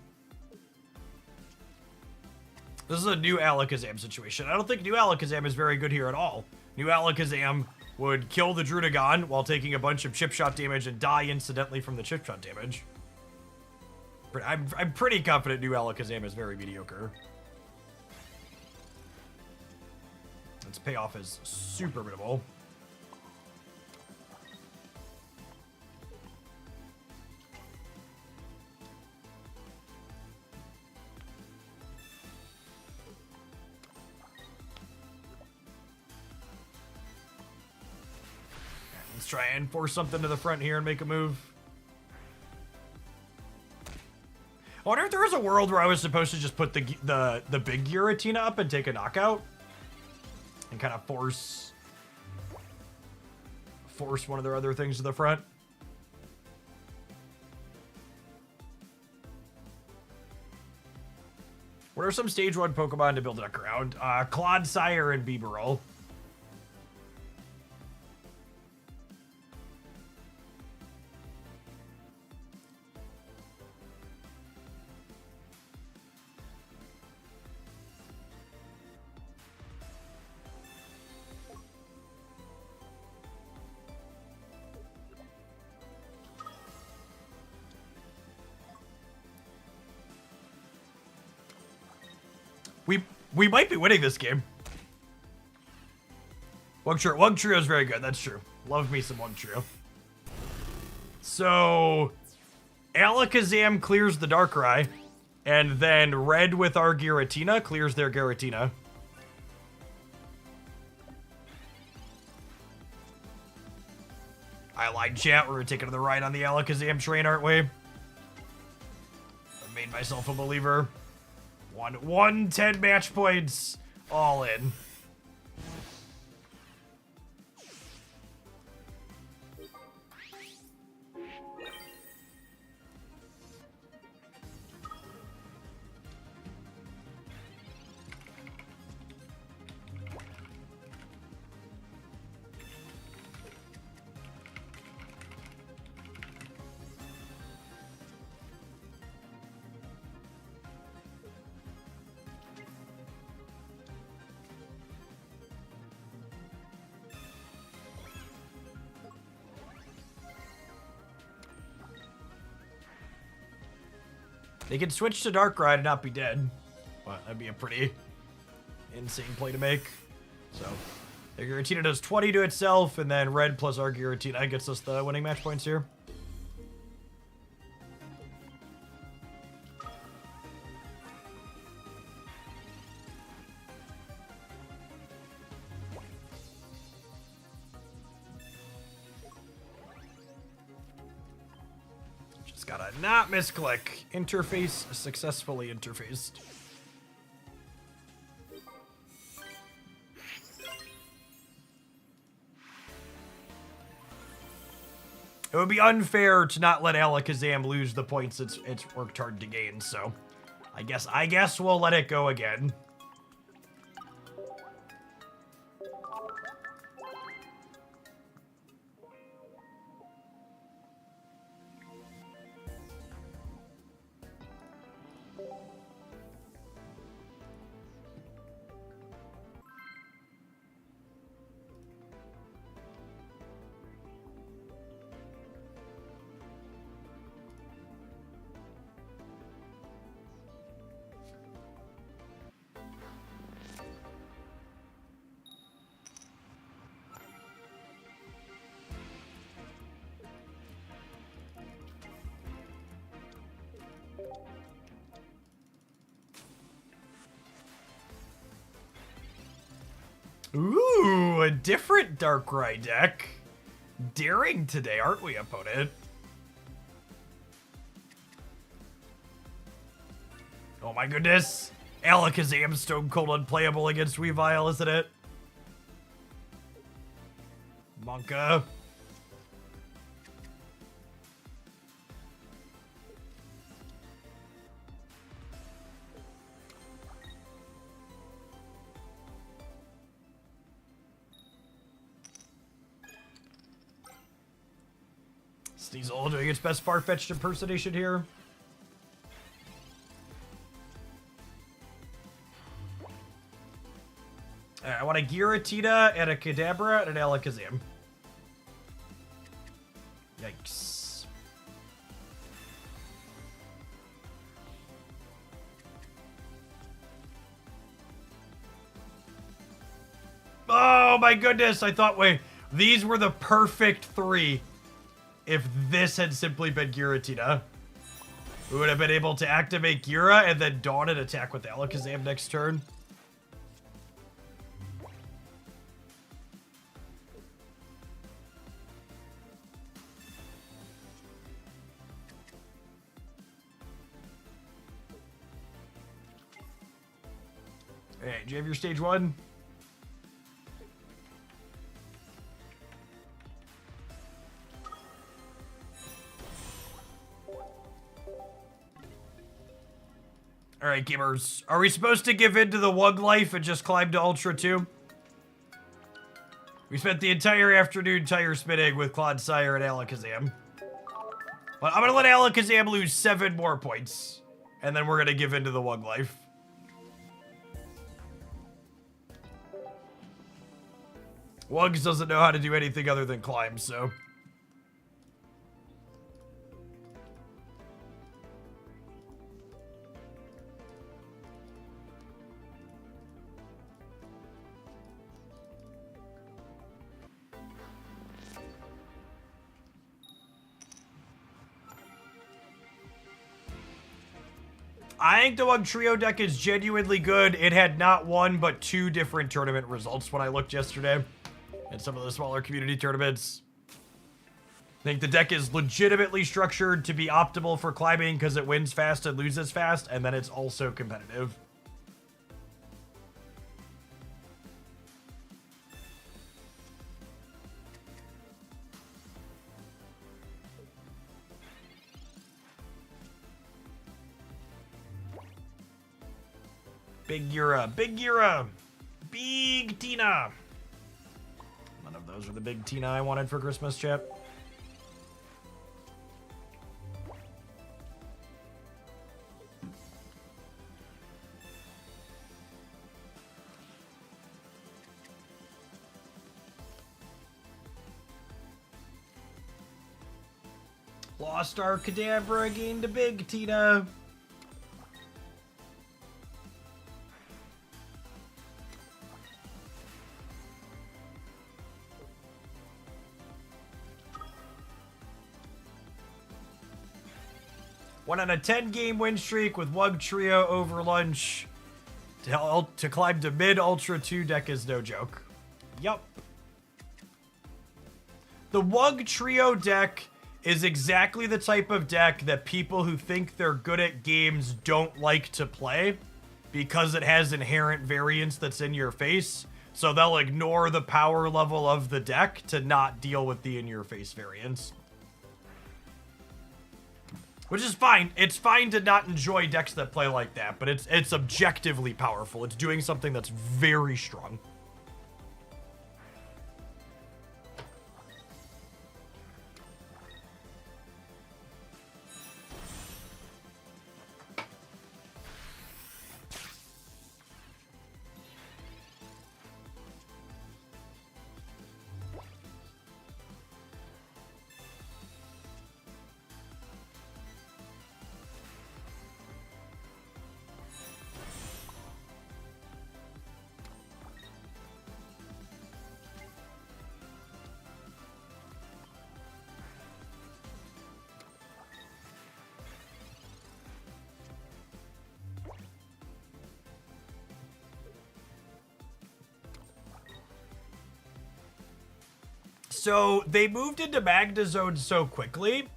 This is a new Alakazam situation. I don't think new Alakazam is very good here at all. New Alakazam would kill the Drudagon while taking a bunch of chip shot damage and die incidentally from the chip shot damage. I'm pretty confident new Alakazam is very mediocre. Its payoff is super minimal. Let's try and force something to the front here and make a move. I wonder if there was a world where I was supposed to just put the big Giratina up and take a knockout and kind of force one of their other things to the front. What are some stage 1 Pokemon to build a deck around? Clodsire and Bibarel. We might be winning this game. Wugtrio is very good. That's true. Love me some Wugtrio. So, Alakazam clears the Darkrai, and then red with our Giratina clears their Giratina. I lied, chat. We're taking the ride on the Alakazam train, aren't we? I made myself a believer. 110 match points, all in. They can switch to Darkrai and not be dead. But that'd be a pretty insane play to make. So, the Giratina does 20 to itself, and then red plus our Giratina gets us the winning match points here. Gotta not misclick. Interface successfully interfaced. It would be unfair to not let Alakazam lose the points it's worked hard to gain, so I guess we'll let it go again. Ooh, a different Darkrai deck. Daring today, aren't we, opponent? Oh my goodness. Alakazam Stone Cold unplayable against Weavile, isn't it? Monka. Sneasel doing its best far-fetched impersonation here. I want a Giratina and a Kadabra and an Alakazam. Yikes. Oh my goodness, I thought, wait, these were the perfect three if this had simply been Giratina. We would have been able to activate Gira and then Dawn and attack with Alakazam next turn. Hey, do you have your stage one? Alright, gamers. Are we supposed to give in to the Wug life and just climb to Ultra 2? We spent the entire afternoon tire spinning with Clodsire and Alakazam. But I'm gonna let Alakazam lose 7 more points. And then we're gonna give in to the Wug life. Wugs doesn't know how to do anything other than climb, so... I think the Wugtrio deck is genuinely good. It had not one, but 2 different tournament results when I looked yesterday at some of the smaller community tournaments. I think the deck is legitimately structured to be optimal for climbing because it wins fast and loses fast, and then it's also competitive. Big Gira, Big Gira, Big Tina. None of those are the big Tina I wanted for Christmas, chap. Lost our Kadabra, gained a big Tina. Went on a 10-game win streak with Wugtrio over lunch. To climb to mid Ultra 2 deck is no joke. Yup. The Wugtrio deck is exactly the type of deck that people who think they're good at games don't like to play because it has inherent variance that's in your face. So they'll ignore the power level of the deck to not deal with the in-your-face variance. Which is fine. It's fine to not enjoy decks that play like that, but it's objectively powerful. It's doing something that's very strong. So they moved into Magna Zone so quickly,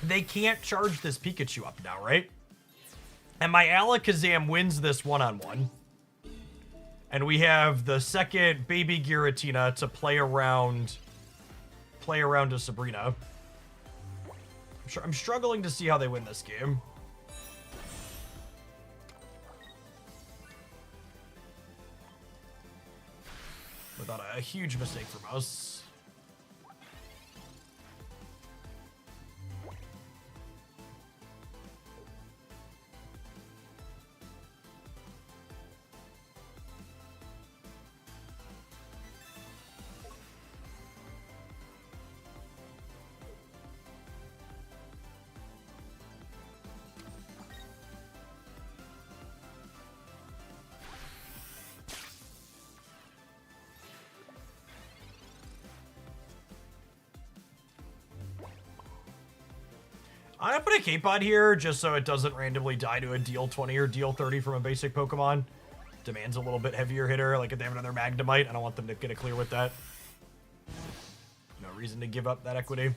they can't charge this Pikachu up now, right? And my Alakazam wins this one-on-one. And we have the second Baby Giratina to play around to Sabrina. I'm struggling to see how they win this game. Without a huge mistake from us. I'm gonna put a cape on here just so it doesn't randomly die to a deal 20 or deal 30 from a basic Pokemon. Demands a little bit heavier hitter, like if they have another Magnemite, I don't want them to get a clear with that. No reason to give up that equity.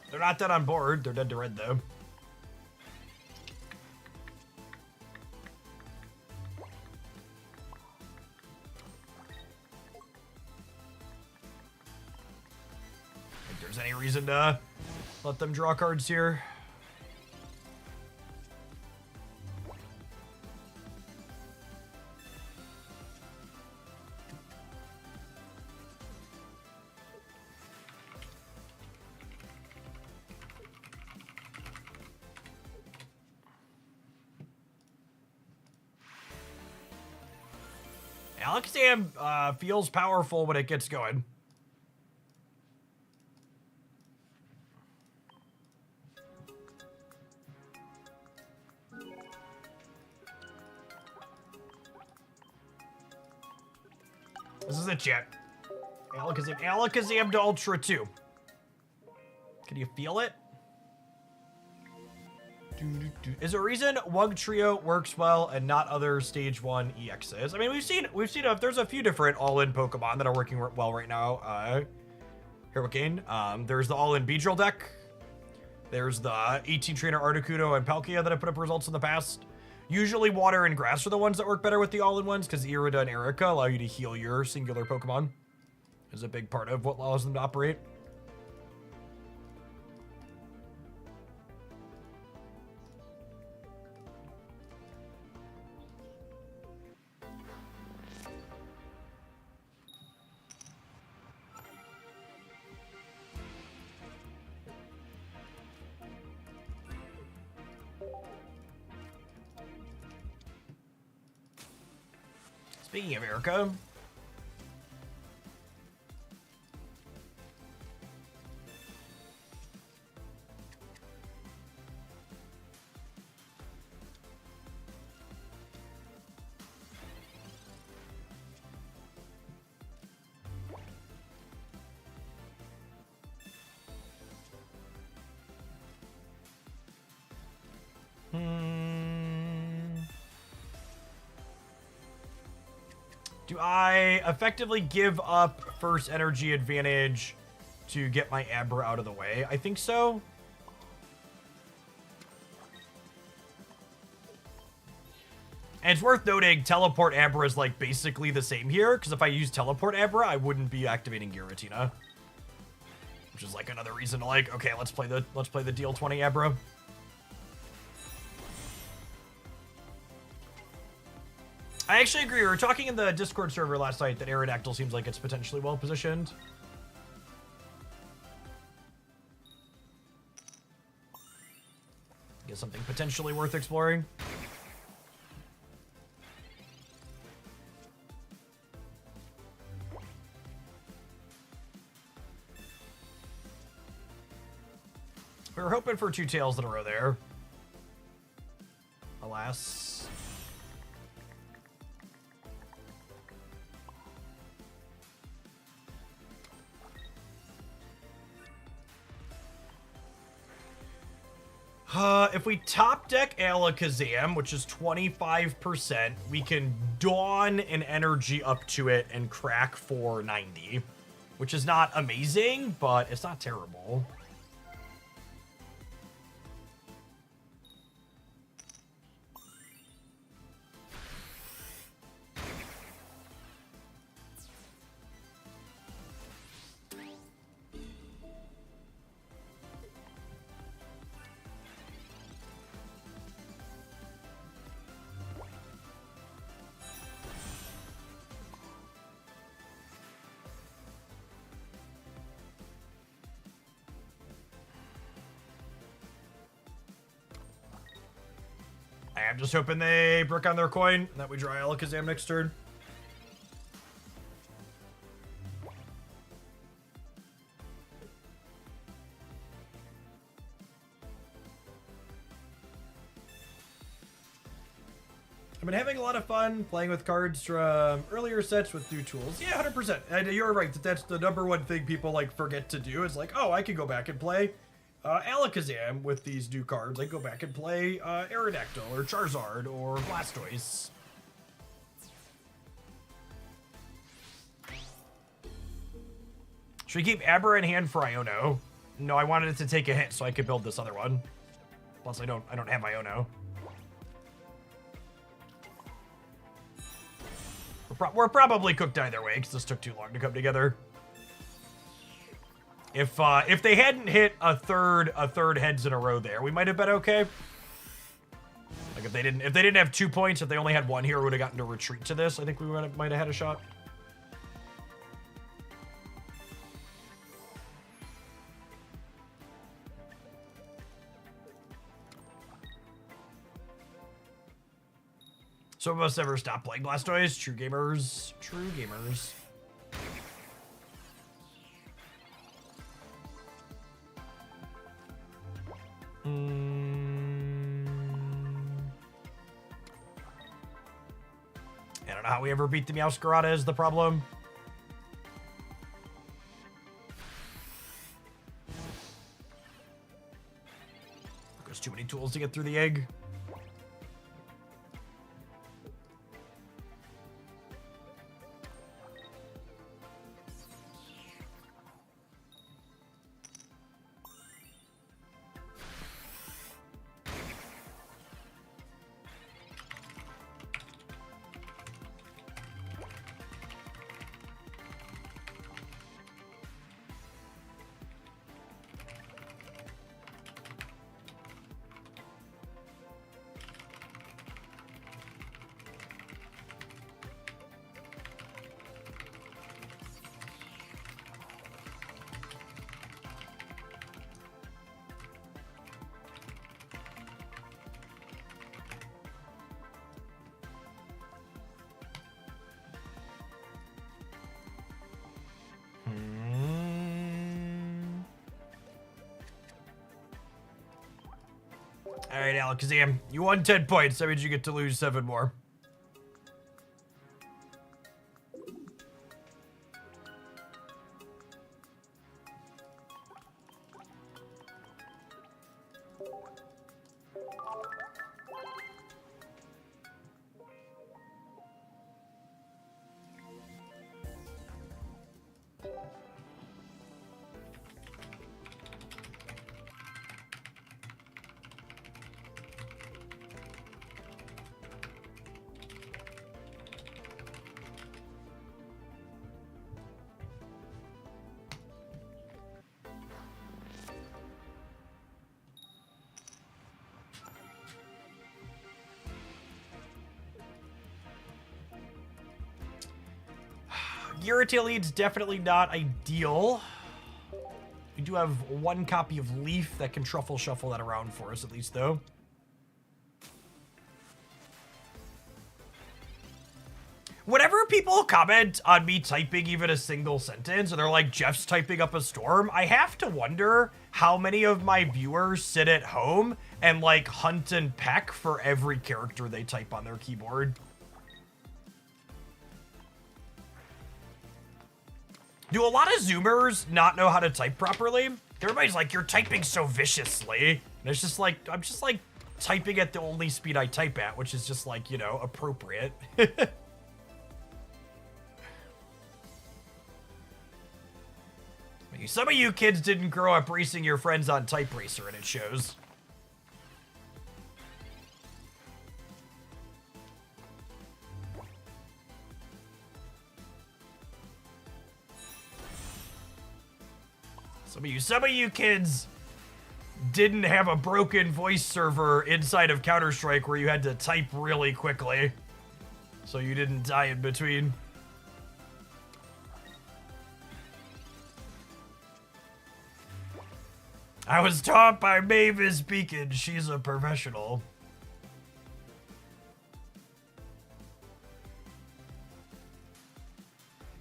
They're not dead on board. They're dead to red, though. Think there's any reason to let them draw cards here? Alakazam feels powerful when it gets going. This is it, chat. Alakazam to Ultra 2. Can you feel it? Is there a reason Wugtrio works well and not other stage 1 EXs? I mean, we've seen there's a few different all-in Pokemon that are working well right now. Hurricane. There's the all-in Beedrill deck. There's the 18 trainer Articuno and Palkia that have put up results in the past. Usually water and grass are the ones that work better with the all-in ones because Irida and Erica allow you to heal your singular Pokemon. Is a big part of what allows them to operate. Speaking of Erica, do I effectively give up first energy advantage to get my Abra out of the way? I think so. And it's worth noting, Teleport Abra is like basically the same here, because if I use Teleport Abra, I wouldn't be activating Giratina. Which is like another reason to like, okay, let's play the deal 20 Abra. I actually agree. We were talking in the Discord server last night that Aerodactyl seems like it's potentially well positioned. Get something potentially worth exploring. We were hoping for 2 tails in a row there. Alas. If we top deck Alakazam, which is 25%, we can Dawn an energy up to it and crack for 90, which is not amazing, but it's not terrible. I'm just hoping they broke on their coin and that we draw Alakazam next turn. I've been having a lot of fun playing with cards from earlier sets with new tools. Yeah, 100%. And you're right, that's the #1 thing people like forget to do is like, oh, I can go back and play Alakazam with these new cards. I go back and play Aerodactyl or Charizard or Blastoise. Should we keep Abra in hand for Iono? No, I wanted it to take a hit so I could build this other one. Plus, I don't have Iono. We're probably cooked either way because this took too long to come together. If they hadn't hit a third heads in a row there, we might have been okay. Like if they didn't have 2 points, if they only had 1 here, we would have gotten to retreat to this. I think we might have had a shot. Some of us ever stop playing Blastoise? True gamers. True gamers. I don't know how we ever beat the Meowscarada is the problem. just too many tools to get through the egg. All right, Alakazam, you won 10 points. That means you get to lose 7 more. Giratina lead's definitely not ideal. We do have 1 copy of Leaf that can truffle shuffle that around for us, at least, though. Whenever people comment on me typing even a single sentence, or they're like, Jeff's typing up a storm, I have to wonder how many of my viewers sit at home and, like, hunt and peck for every character they type on their keyboard. Do a lot of Zoomers not know how to type properly? Everybody's like, you're typing so viciously. And it's just like, I'm just like typing at the only speed I type at, which is just like, you know, appropriate. Some of you kids didn't grow up racing your friends on Type Racer, and it shows. Some of you kids didn't have a broken voice server inside of Counter-Strike where you had to type really quickly, so you didn't die in between. I was taught by Mavis Beacon. She's a professional.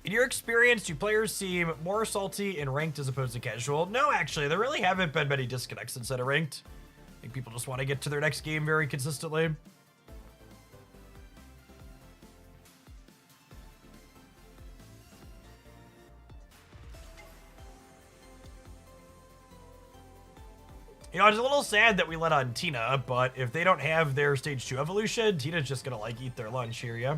In your experience, do players seem more salty in ranked as opposed to casual? No, actually, there really haven't been many disconnects inside of ranked. I think people just want to get to their next game very consistently. You know, it's a little sad that we let on Tina, but if they don't have their stage 2 evolution, Tina's just gonna, like, eat their lunch here, yeah?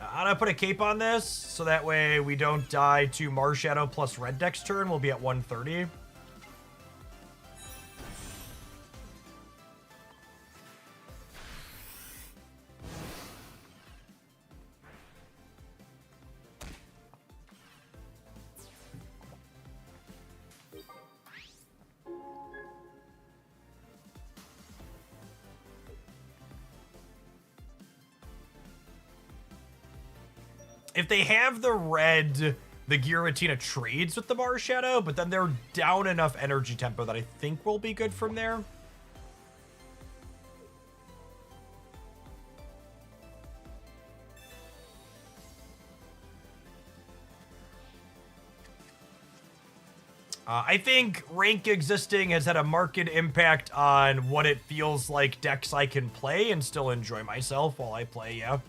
I'm gonna put a cape on this, so that way we don't die to Marshadow plus Red Deck's turn. We'll be at 130. If they have the red, the Giratina trades with the Marshadow, but then they're down enough energy tempo that I think will be good from there. I think rank existing has had a marked impact on what it feels like decks I can play and still enjoy myself while I play, yeah.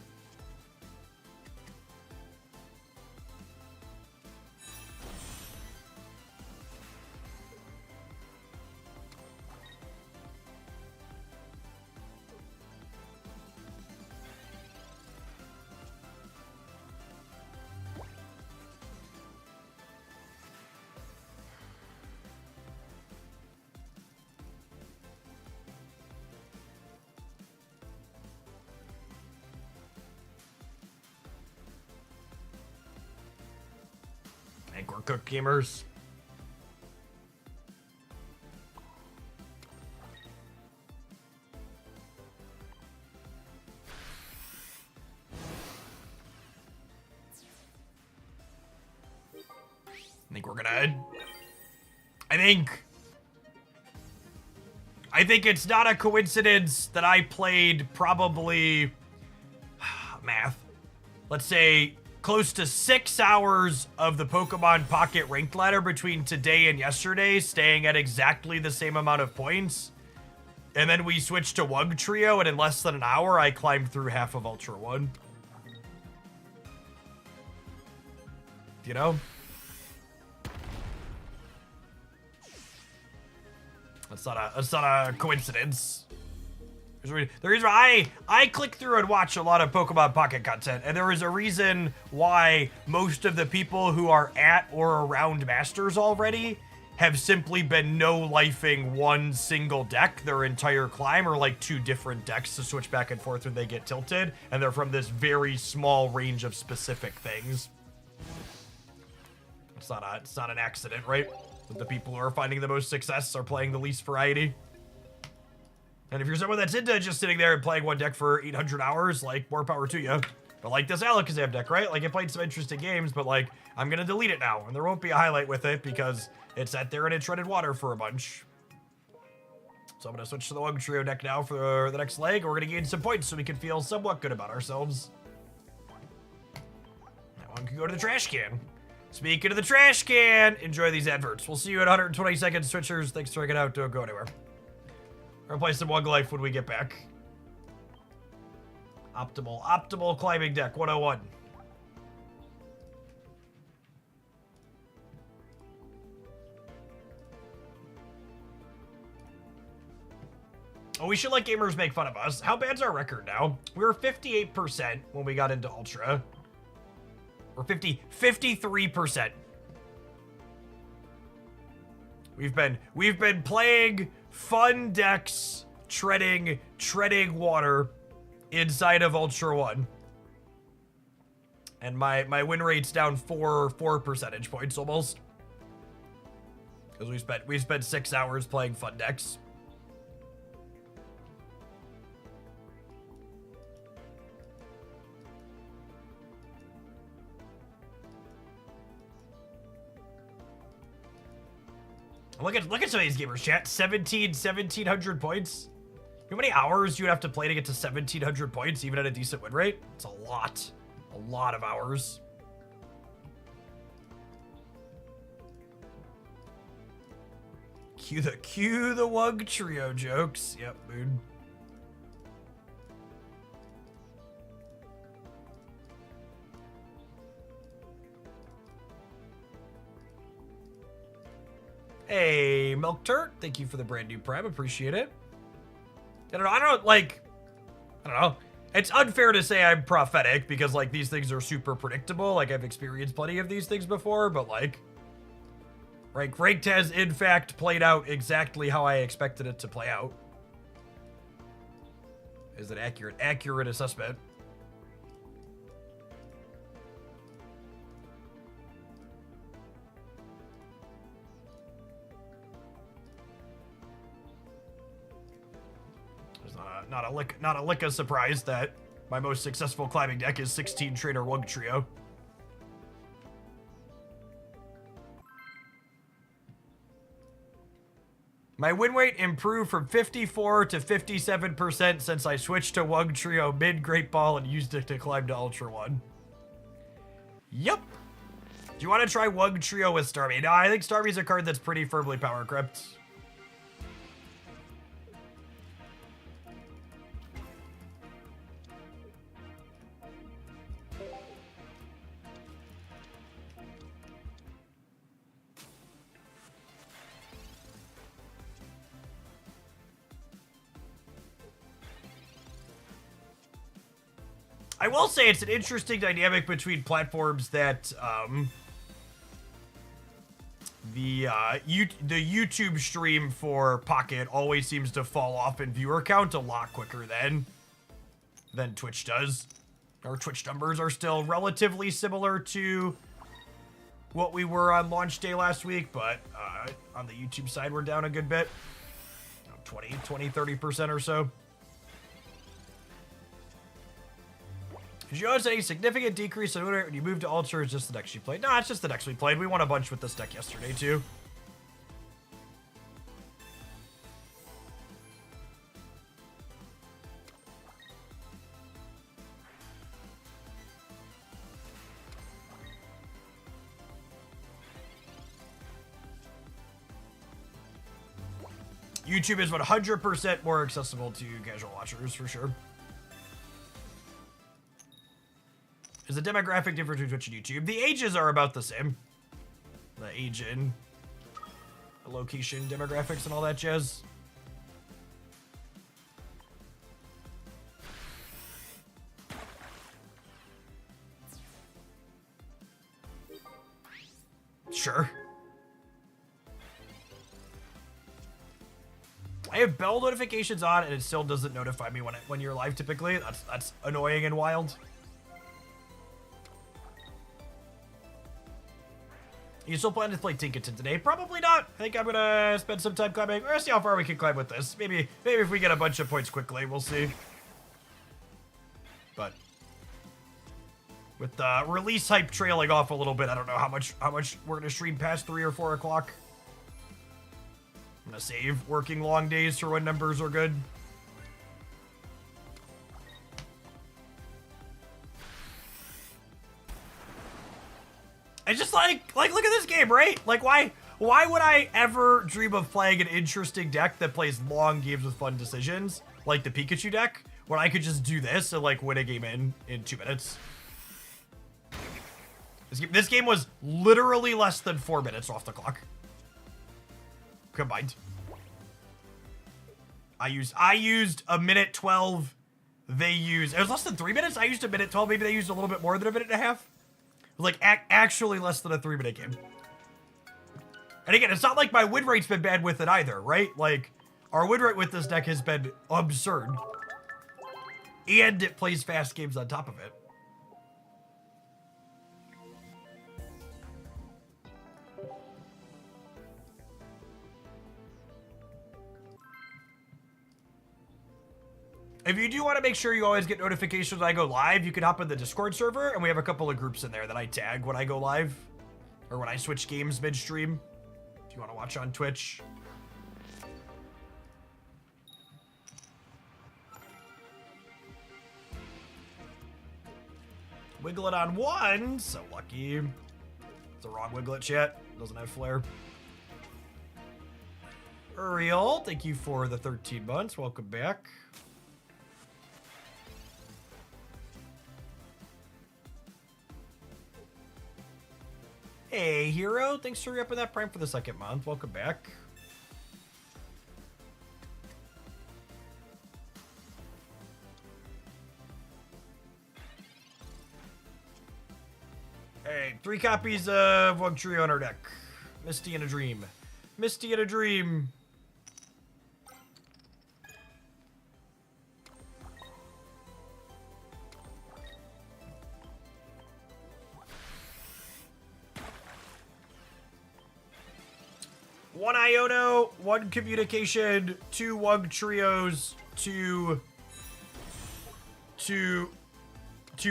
I think we're cooked gamers. I think we're gonna... I think it's not a coincidence that I played probably... math. Let's say close to 6 hours of the Pokemon Pocket ranked ladder between today and yesterday, staying at exactly the same amount of points. And then we switched to Wugtrio, and in less than an hour, I climbed through half of Ultra 1. You know? That's not a coincidence. The reason why I click through and watch a lot of Pokemon Pocket content, and there is a reason why most of the people who are at or around Masters already have simply been no-lifing one single deck their entire climb, or like 2 different decks to switch back and forth when they get tilted, and they're from this very small range of specific things. It's not an accident, right? That the people who are finding the most success are playing the least variety. And if you're someone that's into just sitting there and playing one deck for 800 hours, like, more power to you. But like this Alakazam deck, right? Like, it played some interesting games, but like, I'm gonna delete it now, and there won't be a highlight with it because it sat there and it treaded water for a bunch. So I'm gonna switch to the Wugtrio deck now for the next leg. We're gonna gain some points so we can feel somewhat good about ourselves. That one can go to the trash can. Speaking of the trash can, enjoy these adverts. We'll see you in 120 seconds, Switchers. Thanks for checking out. Don't go anywhere. We're gonna play some Wug Life when we get back. Optimal climbing deck 101. Oh, we should let gamers make fun of us. How bad's our record now? We were 58% when we got into Ultra. We're 53%. We've been playing fun decks, treading water inside of Ultra 1. And my win rate's down 4 percentage points almost. Because we spent 6 hours playing fun decks. Look at some of these gamers, chat. 1700 points. You know how many hours you would have to play to get to 1700 points, even at a decent win rate? It's a lot. A lot of hours. Cue the Wugtrio jokes. Yep, dude. Hey, Milk Turt, thank you for the brand new Prime. Appreciate it. I don't know. It's unfair to say I'm prophetic because, like, these things are super predictable. Like, I've experienced plenty of these things before, but, like, ranked has, in fact, played out exactly how I expected it to play out. Is an accurate assessment. Not a lick of surprise that my most successful climbing deck is 16 Trainer Wugtrio. My win rate improved from 54 to 57% since I switched to Wugtrio mid Great Ball and used it to climb to Ultra 1. Yup. Do you want to try Wugtrio with Starmie? No, I think Starmie's a card that's pretty firmly power crept. I will say it's an interesting dynamic between platforms that the YouTube stream for Pocket always seems to fall off in viewer count a lot quicker than Twitch does. Our Twitch numbers are still relatively similar to what we were on launch day last week, but on the YouTube side we're down a good bit. 30% or so. Did you notice any significant decrease in win rate when you moved to Ultra? Is just the decks you played? No, it's just the decks we played. We won a bunch with this deck yesterday, too. YouTube is 100% more accessible to casual watchers, for sure. Is the demographic different between Twitch and YouTube? The ages are about the same. The age in, the location, demographics, and all that jazz. Sure. I have bell notifications on, and it still doesn't notify me when you're live. Typically, that's annoying and wild. You still plan to play Tinkerton today? Probably not. I think I'm gonna spend some time climbing. We're gonna see how far we can climb with this. Maybe if we get a bunch of points quickly, we'll see. But with the release hype trailing off a little bit, I don't know how much we're gonna stream past 3 or 4 o'clock. I'm gonna save working long days for when numbers are good. It's just like look at this game, right? Like, why would I ever dream of playing an interesting deck that plays long games with fun decisions, like the Pikachu deck, when I could just do this and, like, win a game in 2 minutes? This game was literally less than 4 minutes off the clock. Combined. I used a minute 12. It was less than 3 minutes. I used a minute 12. Maybe they used a little bit more than a minute and a half. It was like actually less than a 3-minute game. And again, it's not like my win rate's been bad with it either, right? Like, our win rate with this deck has been absurd. And it plays fast games on top of it. If you do want to make sure you always get notifications when I go live, you can hop in the Discord server, and we have a couple of groups in there that I tag when I go live, or when I switch games midstream, if you want to watch on Twitch. Wiggle it on 1, so lucky. It's the wrong Wiglet chat, doesn't have flair. Uriel, thank you for the 13 months, welcome back. Hey, Hero. Thanks for re-upping that Prime for the 2nd month. Welcome back. Hey, 3 copies of Wugtrio on our deck. Misty in a Dream. Misty in a Dream. One Iono, 1 Communication, 2 Wugtrios, 2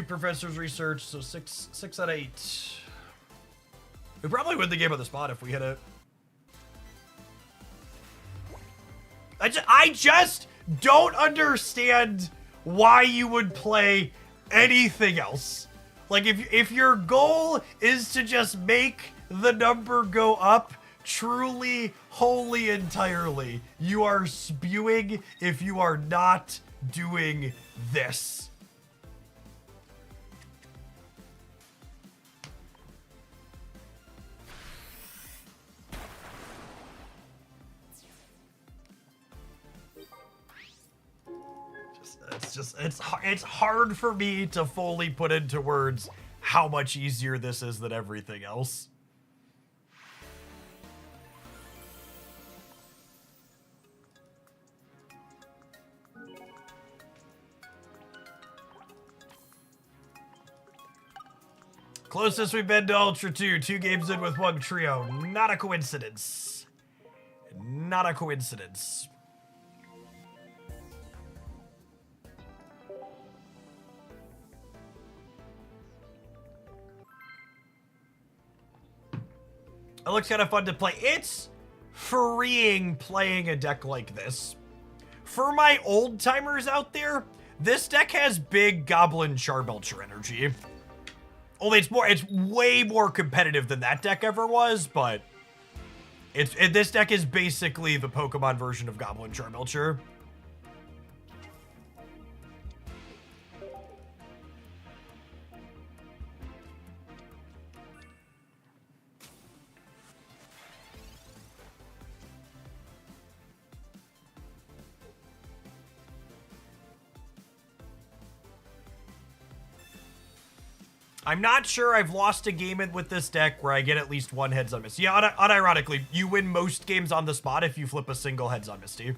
Professor's Research, so 6 out of 8. We probably win the game on the spot if we hit it. I just don't understand why you would play anything else. Like, if your goal is to just make the number go up, truly, wholly, entirely, you are spewing if you are not doing this. It's hard for me to fully put into words how much easier this is than everything else. Closest we've been to Ultra 2, 2 games in with Wugtrio. Not a coincidence. Not a coincidence. It looks kind of fun to play. It's freeing playing a deck like this. For my old timers out there, this deck has big Goblin Charbelcher energy. Only it's way more competitive than that deck ever was, but this deck is basically the Pokemon version of Goblin Charbelcher. I'm not sure I've lost a game with this deck where I get at least one Heads on Misty. Yeah, unironically, you win most games on the spot if you flip a single Heads on Misty.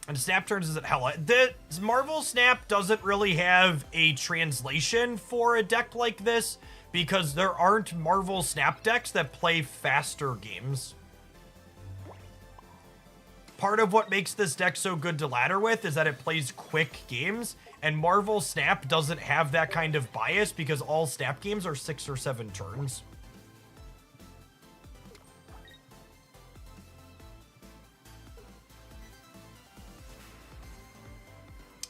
And Snap turns is at hell. The Marvel Snap doesn't really have a translation for a deck like this because there aren't Marvel Snap decks that play faster games. Part of what makes this deck so good to ladder with is that it plays quick games, and Marvel Snap doesn't have that kind of bias because all Snap games are 6 or 7 turns.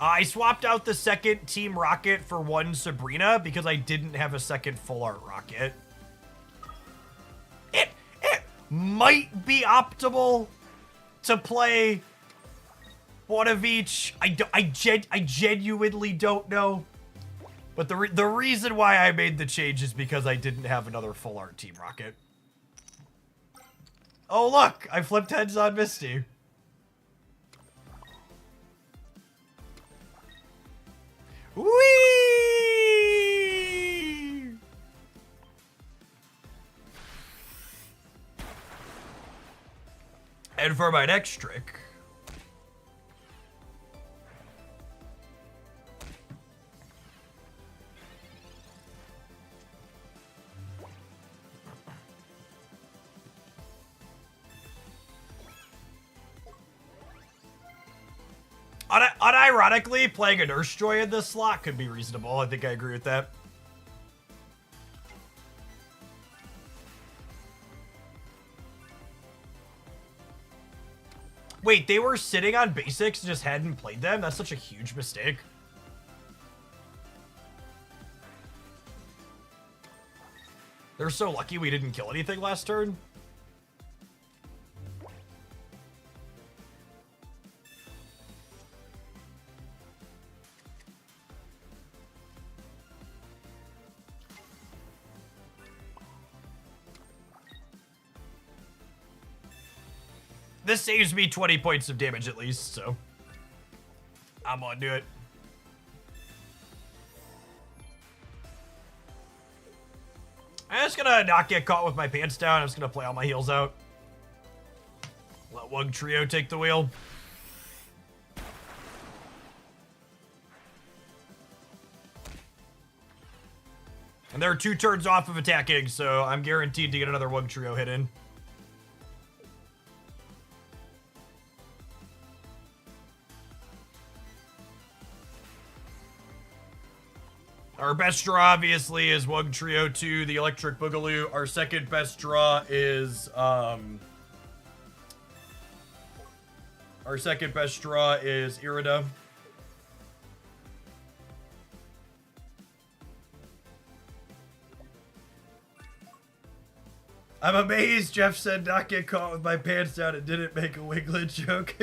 I swapped out the second Team Rocket for one Sabrina because I didn't have a second Full Art Rocket. It might be optimal to play one of each. I genuinely don't know. But the reason why I made the change is because I didn't have another Full Art Team Rocket. Oh look, I flipped Heads on Misty. Whee! And for my next trick, unironically, playing a Nurse Joy in this slot could be reasonable. I think I agree with that. Wait, they were sitting on basics and just hadn't played them? That's such a huge mistake. They're so lucky we didn't kill anything last turn. This saves me 20 points of damage at least, so I'm gonna do it. I'm just gonna not get caught with my pants down. I'm just gonna play all my heals out. Let Wugtrio take the wheel. And they're 2 turns off of attacking, so I'm guaranteed to get another Wugtrio hit in. Our best draw, obviously, is Wugtrio 2, the Electric Boogaloo. Our second best draw is, Our Our second best draw is Irida. I'm amazed Jeff said not get caught with my pants down and didn't make a Wiglet joke.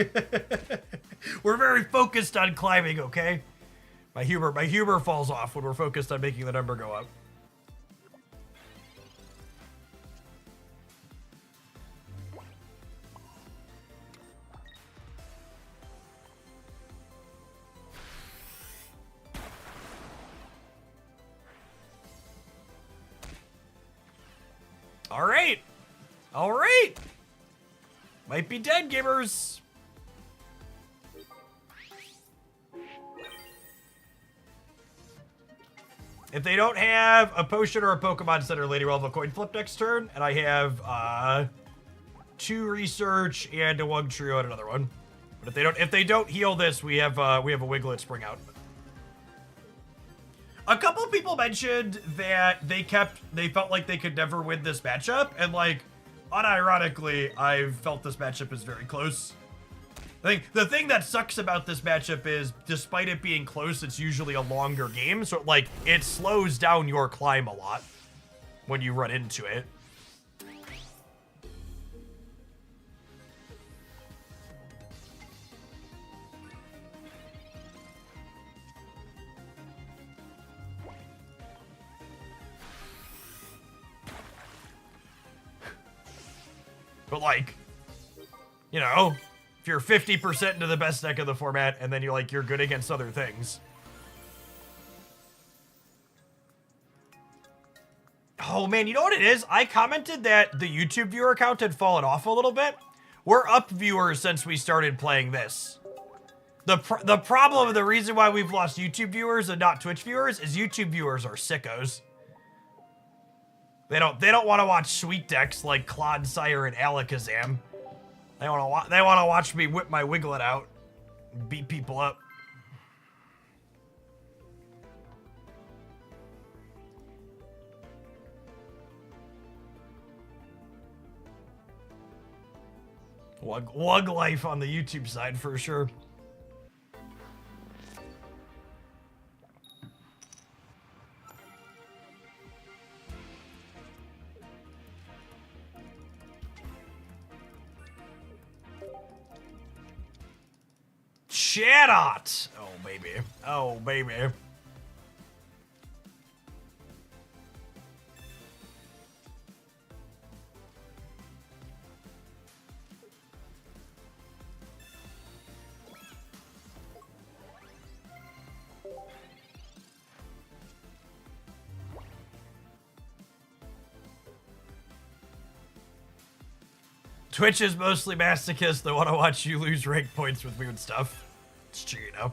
We're very focused on climbing, okay? My humor falls off when we're focused on making the number go up. All right. All right. Might be dead, gamers. If they don't have a potion or a Pokemon Center, Lady will have a coin flip next turn, and I have 2 research and a Wugtrio and another one. But if they don't heal this, we have a Wiglet spring out. A couple people mentioned that they felt like they could never win this matchup, and like, unironically, I've felt this matchup is very close. I think the thing that sucks about this matchup is, despite it being close, it's usually a longer game, so like, it slows down your climb a lot when you run into it. But like, you know, if you're 50% into the best deck of the format and then you're good against other things. Oh man, you know what it is? I commented that the YouTube viewer count had fallen off a little bit. We're up viewers since we started playing this. The problem, the reason why we've lost YouTube viewers and not Twitch viewers is YouTube viewers are sickos. They don't want to watch sweet decks like Clodsire and Alakazam. They want to watch me whip my Wiglet out and beat people up. Wug life on the YouTube side for sure. Shadot! Oh, baby. Oh, baby. Twitch is mostly masochists that want to watch you lose rank points with weird stuff. It's true, you know.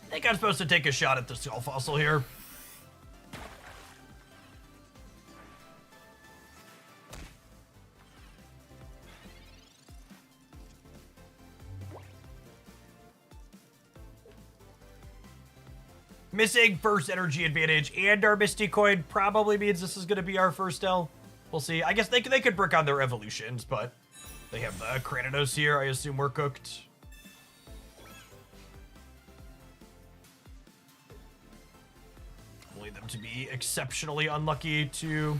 I think I'm supposed to take a shot at the Skull Fossil here. Missing first energy advantage and our Misty Coin probably means this is going to be our first L. We'll see. I guess they could brick on their evolutions, but they have the Cranidos here. I assume we're cooked. Lead them to be exceptionally unlucky to...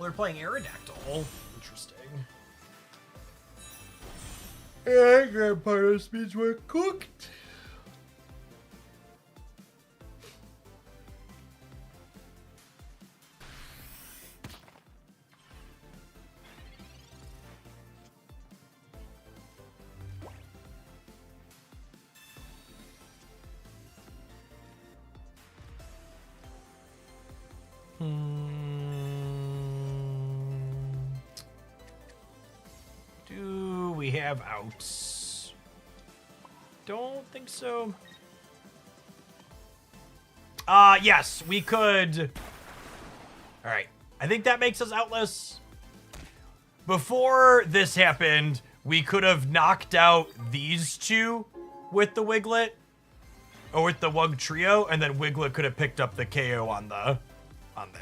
We're playing Aerodactyl. Interesting. And Grandpa's means we're cooked. Do we have outs? Don't think so. Yes, we could. All right. I think that makes us outless. Before this happened, we could have knocked out these two with the Wiglet or with the Wugtrio, and then Wiglet could have picked up the KO on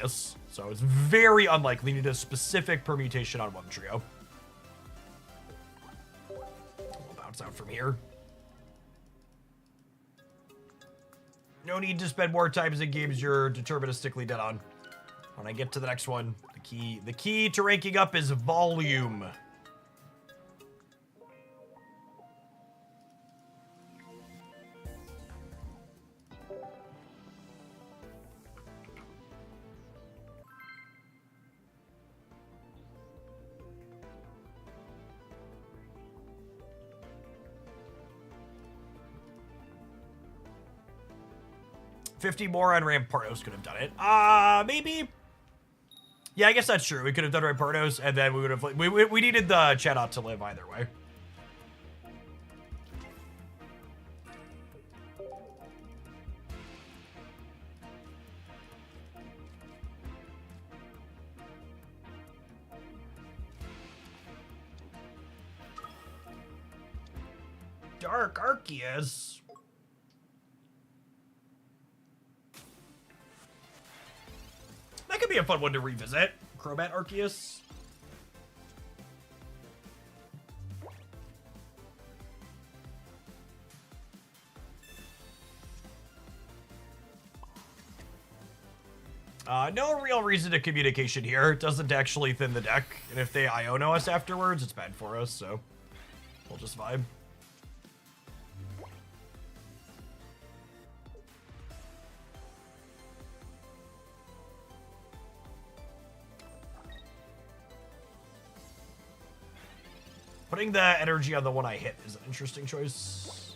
this. So it's very unlikely. We need a specific permutation on Wugtrio. We'll bounce out from here. No need to spend more time in games you're deterministically dead on. When I get to the next one, the key to ranking up is volume. $50 more on Rampardos could have done it. Maybe. Yeah, I guess that's true. We could have done Rampardos, and then we would have. We needed the Chatot to live either way. Dark Arceus. That could be a fun one to revisit. Crobat Arceus. No real reason to communication here. It doesn't actually thin the deck. And if they Iono us afterwards, it's bad for us, so we'll just vibe. Putting the energy on the one I hit is an interesting choice.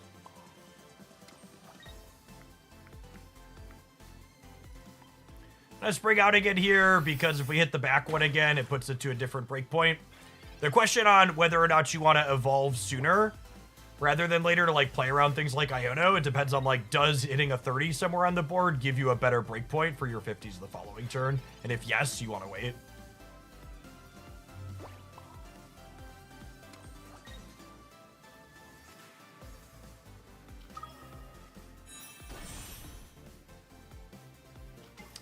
Let's bring out again here, because if we hit the back one again, it puts it to a different breakpoint. The question on whether or not you want to evolve sooner rather than later to like play around things like Iono, it depends on like, does hitting a 30 somewhere on the board give you a better breakpoint for your 50s the following turn? And if yes, you want to wait.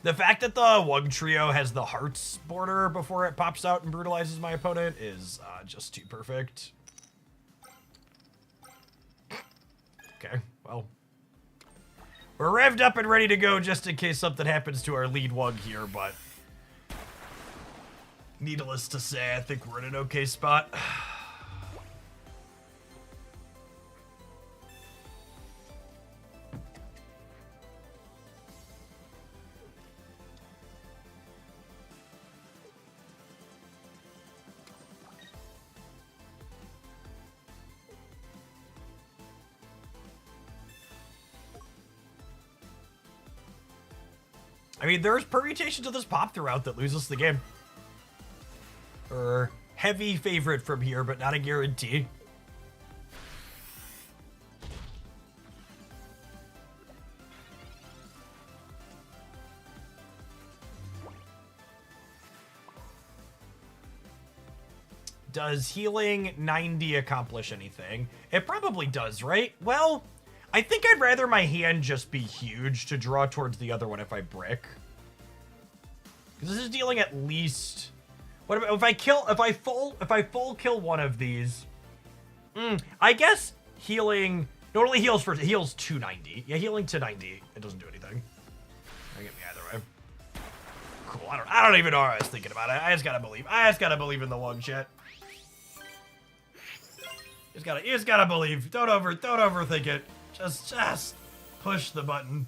The fact that the Wugtrio has the hearts border before it pops out and brutalizes my opponent is just too perfect. Okay, well. We're revved up and ready to go just in case something happens to our lead Wug here, but needless to say, I think we're in an okay spot. I mean, there's permutations of this pop throughout that lose us the game. Or heavy favorite from here, but not a guarantee. Does healing 90 accomplish anything? It probably does, right? Well, I think I'd rather my hand just be huge to draw towards the other one if I brick. Because this is dealing at least. What about if I full kill one of these? I guess healing normally heals 290. Yeah, healing to 90. It doesn't do anything. Doesn't get me either way. Cool. I don't even know what I was thinking about it. I just gotta believe. I just gotta believe in the Wug chat. You just gotta believe. Don't overthink it. Just push the button.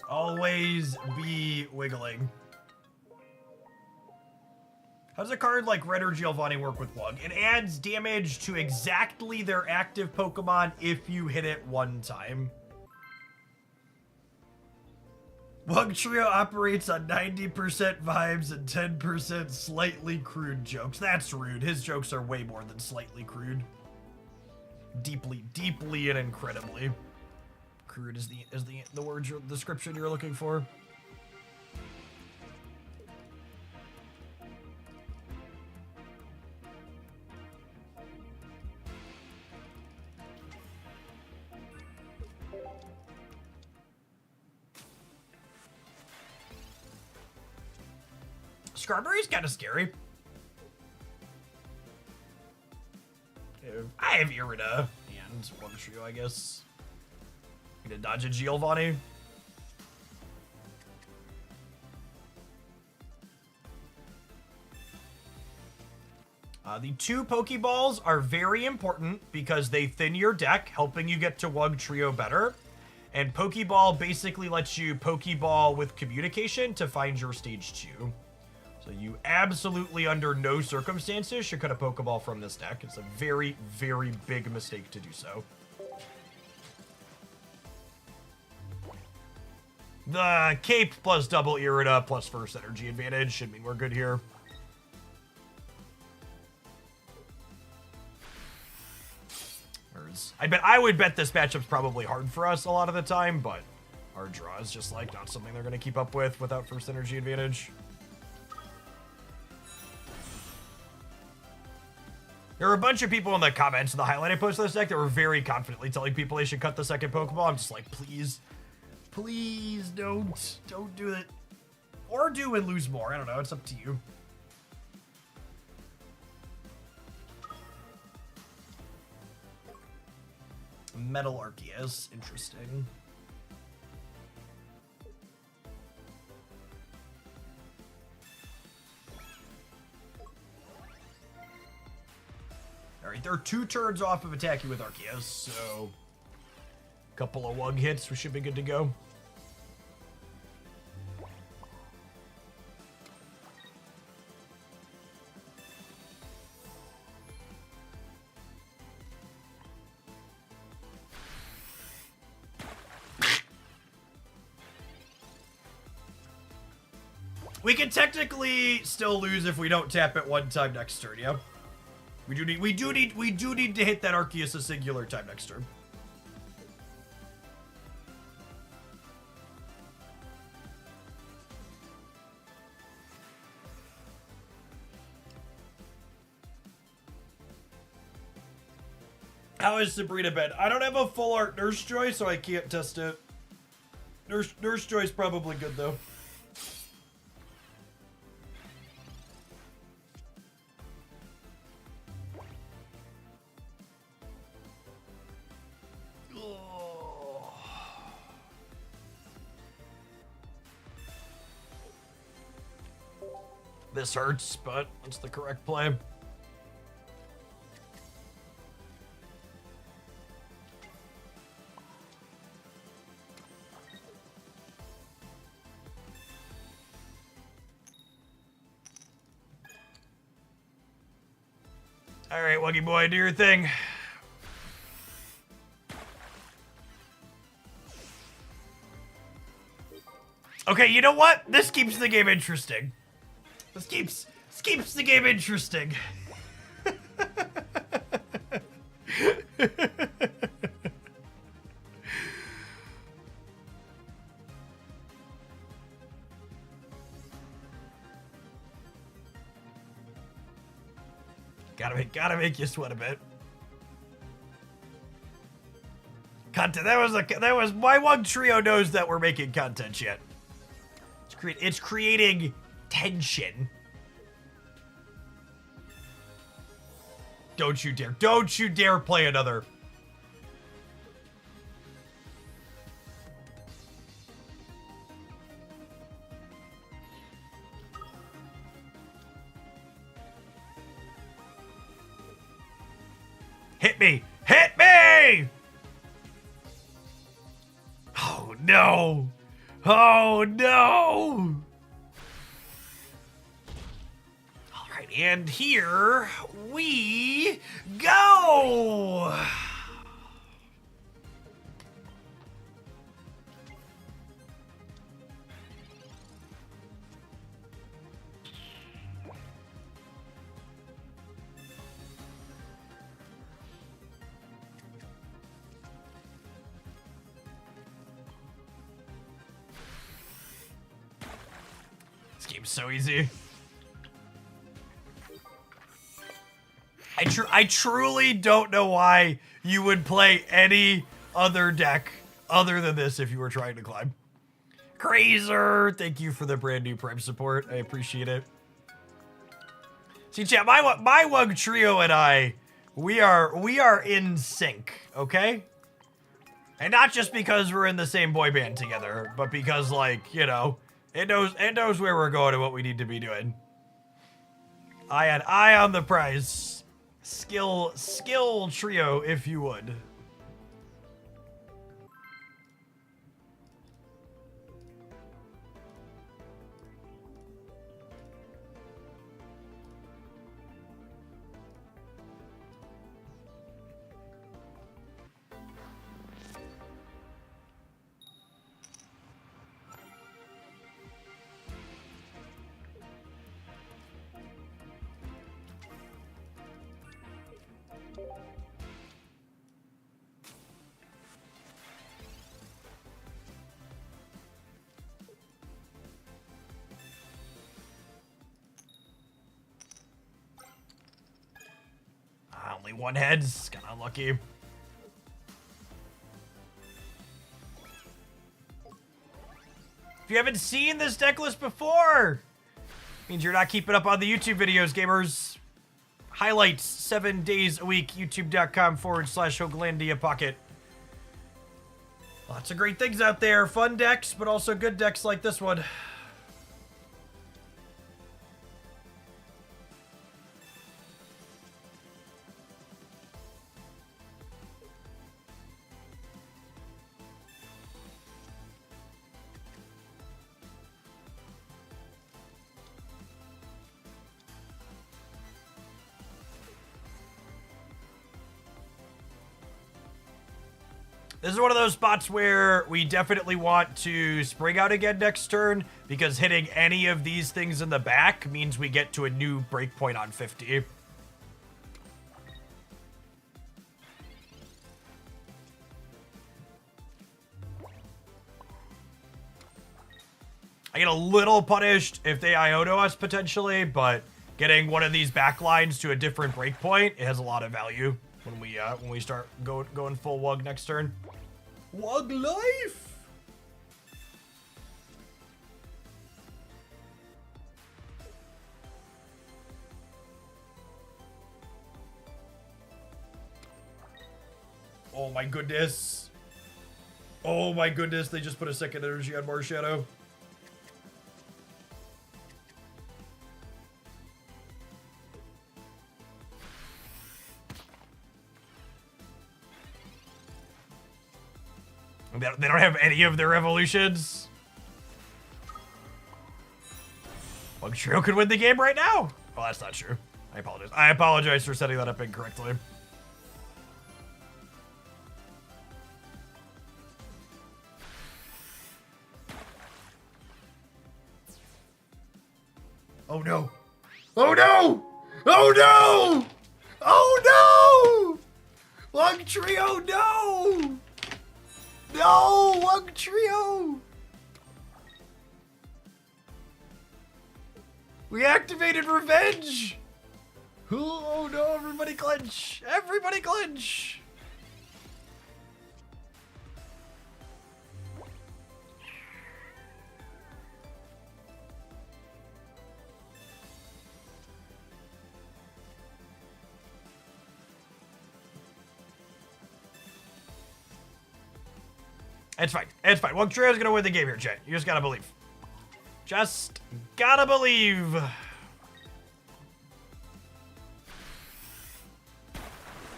Always be wiggling. How does a card like Red or Giovanni work with Wug? It adds damage to exactly their active Pokemon if you hit it one time. Wugtrio operates on 90% vibes and 10% slightly crude jokes. That's rude. His jokes are way more than slightly crude. Deeply, deeply and incredibly. Crude is the word description you're looking for. Scarberry's kind of scary. I have Irida and Wugtrio, I guess. Gonna dodge a Giovanni. The 2 Pokeballs are very important because they thin your deck, helping you get to Wugtrio better. And Pokeball basically lets you Pokeball with communication to find your stage 2. So you absolutely, under no circumstances, should cut a Pokeball from this deck. It's a very, very big mistake to do so. The Cape plus double Irida plus first energy advantage should mean we're good here. I would bet this matchup's probably hard for us a lot of the time, but our draw is just like not something they're going to keep up with without first energy advantage. There were a bunch of people in the comments in the highlight I posted of this deck that were very confidently telling people they should cut the second Pokeball. I'm just like, please, please don't do it. Or do and lose more. I don't know. It's up to you. Metal Arceus. Interesting. Alright, they're 2 turns off of attacking with Arceus, so a couple of Wug hits, we should be good to go. We can technically still lose if we don't tap it one time next turn, yeah? We do need to hit that Arceus a singular time next turn. How is Sabrina been? I don't have a full art Nurse Joy, so I can't test it. Nurse Joy's probably good though. This hurts, but it's the correct play. All right, Wuggy boy, do your thing. Okay, you know what? This keeps the game interesting. This keeps the game interesting. Gotta make you sweat a bit. Content. That was my Wugtrio knows that we're making content yet. It's creating tension. Don't you dare. Don't you dare play another. Hit me! Hit me! Oh no! Oh no! Alright, and here we go! This game's so easy. I truly don't know why you would play any other deck other than this if you were trying to climb. Crazer, thank you for the brand new Prime support. I appreciate it. See, chat, my Wugtrio and I, we are in sync, okay? And not just because we're in the same boy band together, but because, like, you know, it knows where we're going and what we need to be doing. Eye on the prize. Skill trio, if you would. Only one head's kind of unlucky. If you haven't seen this deck list before, means you're not keeping up on the YouTube videos, gamers. Highlights 7 days a week, youtube.com/Hoaglandia Pocket. Lots of great things out there. Fun decks, but also good decks like this one. This is one of those spots where we definitely want to spring out again next turn, because hitting any of these things in the back means we get to a new breakpoint on 50. I get a little punished if they Iono us potentially, but getting one of these back lines to a different breakpoint, it has a lot of value when we start going full Wug next turn. Wug life! Oh my goodness. Oh my goodness, they just put a second energy on Marshadow. They don't have any of their evolutions. Wugtrio could win the game right now. Well, that's not true. I apologize. I apologize for setting that up incorrectly. Oh no! Oh no! Oh no! Oh no! Wugtrio, no! No, Wugtrio! We activated revenge! Oh no, everybody clench! Everybody clench! It's fine. It's fine. Wugtrio's gonna win the game here, chat. You just gotta believe. Just gotta believe.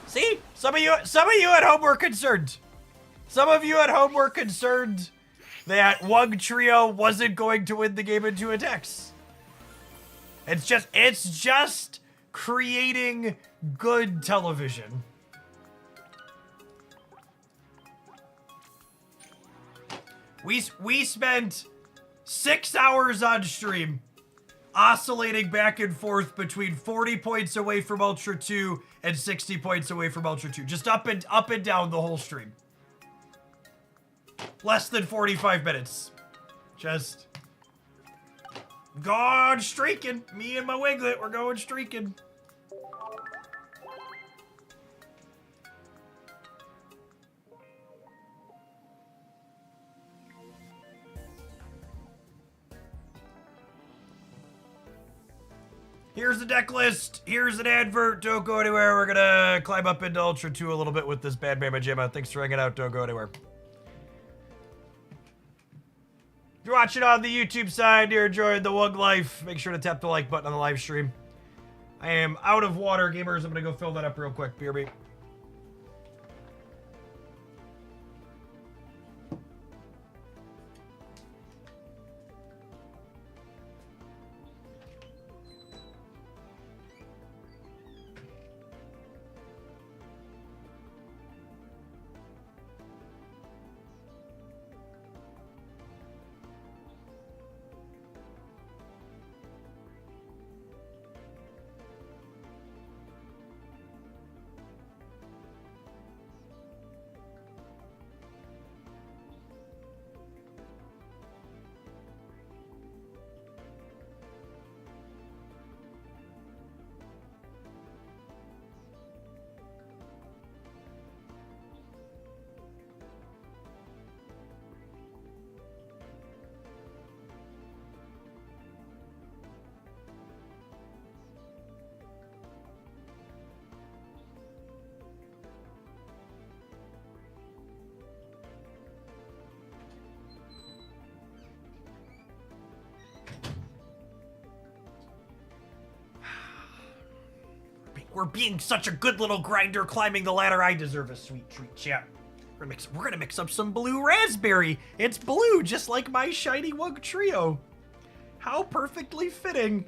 See? Some of you at home were concerned. Some of you at home were concerned that Wugtrio wasn't going to win the game in 2 attacks. It's just creating good television. We spent 6 hours on stream oscillating back and forth between 40 points away from Ultra 2 and 60 points away from Ultra 2. Just up and down the whole stream. Less than 45 minutes. Just gone streaking. Me and my Wiglet, we're going streaking. Here's the deck list. Here's an advert. Don't go anywhere. We're gonna climb up into Ultra 2 a little bit with this Bad Mama Gemma. Thanks for hanging out. Don't go anywhere. If you're watching on the YouTube side, you're enjoying the Wug life, make sure to tap the like button on the live stream. I am out of water, gamers. I'm gonna go fill that up real quick. BRB. We're being such a good little grinder climbing the ladder. I deserve a sweet treat, chat. We're gonna mix up some blue raspberry. It's blue, just like my shiny Wugtrio. How perfectly fitting.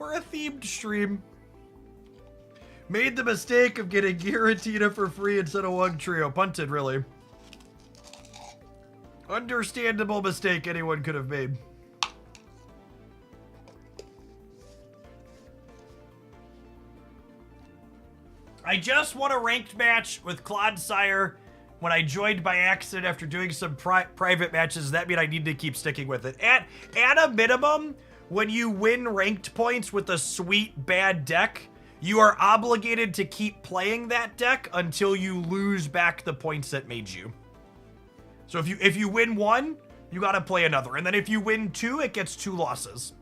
We're a themed stream. Made the mistake of getting Giratina for free instead of Wugtrio. Punted, really. Understandable mistake anyone could have made. I just won a ranked match with Clodsire when I joined by accident after doing some private matches. That means I need to keep sticking with it. At a minimum, when you win ranked points with a sweet bad deck, you are obligated to keep playing that deck until you lose back the points that made you. So if you win 1, you gotta play another. And then if you win 2, it gets 2 losses.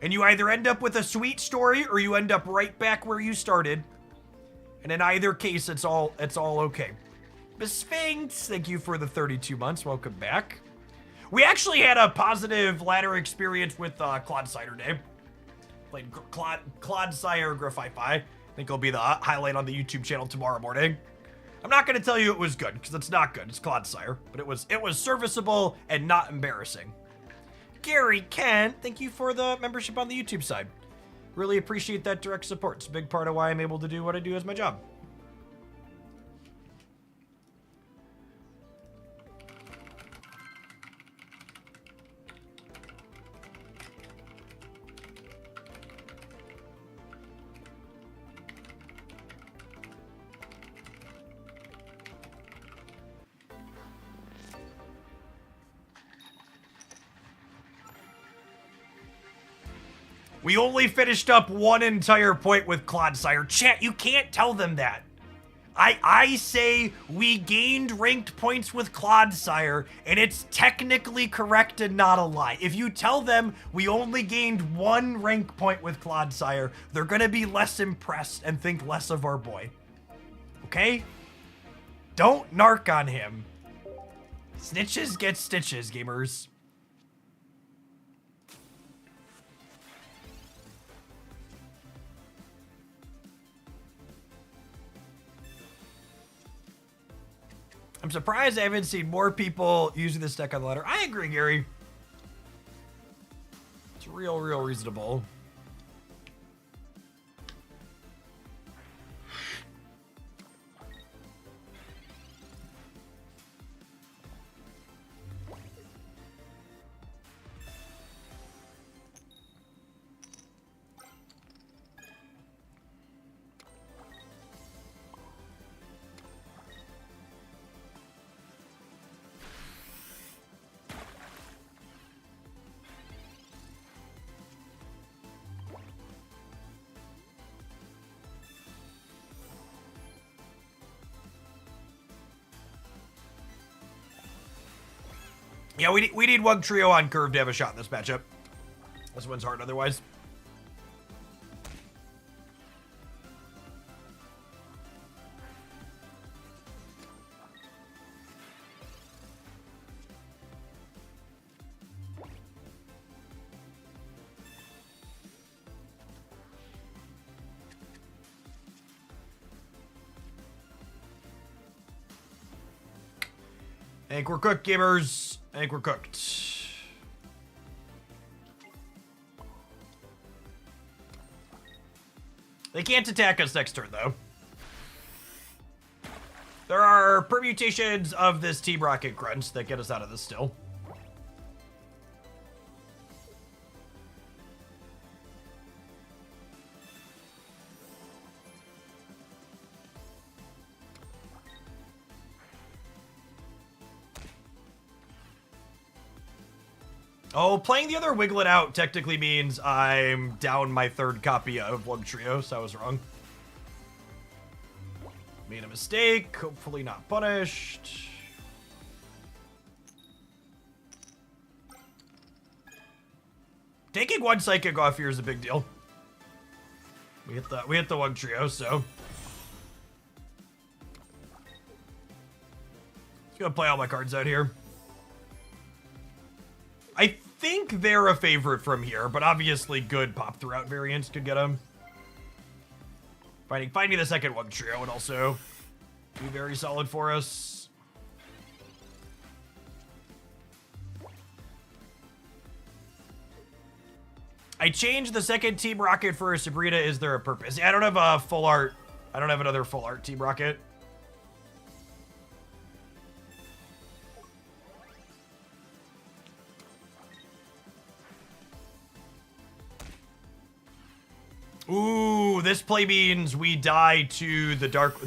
And you either end up with a sweet story or you end up right back where you started. And in either case, it's all okay. Miss Sphinx, thank you for the 32 months. Welcome back. We actually had a positive ladder experience with Clodsire Day. Played Clodsire Grafify. I think it'll be the highlight on the YouTube channel tomorrow morning. I'm not going to tell you it was good, because it's not good. It's Clodsire. But it was serviceable and not embarrassing. Gary Kent, thank you for the membership on the YouTube side. Really appreciate that direct support. It's a big part of why I'm able to do what I do as my job. We only finished up 1 entire point with Clodsire. Chat, you can't tell them that. I say we gained ranked points with Clodsire, and it's technically correct and not a lie. If you tell them we only gained 1 rank point with Clodsire, they're gonna be less impressed and think less of our boy. Okay? Don't narc on him. Snitches get stitches, gamers. I'm surprised I haven't seen more people using this deck on the ladder. I agree, Gary. It's real reasonable. Yeah, we need Wugtrio on curve to have a shot in this matchup. This one's hard otherwise. I think we're cooked, gamers. I think we're cooked. They can't attack us next turn, though. There are permutations of this Team Rocket Crunch that get us out of this still. Oh, playing the other Wiglet out technically means I'm down my third copy of Wugtrio, so I was wrong. Made a mistake, hopefully not punished. Taking one Psychic off here is a big deal. We hit the Wugtrio, so. Just gonna play all my cards out here. I think they're a favorite from here, but obviously good pop throughout variants could get them. Finding the second Wugtrio would also be very solid for us. I changed the second Team Rocket for Sabrina. Is there a purpose? I don't have a full art. I don't have another full art Team Rocket. Ooh, this play means we die to the dark.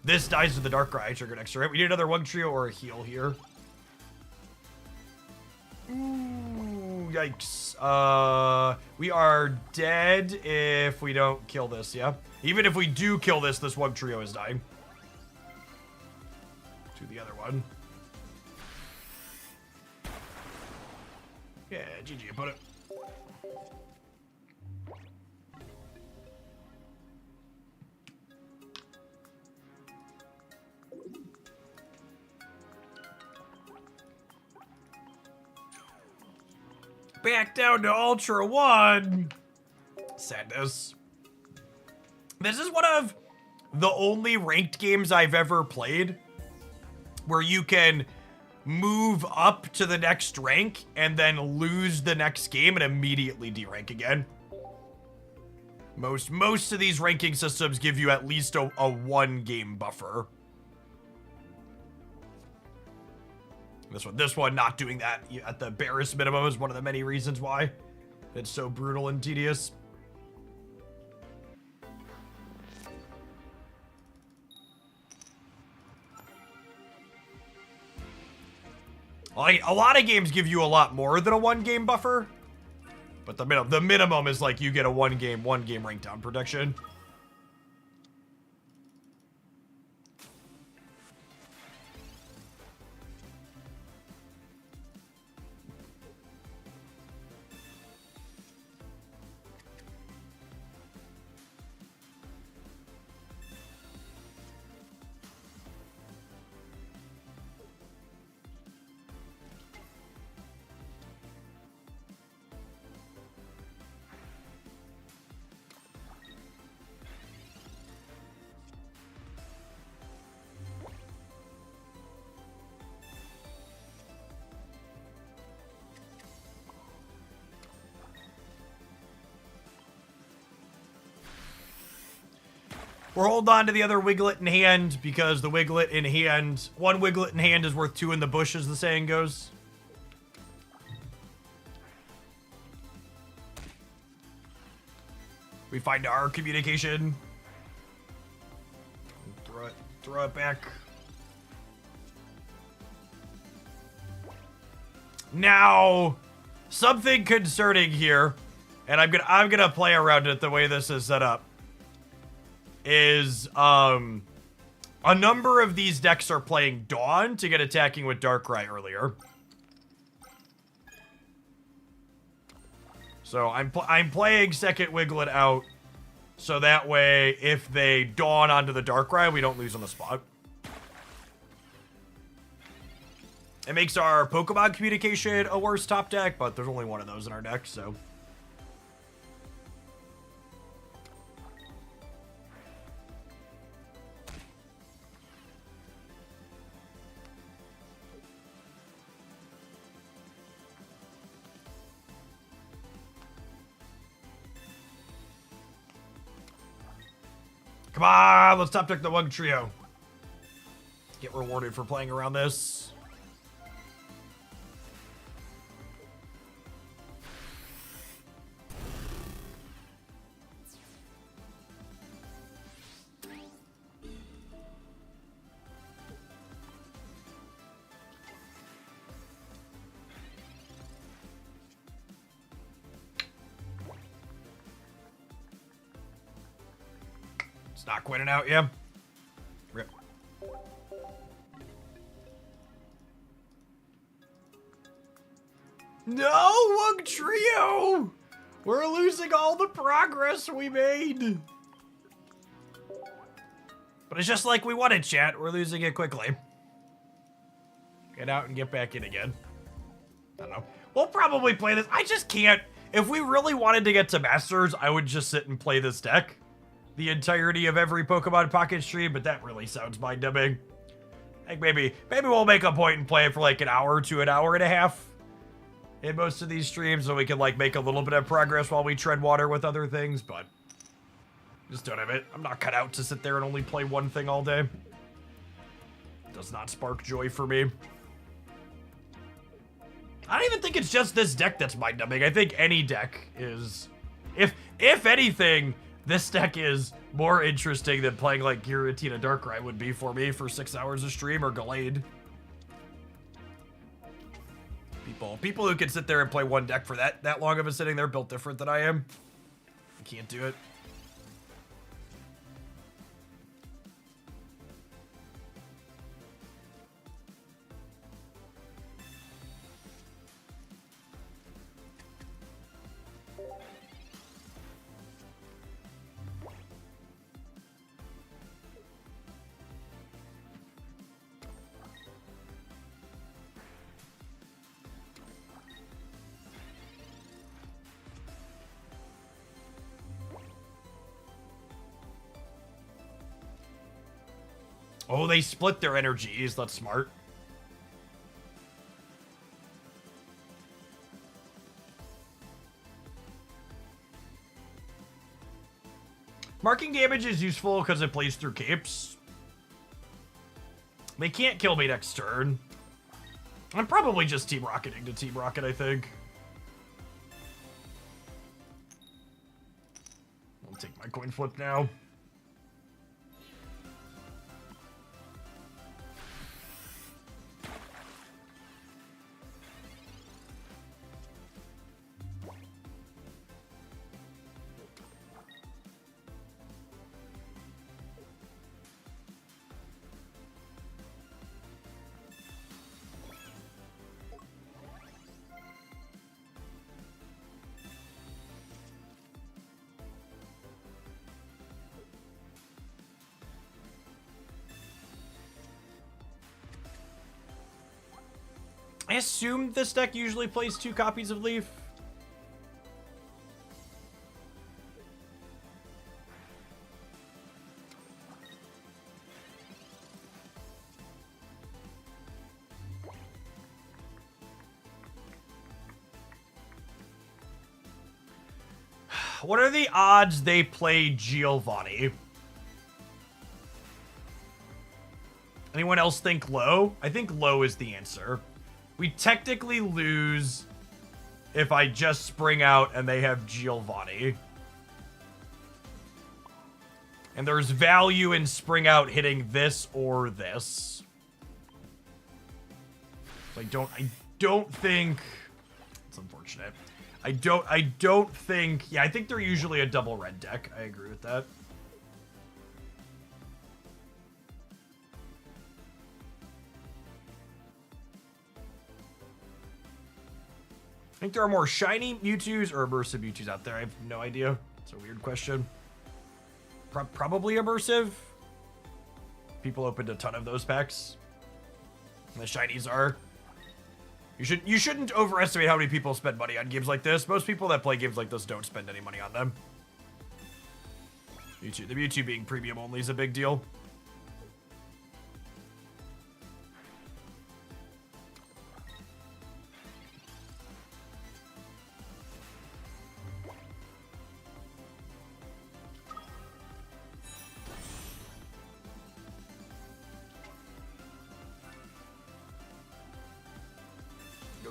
This dies to the Darkrai trigger next turn, right? We need another Wugtrio or a heal here. Ooh, yikes. We are dead if we don't kill this, yeah? Even if we do kill this, this Wugtrio is dying. To the other one. Yeah, GG, put it. Back down to Ultra 1. Sadness. This is one of the only ranked games I've ever played where you can move up to the next rank and then lose the next game and immediately derank again. Most of these ranking systems give you at least a 1-game buffer. This one not doing that at the barest minimum is one of the many reasons why it's so brutal and tedious. Like, a lot of games give you a lot more than a 1-game buffer, but the minimum is like you get a 1-game rank down protection. We're holding on to the other Wiglet in hand because the Wiglet in hand, one Wiglet in hand is worth two in the bush, as the saying goes. We find our communication. Throw it back. Now, something concerning here, and I'm gonna play around it the way this is set up. Is a number of these decks are playing Dawn to get attacking with Darkrai earlier. So I'm playing second Wiglet out, so that way if they Dawn onto the Darkrai, we don't lose on the spot. It makes our Pokemon communication a worse top deck, but there's only one of those in our deck, so. Come on, let's top deck the Wugtrio. Get rewarded for playing around this. Not quitting out, yeah. Rip. No, Wugtrio! We're losing all the progress we made. But it's just like we wanted, chat. We're losing it quickly. Get out and get back in again. I don't know. We'll probably play this. I just can't. If we really wanted to get to Masters, I would just sit and play this deck the entirety of every Pokemon Pocket stream, but that really sounds mind-numbing. Like maybe we'll make a point and play it for like an hour to an hour and a half in most of these streams, so we can like make a little bit of progress while we tread water with other things, but just don't have it. I'm not cut out to sit there and only play one thing all day. Does not spark joy for me. I don't even think it's just this deck that's mind-numbing. I think any deck is, if anything, this deck is more interesting than playing like Giratina Darkrai would be for me for 6 hours of stream, or Gallade. People who can sit there and play one deck for that long of a sitting, they're built different than I am. I can't do it. Oh, they split their energies. That's smart. Marking damage is useful because it plays through capes. They can't kill me next turn. I'm probably just Team Rocketing to Team Rocket, I think. I'll take my coin flip now. I assume this deck usually plays 2 copies of Leaf. What are the odds they play Giovanni? Anyone else think low? I think low is the answer. We technically lose if I just spring out and they have Giovanni. And there's value in spring out hitting this or this. So I don't think it's unfortunate. I don't think, yeah, I think they're usually a double red deck. I agree with that. I think there are more shiny Mewtwo's or immersive Mewtwo's out there. I have no idea. It's a weird question. Probably immersive. People opened a ton of those packs. And the shinies are. You shouldn't overestimate how many people spend money on games like this. Most people that play games like this don't spend any money on them. The Mewtwo being premium only is a big deal.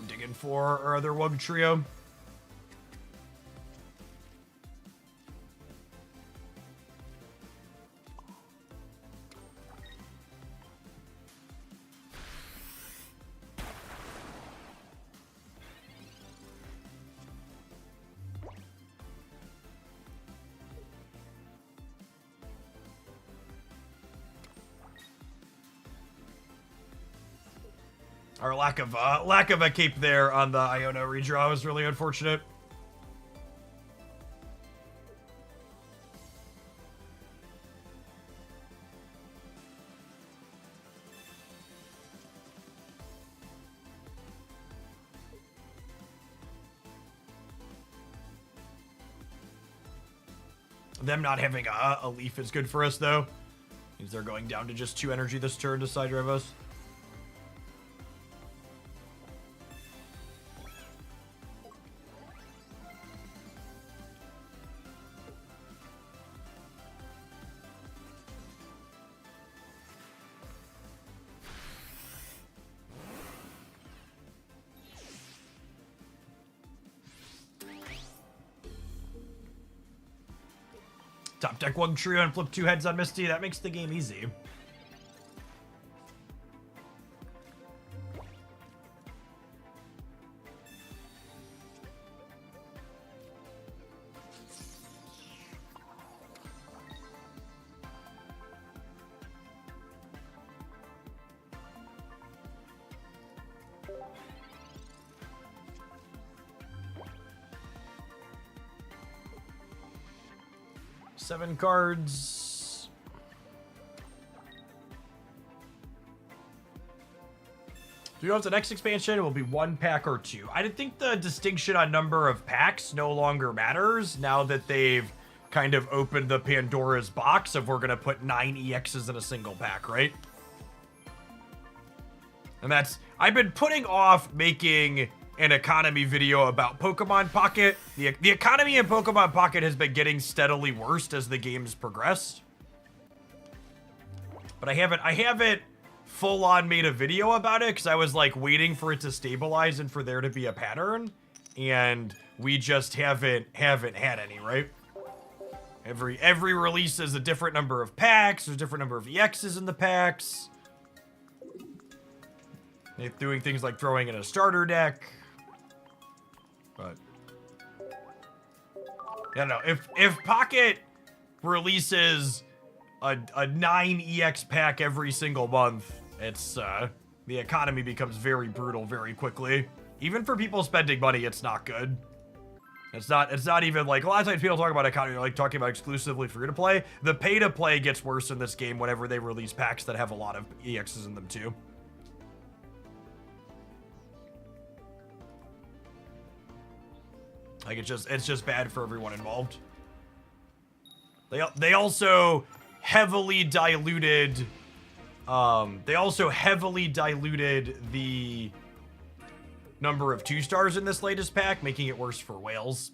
Digging for our other Wugtrio. Our lack of a cape there on the Iona redraw was really unfortunate. Them not having a leaf is good for us though. Means they're going down to just 2 energy this turn to side drive us. Top deck Wugtrio and flip 2 heads on Misty. That makes the game easy. Seven cards. Do you know if the next expansion will be 1 pack or 2? I think the distinction on number of packs no longer matters now that they've kind of opened the Pandora's box of we're going to put 9 EXs in a single pack, right? And that's, I've been putting off making an economy video about Pokemon Pocket. The economy in Pokemon Pocket has been getting steadily worse as the game's progressed. But I haven't full on made a video about it because I was like waiting for it to stabilize and for there to be a pattern, and we just haven't had any, right? Every release is a different number of packs, there's a different number of EXs in the packs. They're doing things like throwing in a starter deck. But I don't know, if Pocket releases a 9 EX pack every single month, it's the economy becomes very brutal very quickly. Even for people spending money, it's not good. It's not even like, a lot of times people talk about economy, they're like talking about exclusively free to play. The pay to play gets worse in this game whenever they release packs that have a lot of EXs in them too. Like it's just bad for everyone involved. They also heavily diluted the number of 2-stars in this latest pack, making it worse for whales.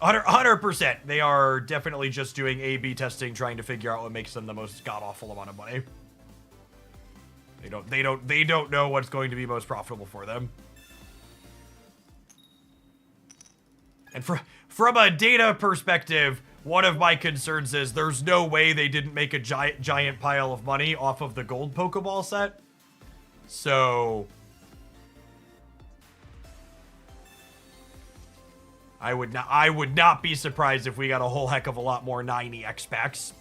100%. They are definitely just doing A/B testing, trying to figure out what makes them the most god-awful amount of money. They don't know what's going to be most profitable for them. And from a data perspective, one of my concerns is there's no way they didn't make a giant pile of money off of the gold Pokeball set. So I would not be surprised if we got a whole heck of a lot more 9EX packs.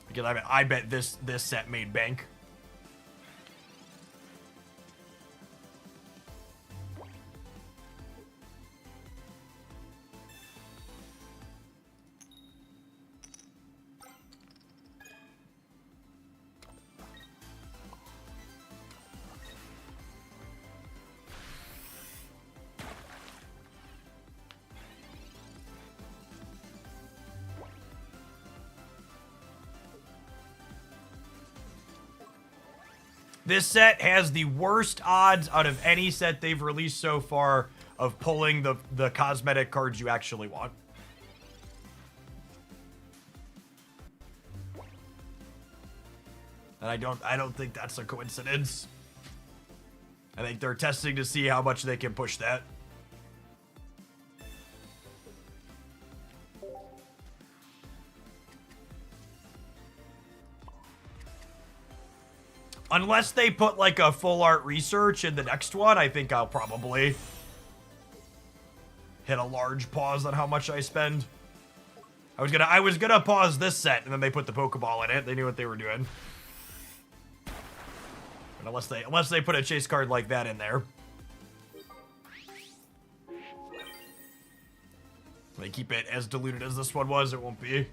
Because I bet this set made bank. This set has the worst odds out of any set they've released so far of pulling the cosmetic cards you actually want. And I don't think that's a coincidence. I think they're testing to see how much they can push that. Unless they put like a full art research in the next one, I think I'll probably hit a large pause on how much I spend. I was gonna pause this set, and then they put the Pokeball in it. They knew what they were doing. But unless they put a chase card like that in there. They keep it as diluted as this one was, it won't be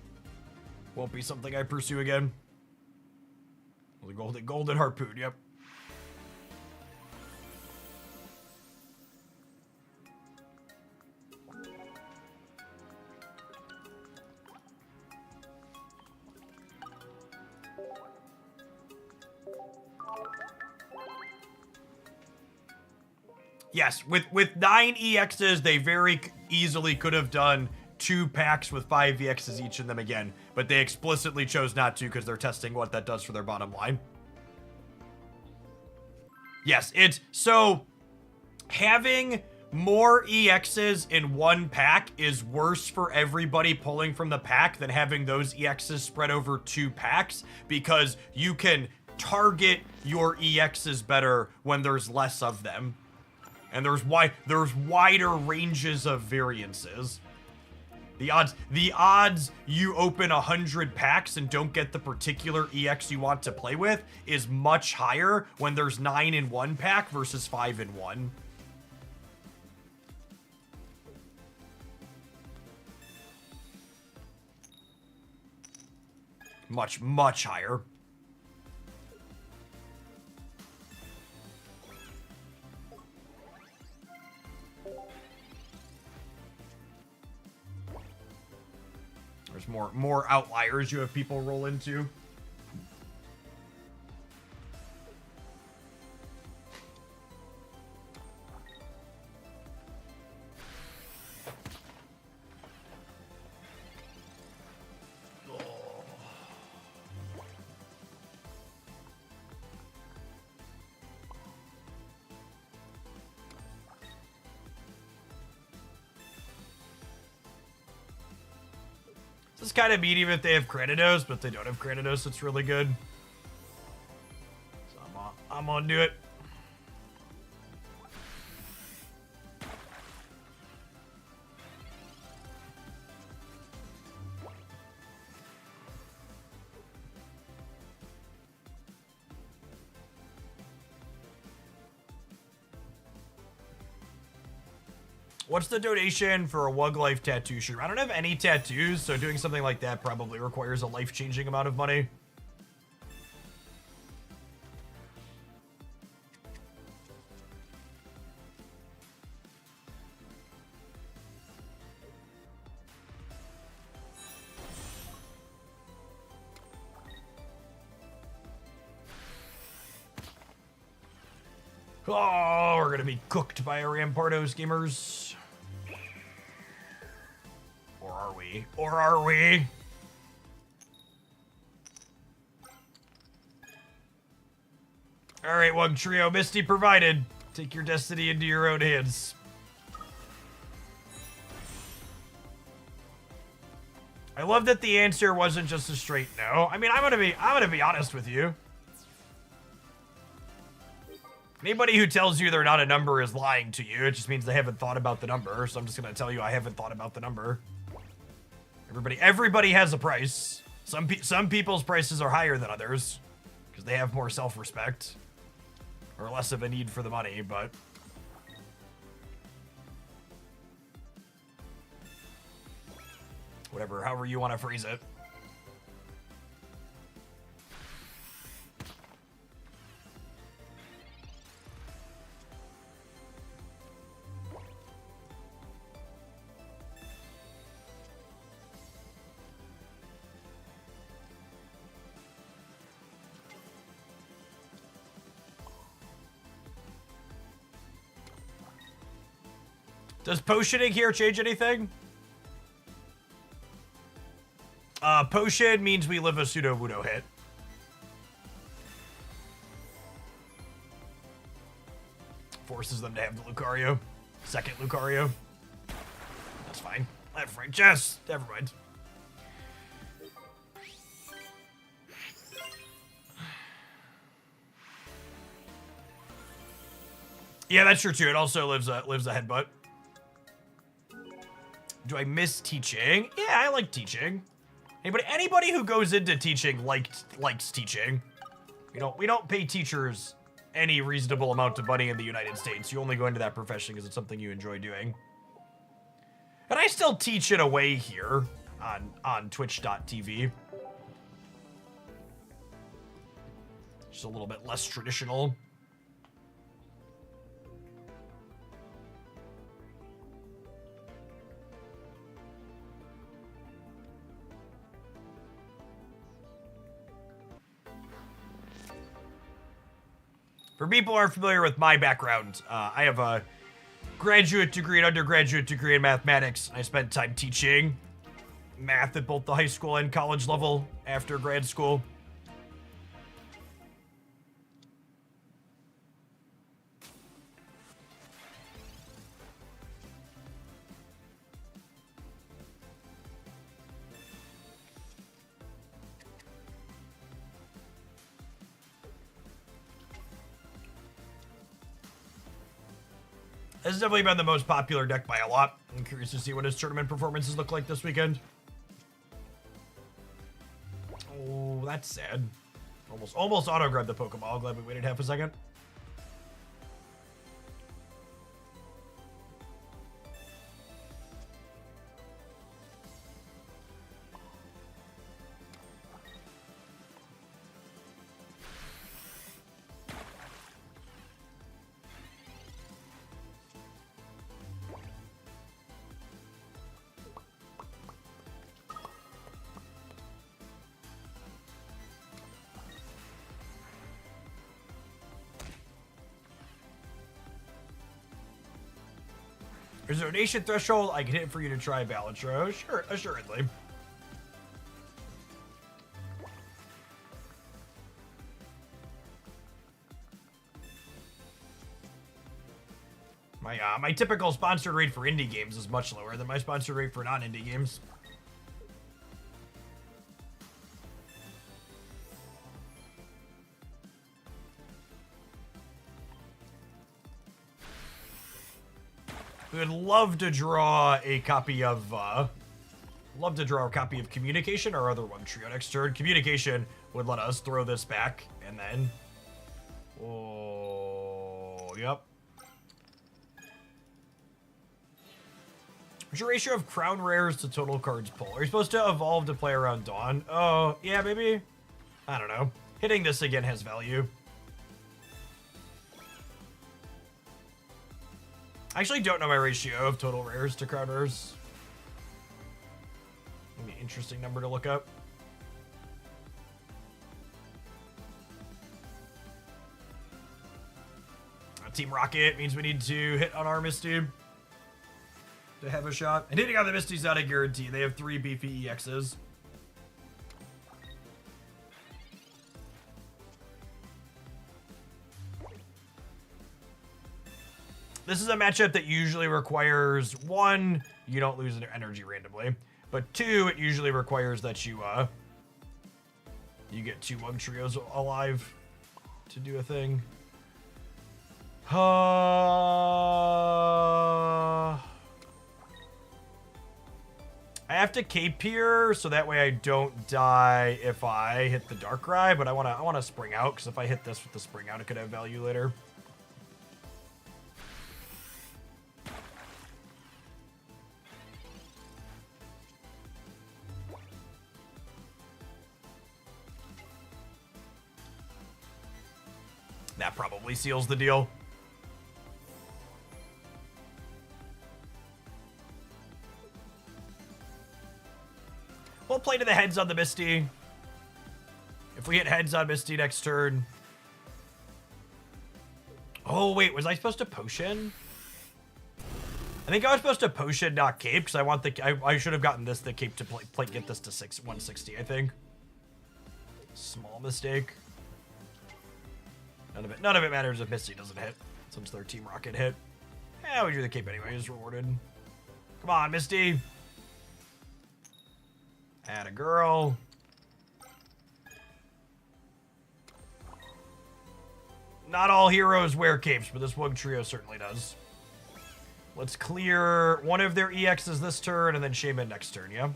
something I pursue again. The golden harpoon, yep. Yes, with 9 EXs, they very easily could have done 2 packs with 5 EXs each in them again, but they explicitly chose not to because they're testing what that does for their bottom line. Yes, so having more EXs in one pack is worse for everybody pulling from the pack than having those EXs spread over 2 packs, because you can target your EXs better when there's less of them. And there's wider ranges of variances. The odds you open 100 packs and don't get the particular EX you want to play with is much higher when there's 9 in one pack versus 5 in one. Much, much higher. There's more outliers you have people roll into. This is kind of medium if they have Cranidos, but if they don't have Cranidos, it's really good. So I'm on to it. What's the donation for a Wug Life tattoo shirt? I don't have any tattoos, so doing something like that probably requires a life-changing amount of money. Oh, we're gonna be cooked by a Rampardos, gamers. Or we? Or are we? Alright, Wugtrio, Misty provided. Take your destiny into your own hands. I love that the answer wasn't just a straight no. I mean, I'm gonna be honest with you. Anybody who tells you they're not a number is lying to you. It just means they haven't thought about the number. So I'm just gonna tell you I haven't thought about the number. Everybody has a price. Some people's prices are higher than others because they have more self-respect or less of a need for the money, but whatever, however you want to phrase it. Does potioning here change anything? Potion means we live a pseudo-Wudo hit. Forces them to have the Lucario. Second Lucario. That's fine. Left, right, chest. Never mind. Yeah, that's true too. It also lives a headbutt. Do I miss teaching? Yeah, I like teaching. Anybody who goes into teaching likes teaching. We don't pay teachers any reasonable amount of money in the United States. You only go into that profession because it's something you enjoy doing. And I still teach in a way here on twitch.tv. Just a little bit less traditional. For people who aren't familiar with my background, I have a graduate degree and undergraduate degree in mathematics. I spent time teaching math at both the high school and college level after grad school. This has definitely been the most popular deck by a lot. I'm curious to see what his tournament performances look like this weekend. Oh, that's sad. Almost auto-grabbed the Pokeball. Glad we waited half a second. Is there a donation threshold I can hit for you to try Balatro? Sure, assuredly. My typical sponsored rate for indie games is much lower than my sponsored rate for non-indie games. We would love to draw a copy of, Communication, our other Wugtrio next turn. Communication would let us throw this back, and then... Oh, yep. What's your ratio of crown rares to total cards pulled? Are you supposed to evolve to play around Dawn? Oh, yeah, maybe? I don't know. Hitting this again has value. I actually don't know my ratio of total rares to crown rares. Maybe an interesting number to look up. Team Rocket means we need to hit on our Misty. to have a shot. And hitting on the Misty's not a guarantee. They have 3 beefy EXs. This is a matchup that usually requires, 1, you don't lose energy randomly, but 2, it usually requires that you get 2 Wugtrios alive to do a thing. I have to cape here, so that way I don't die if I hit the Darkrai, but I wanna spring out, because if I hit this with the spring out, it could have value later. That probably seals the deal. We'll play to the heads on the Misty. If we hit heads on Misty next turn. Oh, wait, was I supposed to potion? I think I was supposed to potion, not cape, because I want the I should have gotten the cape to get this to 160, I think. Small mistake. None of it matters if Misty doesn't hit, since their Team Rocket hit. Yeah, we drew the cape anyway, it's rewarded. Come on, Misty. Atta girl. Not all heroes wear capes, but this Wugtrio certainly does. Let's clear one of their EXs this turn, and then Shaman next turn, yeah?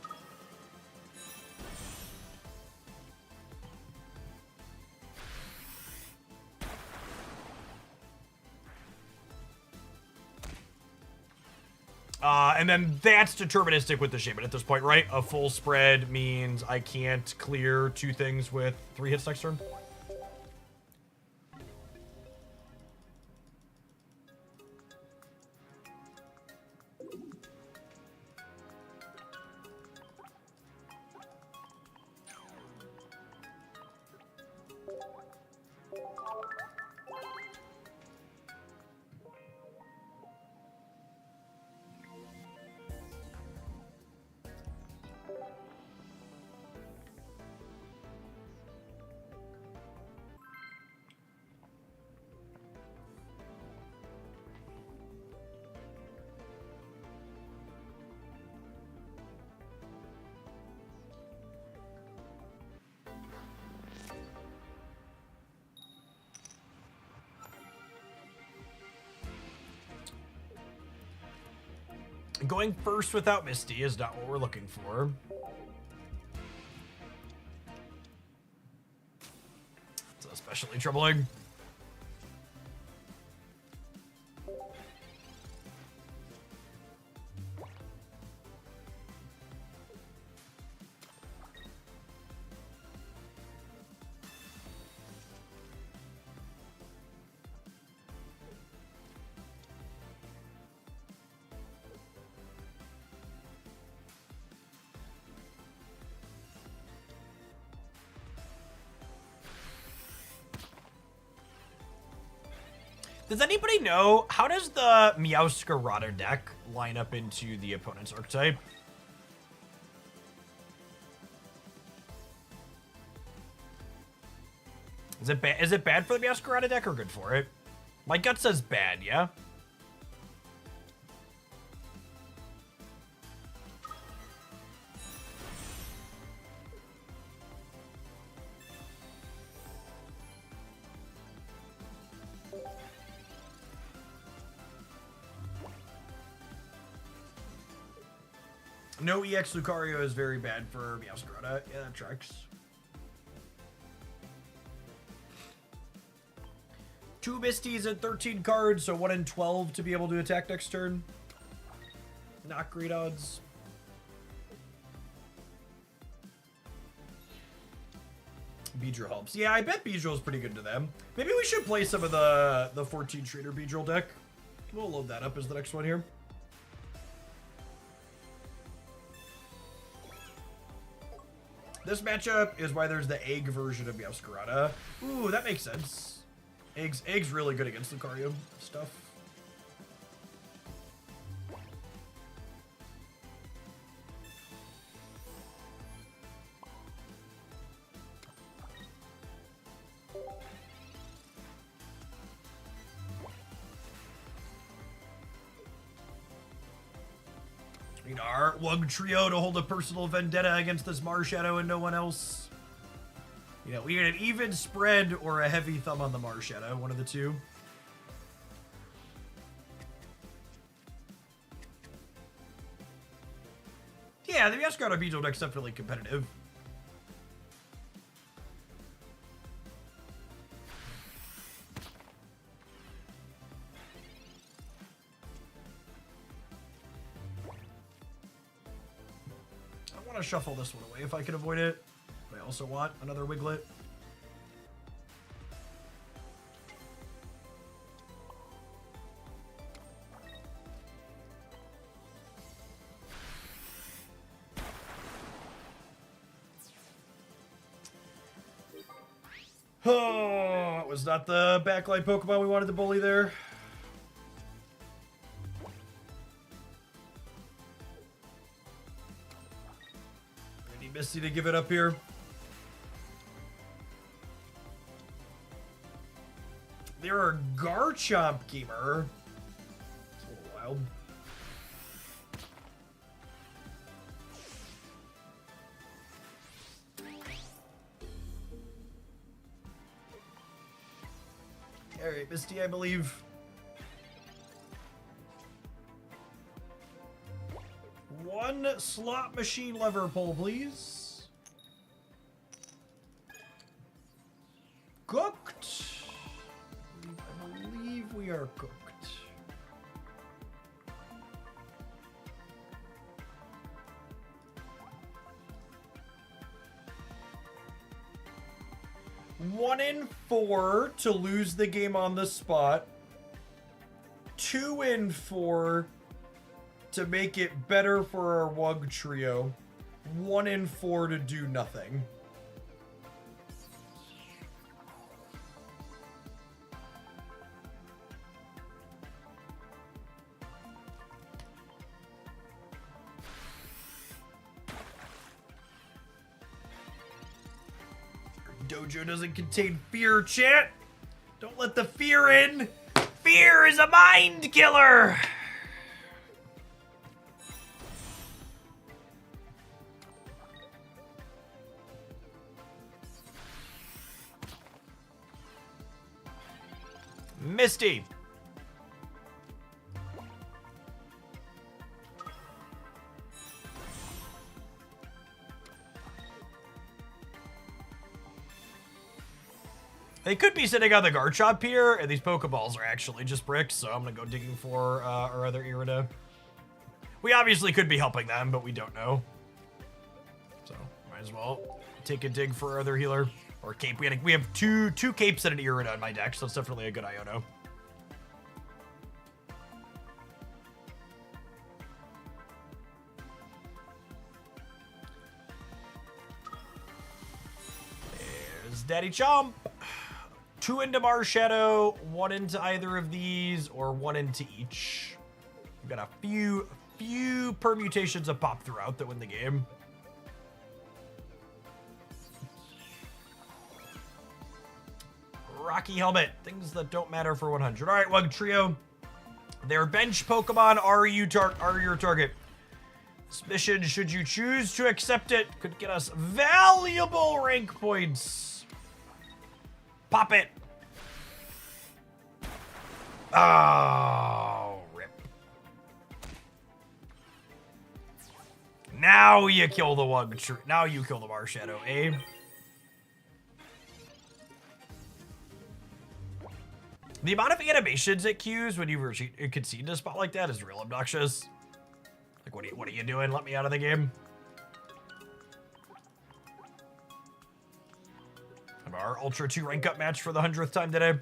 And then that's deterministic with the Shaman at this point, right? A full spread means I can't clear 2 things with 3 hits next turn. Going first without Misty is not what we're looking for. It's especially troubling. Does anybody know, how does the Meowscarada deck line up into the opponent's archetype? Is it bad for the Meowscarada deck or good for it? My gut says bad, yeah? No EX Lucario is very bad for Meowscarada. Yeah, that tracks. 2 Misties and 13 cards, so 1 in 12 to be able to attack next turn. Not great odds. Beedrill helps. Yeah, I bet Beedrill is pretty good to them. Maybe we should play some of the 14 Trader Beedrill deck. We'll load that up as the next one here. This matchup is why there's the egg version of Meowscarada. Ooh, that makes sense. Egg's really good against Lucario stuff. Need our Wugtrio to hold a personal vendetta against this Marshadow and no one else. You know, we get an even spread or a heavy thumb on the Marshadow, one of the two. Yeah, the Escrow Beetle deck's definitely competitive. I want to shuffle this one away if I can avoid it. But I also want another Wiglet. Oh, it was not the backlight Pokemon we wanted to bully there. I need Misty to give it up here. There are Garchomp Gamer. It's a little wild. Alright, Misty, I believe. One slot machine lever pull, please. Cooked. I believe we are cooked. One in 4 to lose the game on the spot. 2 in 4 to make it better for our Wugtrio. 1 in 4 to do nothing. Dojo doesn't contain fear, chat. Don't let the fear in. Fear is a mind killer. Misty. They could be sitting on the Garchomp here, and these Pokeballs are actually just bricks, so I'm gonna go digging for our other Irida. We obviously could be helping them, but we don't know. So, might as well take a dig for our other healer. Or cape. We have two capes and an Irida in my deck, so it's definitely a good Iono. There's Daddy Chomp. 2 into Marshadow, 1 into either of these, or 1 into each. We've got a few permutations of pop throughout that win the game. Rocky Helmet, things that don't matter for 100. All right, Wugtrio. Their bench Pokemon are your target. This mission, should you choose to accept it, could get us valuable rank points. Pop it. Oh, rip. Now you kill the Wugtrio. Now you kill the Marshadow, eh? The amount of animations it cues when you concede a spot like that is real obnoxious. Like, what are you doing? Let me out of the game. Our Ultra 2 rank up match for the 100th time today.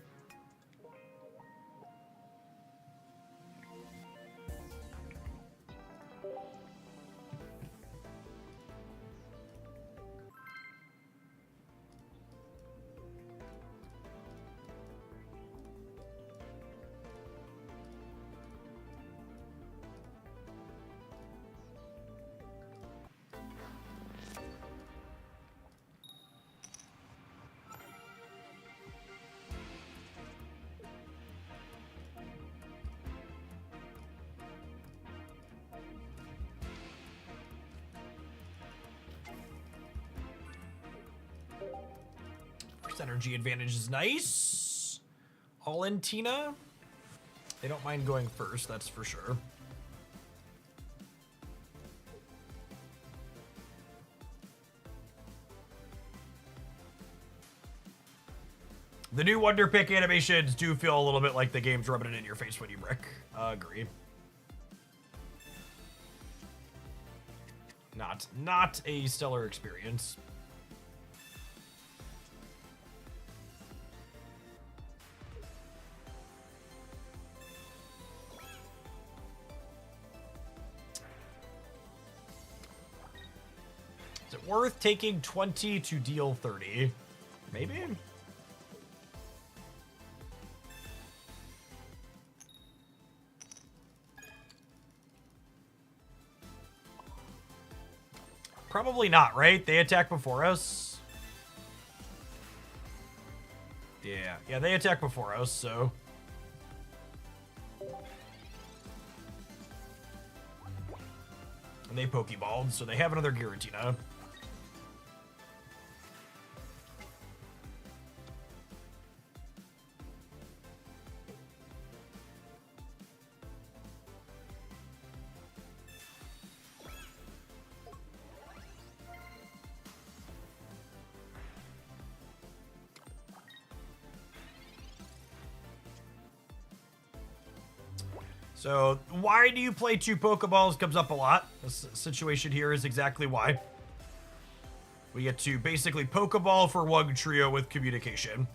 This energy advantage is nice. All in Tina. They don't mind going first, that's for sure. The new Wonder Pick animations do feel a little bit like the game's rubbing it in your face when you brick. Agree. Not a stellar experience. Is it worth taking 20 to deal 30? Maybe? Probably not, right? They attack before us. Yeah, they attack before us, so. And they Pokeballed, so they have another Giratina. So, why do you play 2 Pokeballs comes up a lot. This situation here is exactly why. We get to basically Pokeball for Wugtrio with communication.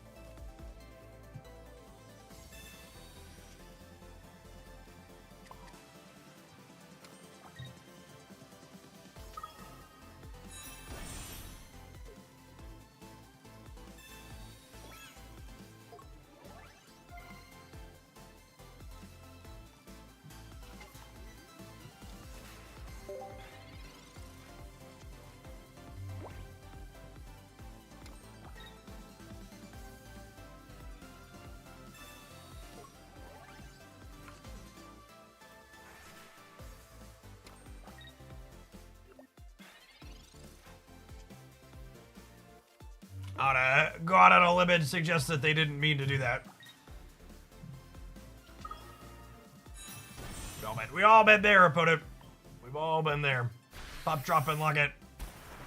I'm gonna go out on a limb and suggest that they didn't mean to do that. We all been there, opponent. We've all been there. Pop, drop, and lock it.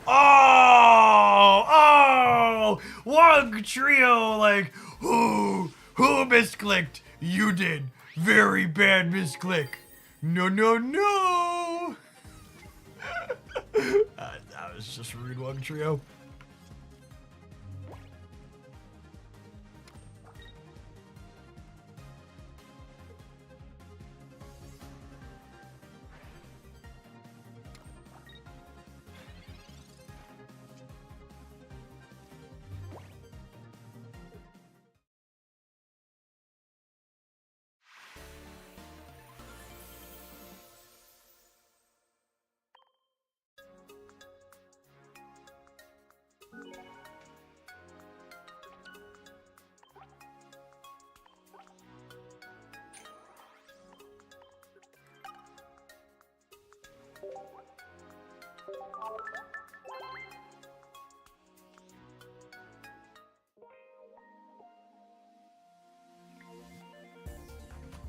Oh! Wugtrio, like, who misclicked? You did. Very bad misclick. No. That was just rude, Wugtrio.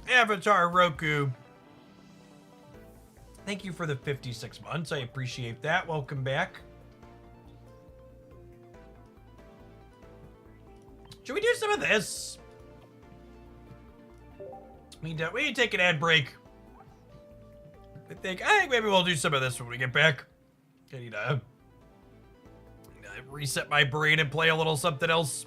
Avatar Roku. Thank you for the 56 months. I appreciate that. Welcome back. Should we do some of this? We need to take an ad break. I think maybe we'll do some of this when we get back. I need to reset my brain and play a little something else.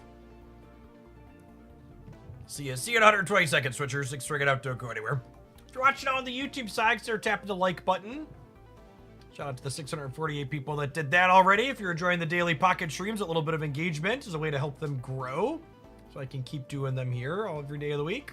See you in 120 seconds, Switchers. Thanks for hanging out. Don't go anywhere. If you're watching on the YouTube side, consider tapping the like button. Shout out to the 648 people that did that already. If you're enjoying the daily pocket streams, a little bit of engagement is a way to help them grow, so I can keep doing them here every day of the week.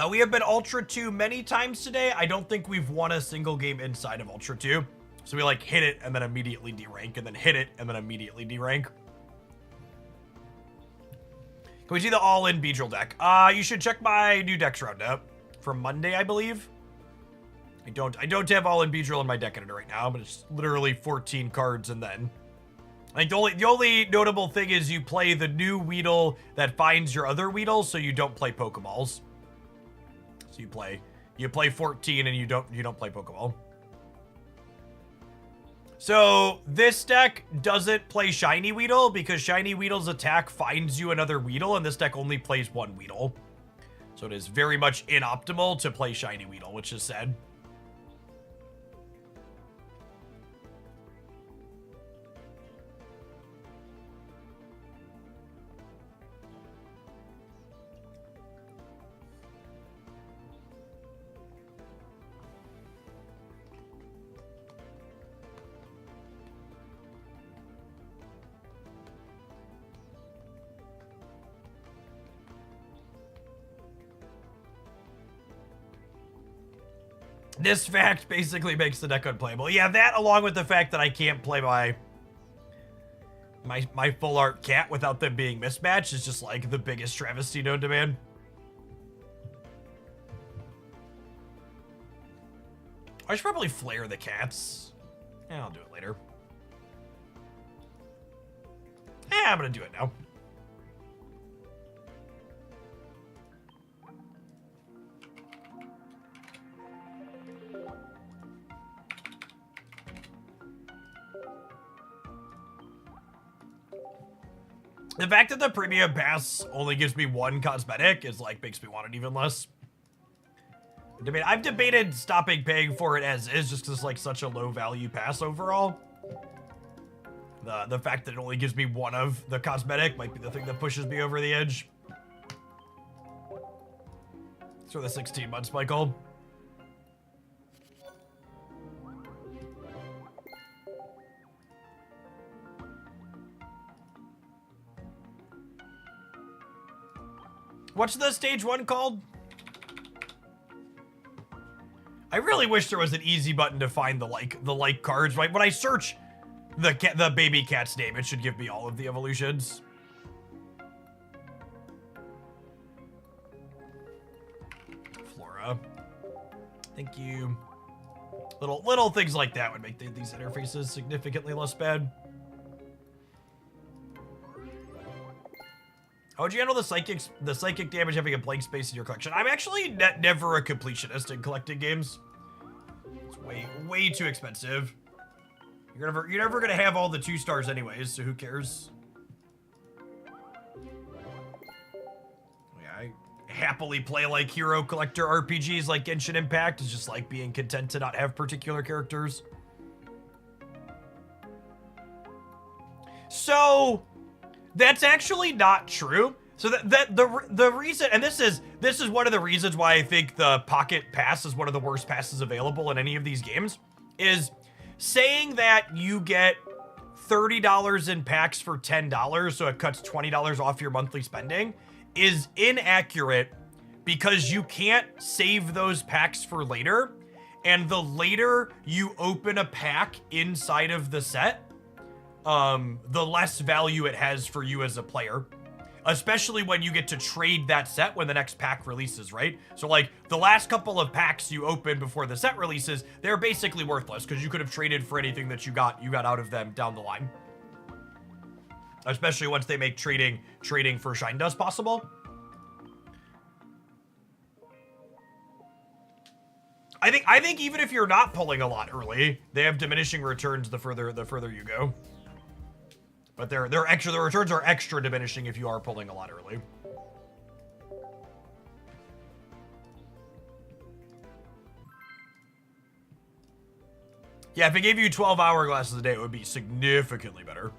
We have been Ultra 2 many times today. I don't think we've won a single game inside of Ultra 2. So we like hit it and then immediately derank, and then hit it and then immediately derank. Can we see the all-in Beedrill deck? You should check my new decks roundup from Monday, I believe. I don't have all-in Beedrill in my deck editor right now, but it's literally 14 cards and then. I think the only notable thing is you play the new Weedle that finds your other Weedle, so you don't play Pokeballs. So you play 14 and you don't play Pokeball. So this deck doesn't play Shiny Weedle because Shiny Weedle's attack finds you another Weedle, and this deck only plays one Weedle. So it is very much inoptimal to play Shiny Weedle, which is sad. This fact basically makes the deck unplayable. Yeah, that along with the fact that I can't play my full art cat without them being mismatched is just like the biggest travesty known to man. I should probably flare the cats. Yeah, I'll do it later. Yeah, I'm gonna do it now. The fact that the premium pass only gives me one cosmetic is like makes me want it even less. I've debated stopping paying for it as is just because it's like such a low value pass overall. The fact that it only gives me one of the cosmetic might be the thing that pushes me over the edge. For the 16 months, Michael. What's the stage 1 called? I really wish there was an easy button to find the like cards, right? When I search the baby cat's name, it should give me all of the evolutions. Flora. Thank you. Little things like that would make these interfaces significantly less bad. How would you handle the psychic damage having a blank space in your collection? I'm actually never a completionist in collecting games. It's way too expensive. You're never gonna have all the 2 stars anyways, so who cares? Yeah, I happily play like hero collector RPGs like Genshin Impact. It's just like being content to not have particular characters. So that's actually not true. So the reason, and this is one of the reasons why I think the Pocket Pass is one of the worst passes available in any of these games, is saying that you get $30 in packs for $10, so it cuts $20 off your monthly spending, is inaccurate because you can't save those packs for later, and the later you open a pack inside of the set, the less value it has for you as a player, especially when you get to trade that set when the next pack releases, right? So like the last couple of packs you open before the set releases, they're basically worthless because you could have traded for anything that you got out of them down the line. Especially once they make trading for Shine Dust possible. I think even if you're not pulling a lot early, they have diminishing returns the further you go. But the returns are extra diminishing if you are pulling a lot early. Yeah, if it gave you 12 hourglasses a day, it would be significantly better.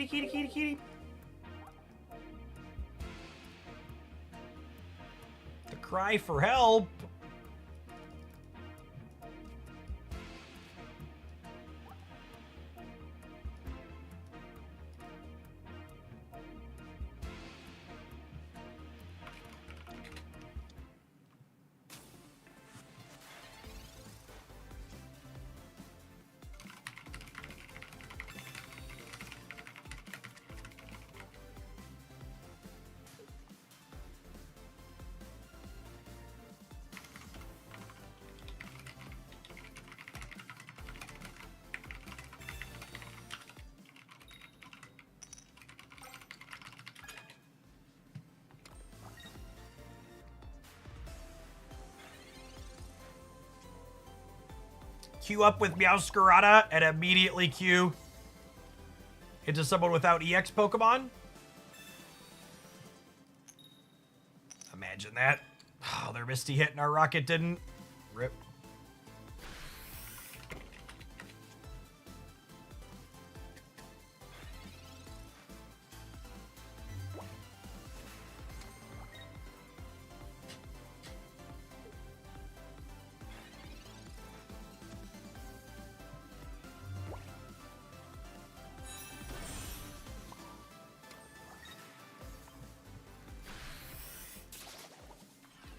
Kitty. The cry for help. queue up with Meowscarada and immediately queue into someone without EX Pokemon. Imagine that. Oh, their Misty hit and our Rocket didn't. Rip.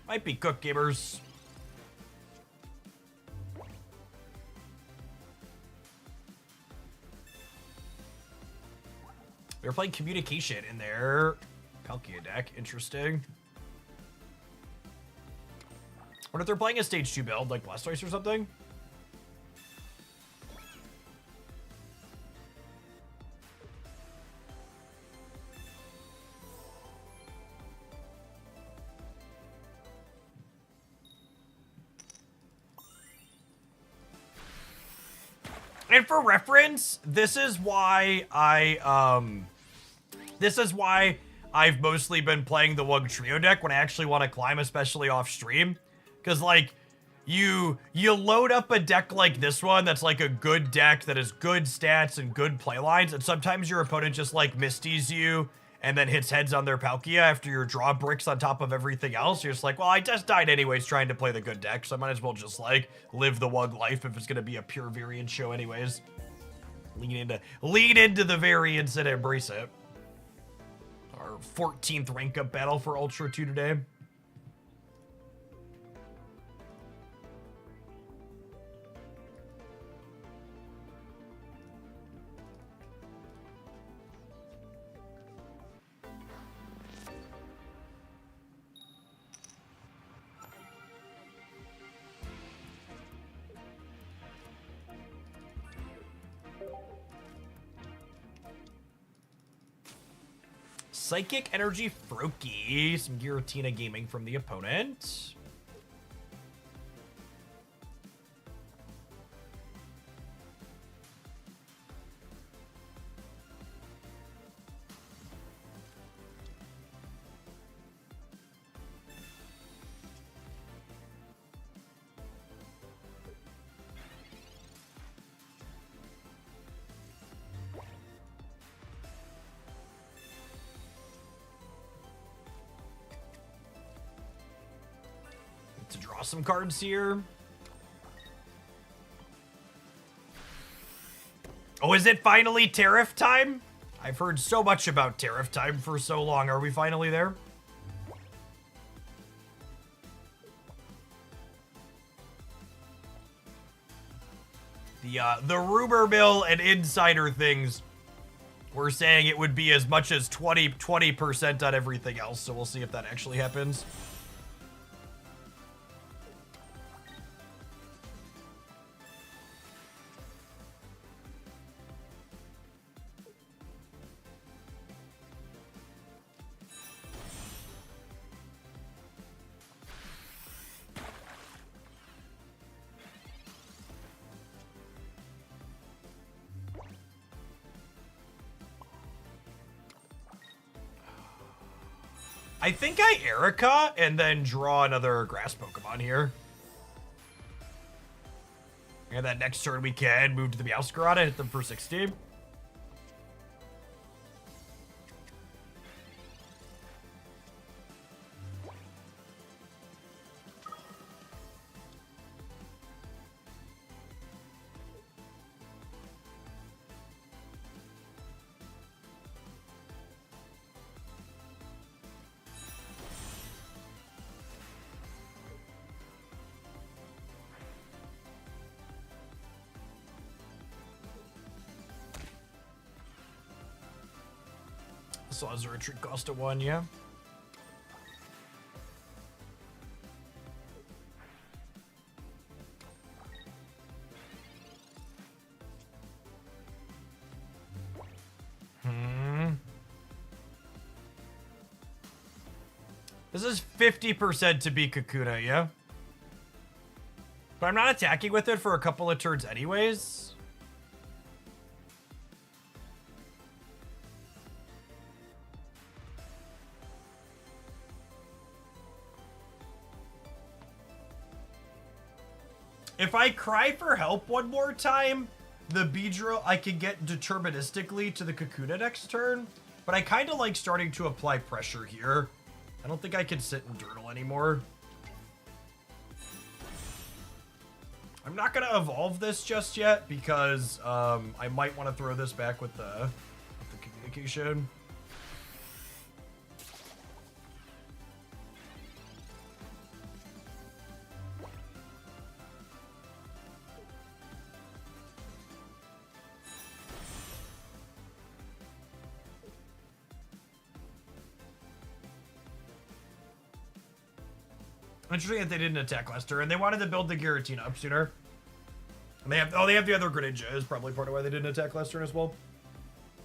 Might be Cook Gamers. They're playing Communication in their Palkia deck. Interesting. What if they're playing a stage 2 build, like Blastoise or something? And for reference, this is why I've mostly been playing the Wugtrio deck when I actually want to climb, especially off stream. Because, like, you load up a deck like this one that's like a good deck that has good stats and good playlines, and sometimes your opponent just like Misties you and then hits heads on their Palkia after your draw bricks on top of everything else. You're just like, well, I just died anyways trying to play the good deck, so I might as well just, like, live the Wug life if it's gonna be a pure variance show anyways. Lean into the variance and embrace it. Our 14th rank up battle for Ultra 2 today. Psychic Energy Froakie. Some Giratina gaming from the opponent. To draw some cards here. Oh, is it finally tariff time? I've heard so much about tariff time for so long. Are we finally there? The rumor mill and insider things were saying it would be as much as 20% on everything else, so we'll see if that actually happens. I think I Erica and then draw another grass Pokemon here. And then next turn we can move to the Meowscarada, hit them for 60. So as a retreat cost of 1, yeah. This is 50% to be Kakuna, yeah? But I'm not attacking with it for a couple of turns anyways. If I cry for help one more time, the Beedrill I can get deterministically to the Kakuna next turn. But I kind of like starting to apply pressure here. I don't think I can sit and Durdle anymore. I'm not going to evolve this just yet because I might want to throw this back with the communication. Interesting that they didn't attack last turn. They wanted to build the Giratina up sooner. And they have the other Greninja is probably part of why they didn't attack last turn as well.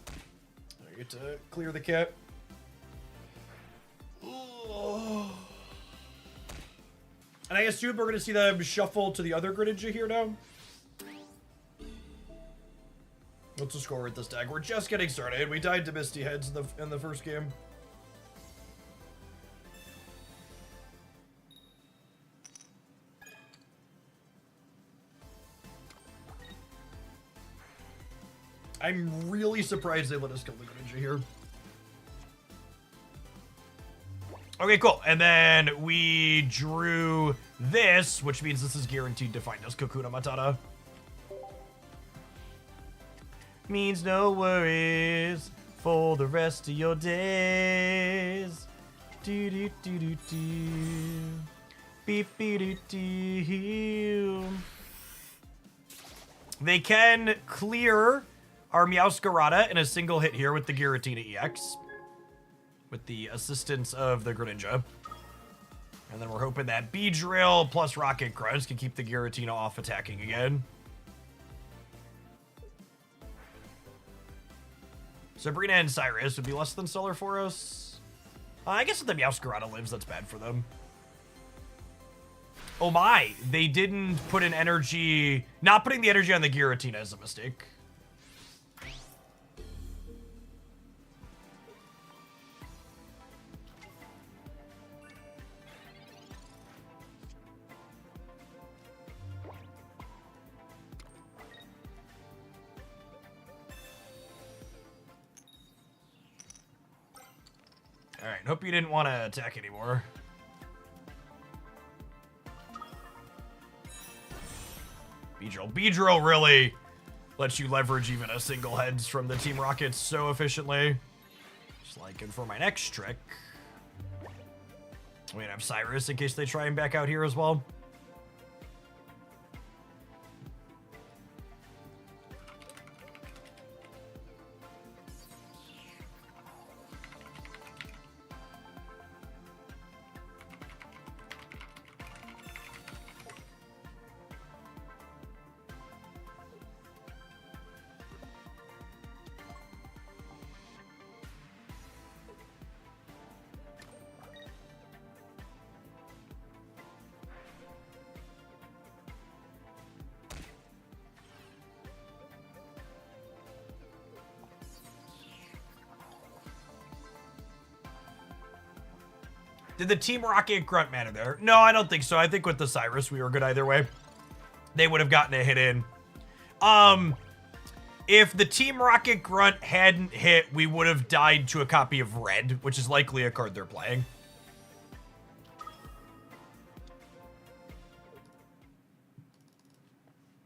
I get to clear the cat. And I assume we're going to see them shuffle to the other Greninja here now. What's the score with this deck? We're just getting started. We died to Misty Heads in the first game. I'm really surprised they let us kill the Greninja here. Okay, cool. And then we drew this, which means this is guaranteed to find us Kakuna Matata. Means no worries for the rest of your days. Do do do do do. Beep beep do do. They can clear our Meowscarada in a single hit here with the Giratina EX. With the assistance of the Greninja. And then we're hoping that Beedrill plus Rocket Crunch can keep the Giratina off attacking again. Sabrina and Cyrus would be less than stellar for us. I guess if the Meowscarada lives, that's bad for them. Oh my, they didn't put an energy... Not putting the energy on the Giratina is a mistake. Alright, hope you didn't want to attack anymore. Beedrill really lets you leverage even a single heads from the Team Rockets so efficiently. Just like, and for my next trick, we have Cyrus in case they try and back out here as well. Did the Team Rocket grunt matter there? No, I don't think so. I think with the Cyrus, we were good either way. They would have gotten a hit in. If the Team Rocket grunt hadn't hit, we would have died to a copy of Red, which is likely a card they're playing.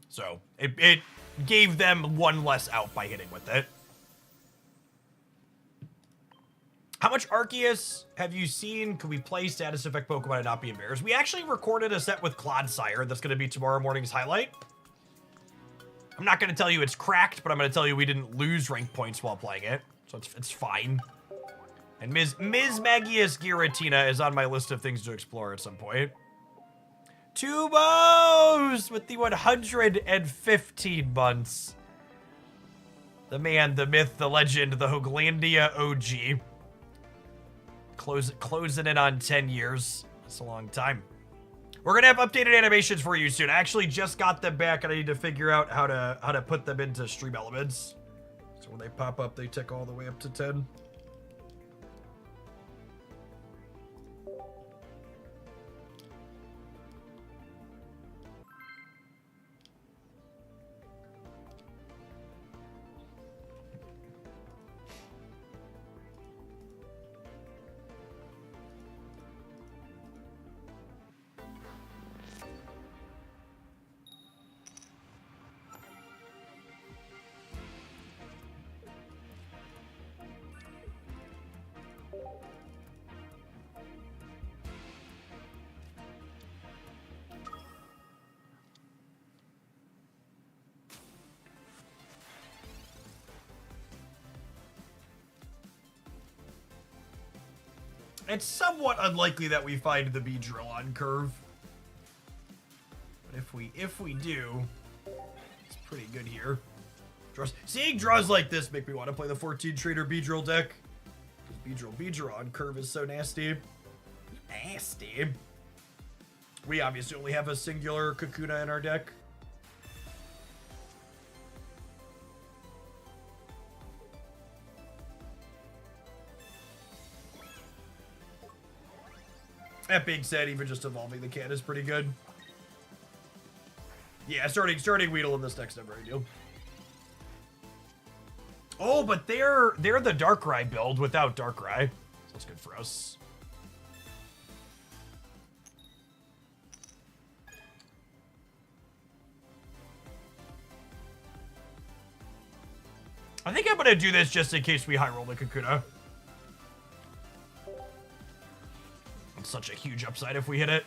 So, it gave them one less out by hitting with it. How much Arceus have you seen? Could we play status effect Pokemon and not be embarrassed? We actually recorded a set with Clodsire that's going to be tomorrow morning's highlight. I'm not going to tell you it's cracked, but I'm going to tell you we didn't lose rank points while playing it. So it's fine. And Ms. Magius Giratina is on my list of things to explore at some point. Tubos with the 115 months. The man, the myth, the legend, the Hooglandia OG. Closing in on 10 years. That's a long time. We're gonna have updated animations for you soon. I actually just got them back, and I need to figure out how to put them into stream elements. So when they pop up, they tick all the way up to 10. It's somewhat unlikely that we find the Beedrill on curve. But if we do, it's pretty good here. Seeing draws like this make me want to play the 14 trader Beedrill deck. Because Beedrill on curve is so nasty. Nasty. We obviously only have a singular Kakuna in our deck. That being said, even just evolving the cat is pretty good. Yeah, starting Weedle in this deck's never ideal. Oh, but they're the Darkrai build without Darkrai. So that's good for us. I think I'm gonna do this just in case we high roll the Kakuna. It's such a huge upside if we hit it.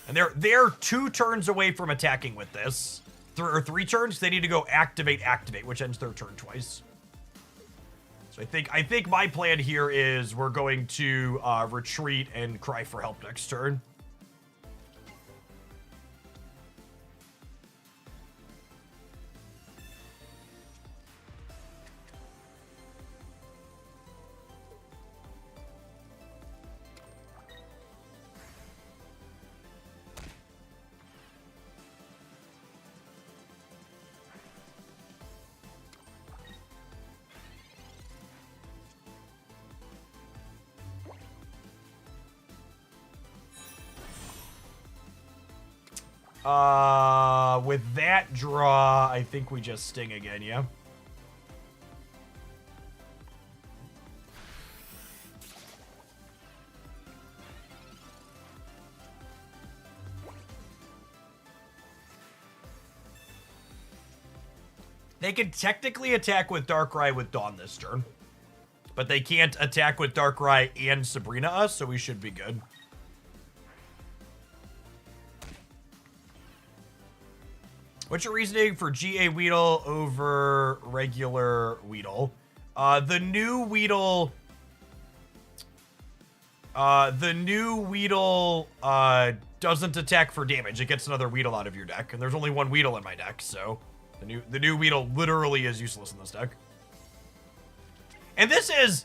And they're 2 turns away from attacking with this. Or 3 turns. They need to go activate, which ends their turn twice. So I think my plan here is we're going to retreat and cry for help next turn. With that draw, I think we just Sting again, yeah? They can technically attack with Darkrai with Dawn this turn. But they can't attack with Darkrai and Sabrina us, so we should be good. What's your reasoning for GA Weedle over regular Weedle? The new Weedle doesn't attack for damage. It gets another Weedle out of your deck, and there's only one Weedle in my deck, so the new Weedle literally is useless in this deck. And this is...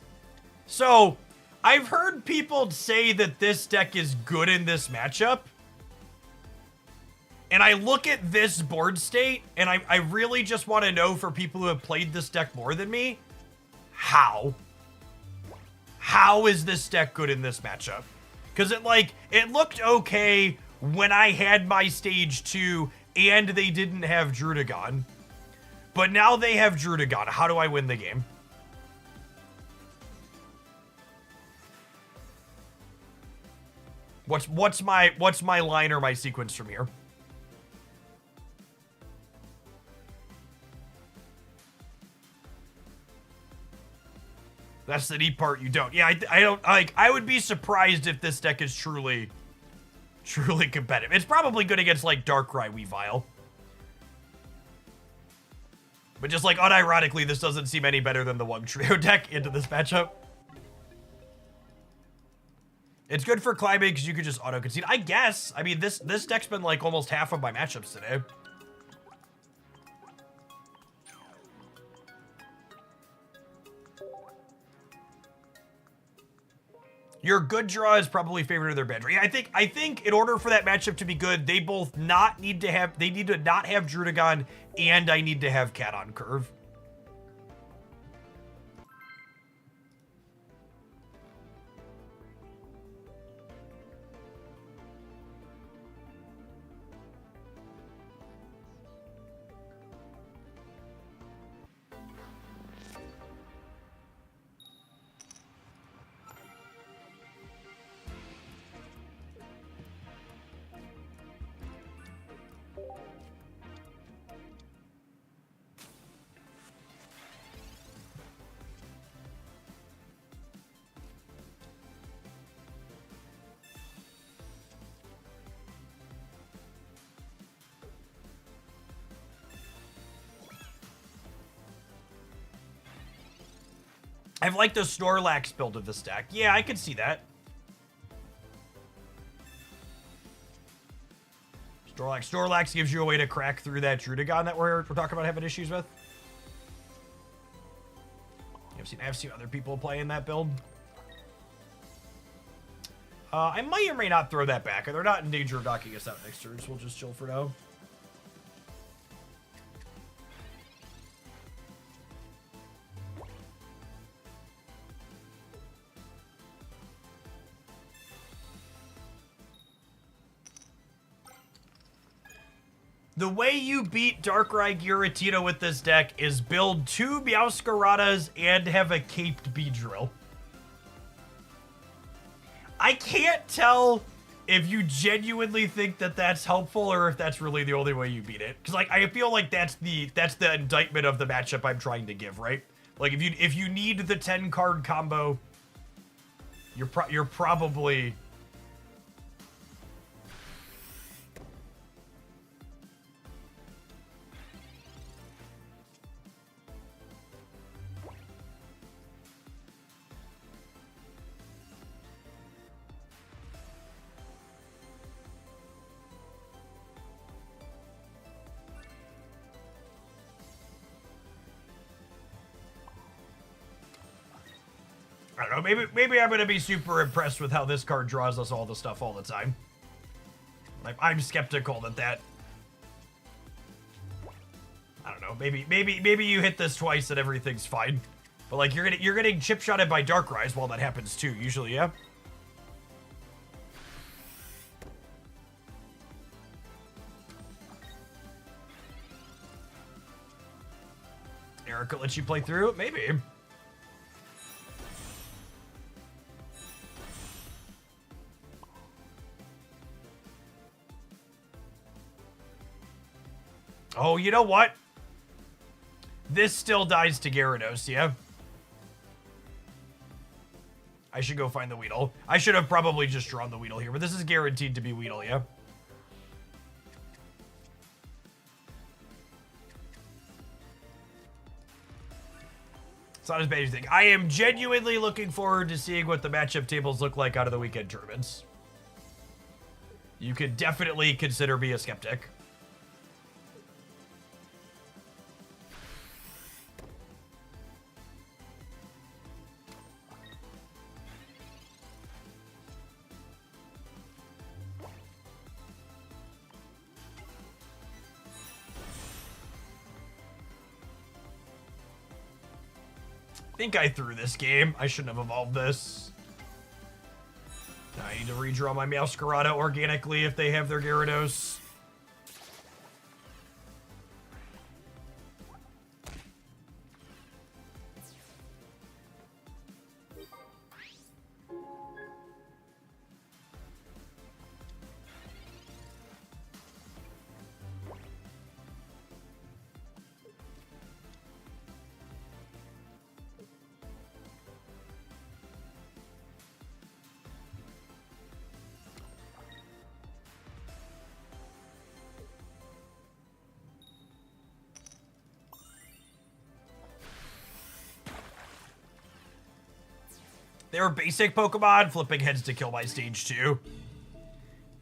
So, I've heard people say that this deck is good in this matchup. And I look at this board state, and I really just want to know for people who have played this deck more than me, how? How is this deck good in this matchup? Because it looked okay when I had my stage 2 and they didn't have Druddigon. But now they have Druddigon. How do I win the game? What's my line or my sequence from here? That's the neat part. You don't. Yeah, I don't like. I would be surprised if this deck is truly competitive. It's probably good against like Darkrai Weavile. But just like unironically, this doesn't seem any better than the Wugtrio deck into this matchup. It's good for climbing because you could just auto concede. I guess. I mean, this deck's been like almost half of my matchups today. Your good draw is probably favored of their bad draw. Yeah, I think in order for that matchup to be good, they both need to not have Druddigon, and I need to have Cat on curve. I've liked the Snorlax build of this deck. Yeah, I could see that. Snorlax gives you a way to crack through that Druddigon that we're talking about having issues with. I've seen other people playing that build. I might or may not throw that back. They're not in danger of knocking us out next turn, so we'll just chill for now. The way you beat Darkrai Giratina with this deck is build 2 Meowscaradas and have a caped Beedrill. I can't tell if you genuinely think that that's helpful or if that's really the only way you beat it. Because like I feel like that's the indictment of the matchup I'm trying to give, right? Like if you need the 10 card combo, you're probably. I don't know, maybe I'm gonna be super impressed with how this card draws us all the stuff all the time. Like, I'm skeptical that I don't know, maybe you hit this twice and everything's fine. But like you're getting chip shotted by Darkrai's while that happens too, usually, yeah? Erica lets you play through it? Maybe. Oh, you know what? This still dies to Gyarados, yeah? I should go find the Weedle. I should have probably just drawn the Weedle here, but this is guaranteed to be Weedle, yeah? It's not as bad as you think. I am genuinely looking forward to seeing what the matchup tables look like out of the weekend tournaments. You could definitely consider me a skeptic. I think I threw this game. I shouldn't have evolved this. I need to redraw my Meowscarada organically if they have their Gyarados. They were basic Pokemon, flipping heads to kill by stage 2.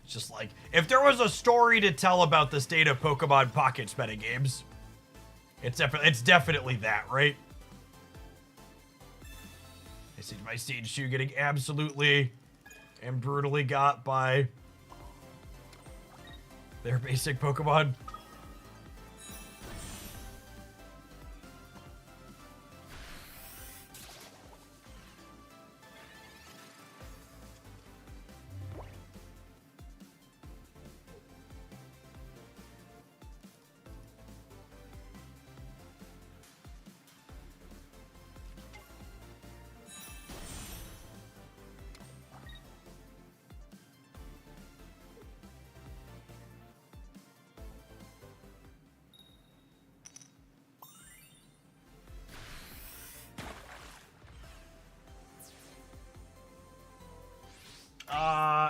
It's just like, if there was a story to tell about the state of Pokemon Pockets metagames, it's definitely that, right? I see my stage 2 getting absolutely and brutally got by their basic Pokemon.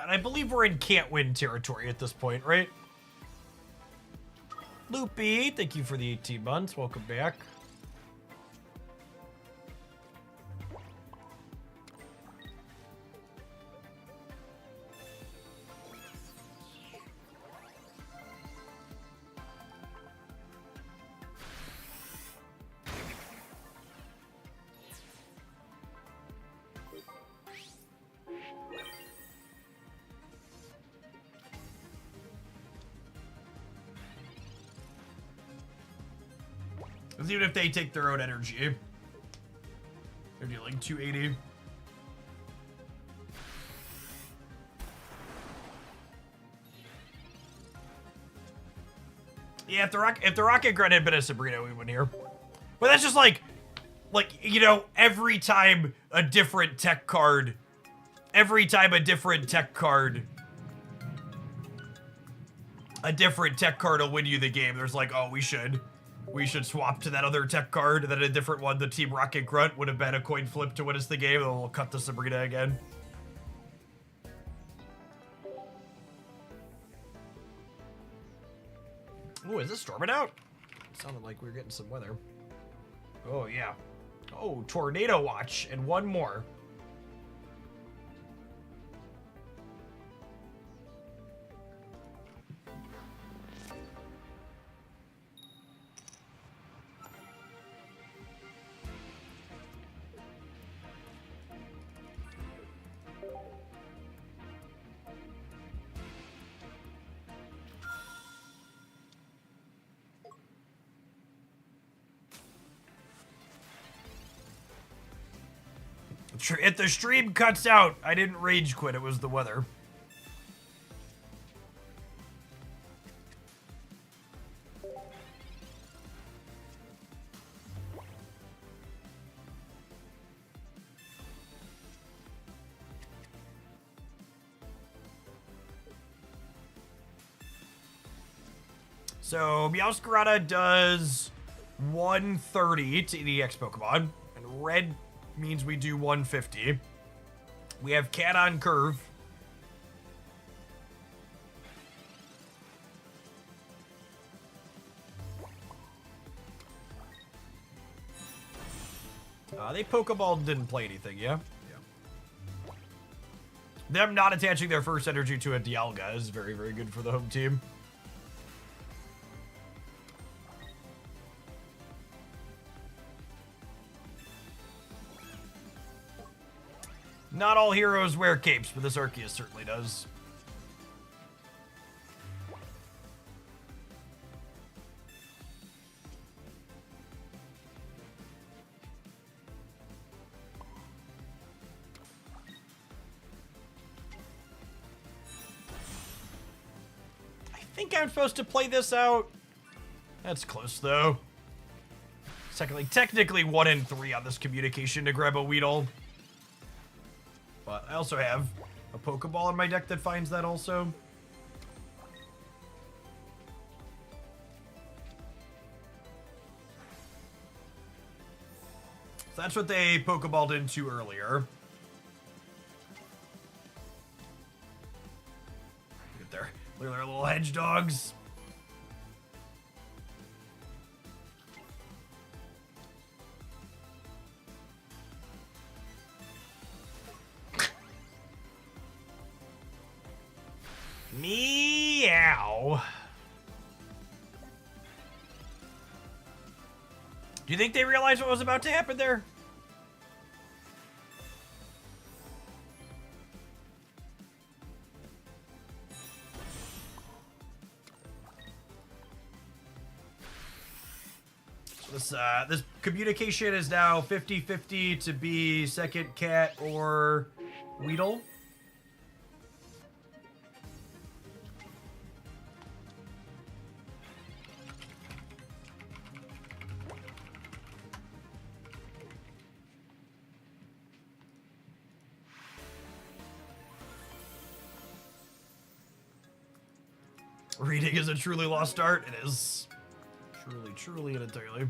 And I believe we're in can't win territory at this point, right? Loopy, thank you for the 18 months. Welcome back. Even if they take their own energy, they're dealing 280. Yeah, if the Rocket Grunt had been a Sabrina, we wouldn't hear. But that's just like, you know, every time a different tech card will win you the game. There's like, oh, we should swap to that other tech card, and then a different one, the Team Rocket Grunt, would have been a coin flip to win us the game, and we'll cut the Sabrina again. Ooh, is this storming out? It sounded like we were getting some weather. Oh, yeah. Oh, Tornado Watch, and one more. If the stream cuts out, I didn't rage quit, it was the weather. So, Meowscarada does 130 to EX Pokemon, and red means we do 150. We have Cat on Curve. They Pokeball didn't play anything, yeah? Yeah. Them not attaching their first energy to a Dialga is very, very good for the home team. Not all heroes wear capes, but this Arceus certainly does. I think I'm supposed to play this out. That's close, though. Secondly, technically 1 in 3 on this communication to grab a Weedle. But I also have a Pokeball in my deck that finds that also. So that's what they Pokeballed into earlier. Look at their little hedge dogs. Meow. Do you think they realized what was about to happen there? This communication is now 50-50 to be second cat or Weedle. Reading is a truly lost art. It is. Truly and entirely.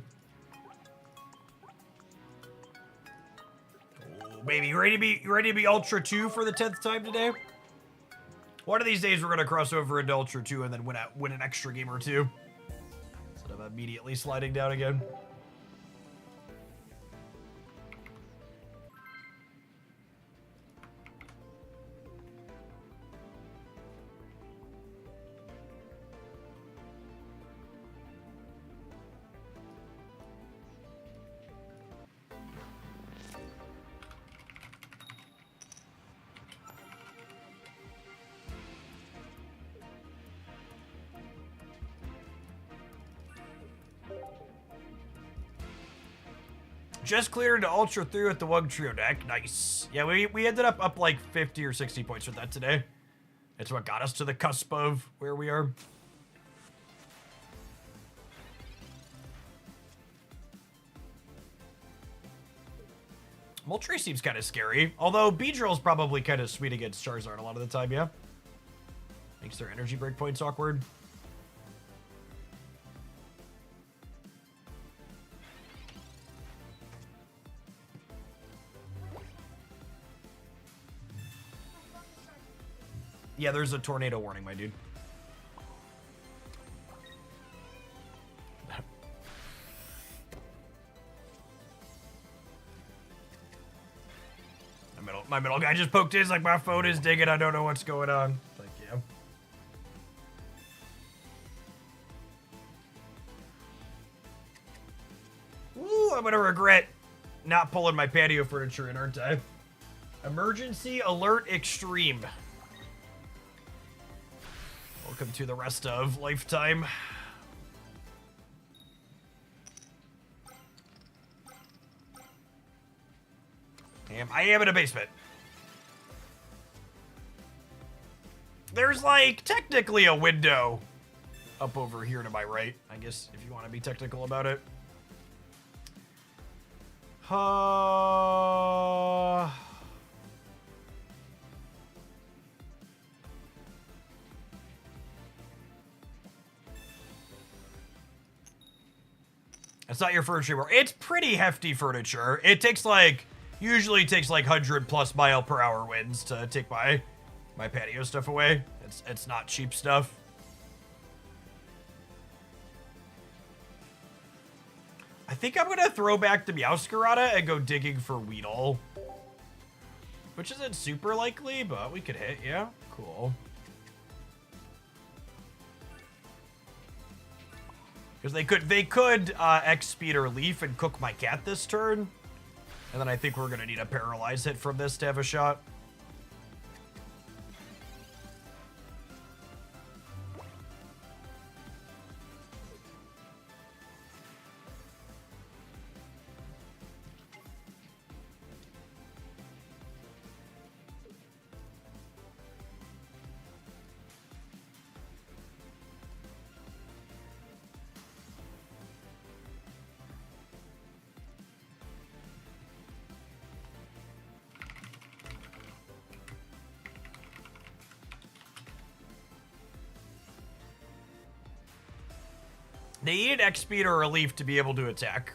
Oh, baby, you ready to be Ultra 2 for the 10th time today? One of these days we're gonna cross over into Ultra 2 and then win an extra game or two. Instead of immediately sliding down again. Just cleared to Ultra 3 with the Wugtrio deck. Nice. Yeah, we ended up like 50 or 60 points with that today. It's what got us to the cusp of where we are. Moltres seems kind of scary. Although Beedrill's probably kind of sweet against Charizard a lot of the time, yeah? Makes their energy breakpoints awkward. Yeah, there's a tornado warning, my dude. My middle guy just poked his like my phone is digging. I don't know what's going on. Thank you. Ooh, I'm gonna regret not pulling my patio furniture in, aren't I? Emergency alert extreme. Welcome to the rest of Lifetime. I am in a basement. There's like technically a window up over here to my right, I guess, if you want to be technical about it. It's not your furniture anymore. It's pretty hefty furniture. It takes like, usually takes like 100+ mile per hour winds to take my patio stuff away. It's not cheap stuff. I think I'm gonna throw back to Meowscarada and go digging for Weedle. Which isn't super likely, but we could hit, yeah? Cool. Because they could X-Speed or Leaf and cook my cat this turn. And then I think we're going to need a Paralyze hit from this to have a shot. They needed X-Speed or a Leaf to be able to attack.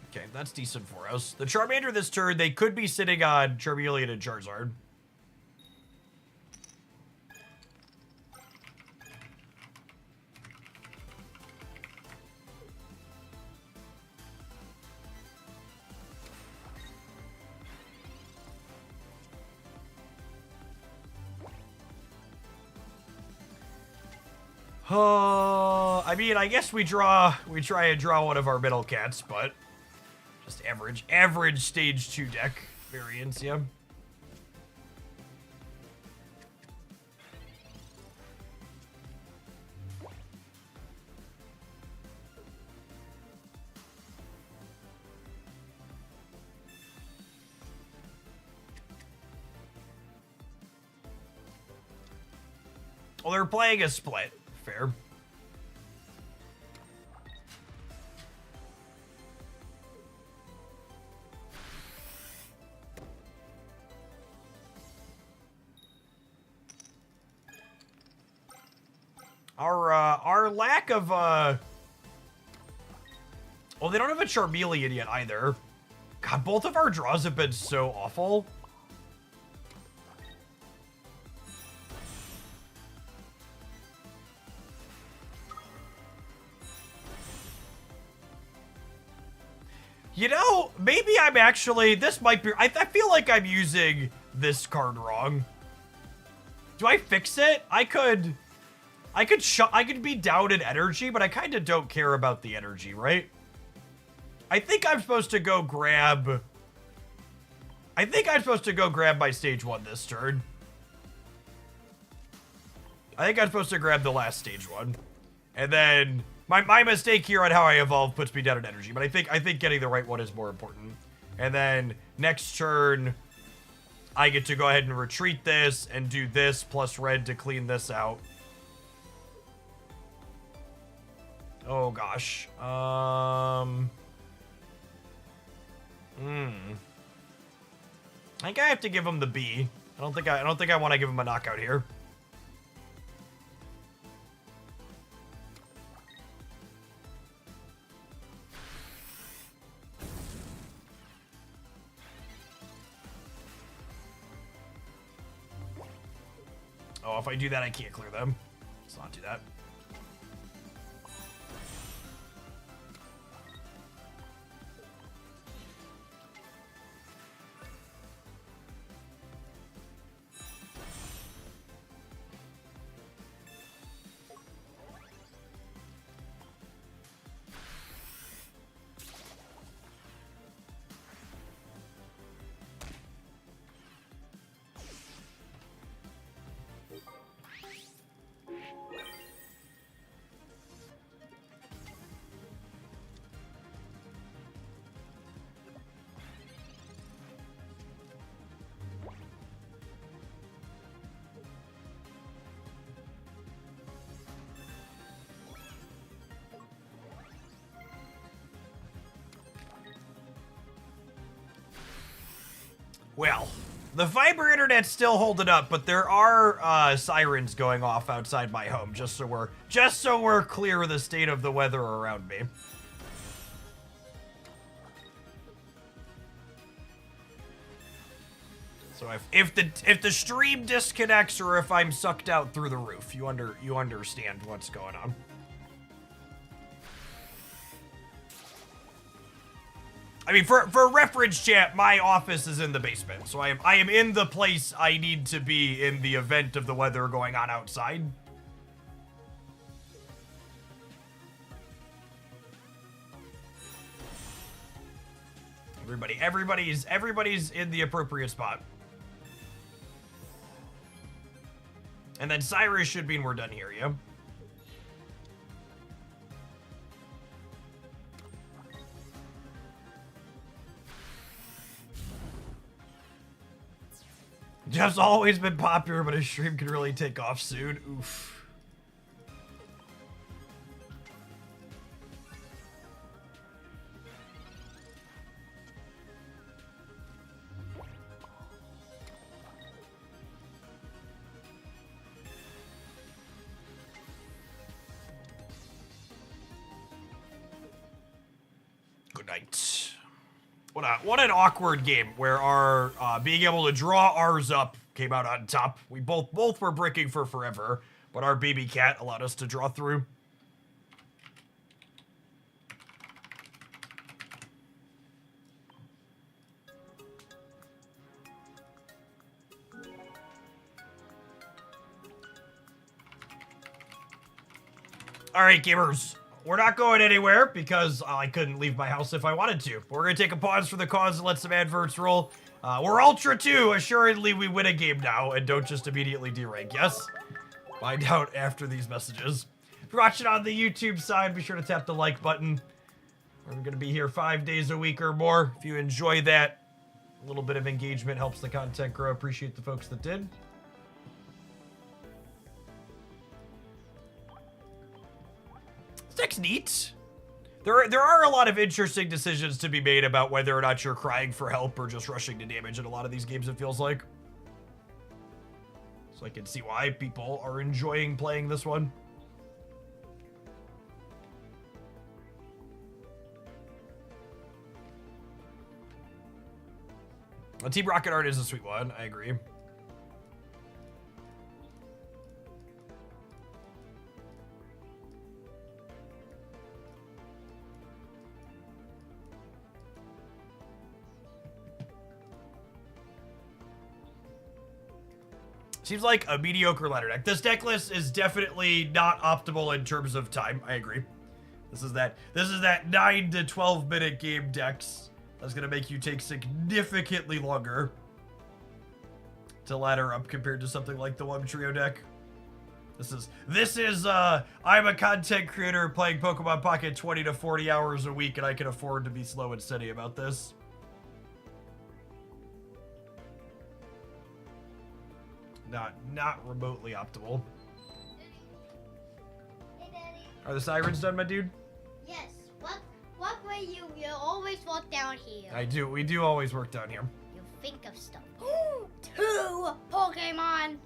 Okay, that's decent for us. The Charmander this turn, they could be sitting on Charmeleon and Charizard. I mean, I guess we try and draw one of our middle cats, but just average stage 2 deck variance, yeah. Well, they're playing a split. Fair. Our lack of, well, they don't have a Charmeleon yet either. God, both of our draws have been so awful. You know, maybe I'm actually, this might be, I feel like I'm using this card wrong. Do I fix it? I could be down in energy, but I kind of don't care about the energy, right? I think I'm supposed to go grab my stage 1 this turn. I think I'm supposed to grab the last stage 1. And then my mistake here on how I evolve puts me down in energy, but I think getting the right one is more important. And then next turn I get to go ahead and retreat this and do this plus red to clean this out. Oh gosh. I think I have to give him the B. I don't think I want to give him a knockout here. Oh, if I do that, I can't clear them. Let's not do that. Well, the fiber internet's still holding up, but there are sirens going off outside my home, just so we're clear of the state of the weather around me. So if the stream disconnects or if I'm sucked out through the roof, you understand what's going on. I mean, for reference, chat, my office is in the basement, so I am in the place I need to be in the event of the weather going on outside. Everybody's in the appropriate spot. And then Cyrus should mean we're done here, yeah? Jeff's always been popular, but his stream can really take off soon. Oof. Good night. What an awkward game where our being able to draw ours up came out on top. We both were bricking for forever, but our baby cat allowed us to draw through. All right, gamers. We're not going anywhere because I couldn't leave my house if I wanted to. We're going to take a pause for the cause and let some adverts roll. We're Ultra 2. Assuredly, we win a game now and don't just immediately derank. Yes? Find out after these messages. If you're watching on the YouTube side, be sure to tap the like button. We're going to be here 5 days a week or more. If you enjoy that, a little bit of engagement helps the content grow. Appreciate the folks that did. deck's neat. There are a lot of interesting decisions to be made about whether or not you're crying for help or just rushing to damage in a lot of these games, it feels like. So I can see why people are enjoying playing this one. Team Rocket Art is a sweet one, I agree. Seems like a mediocre ladder deck. This deck list is definitely not optimal in terms of time. I agree. This is that 9 to 12 minute game decks. That's gonna make you take significantly longer to ladder up compared to something like the Wugtrio deck. This is I'm a content creator playing Pokemon Pocket 20 to 40 hours a week, and I can afford to be slow and steady about this. Not remotely optimal. Hey, Daddy. Are the sirens done, my dude? Yes. What way you always walk down here? I do. We do always work down here. You think of stuff. 2 Pokemon.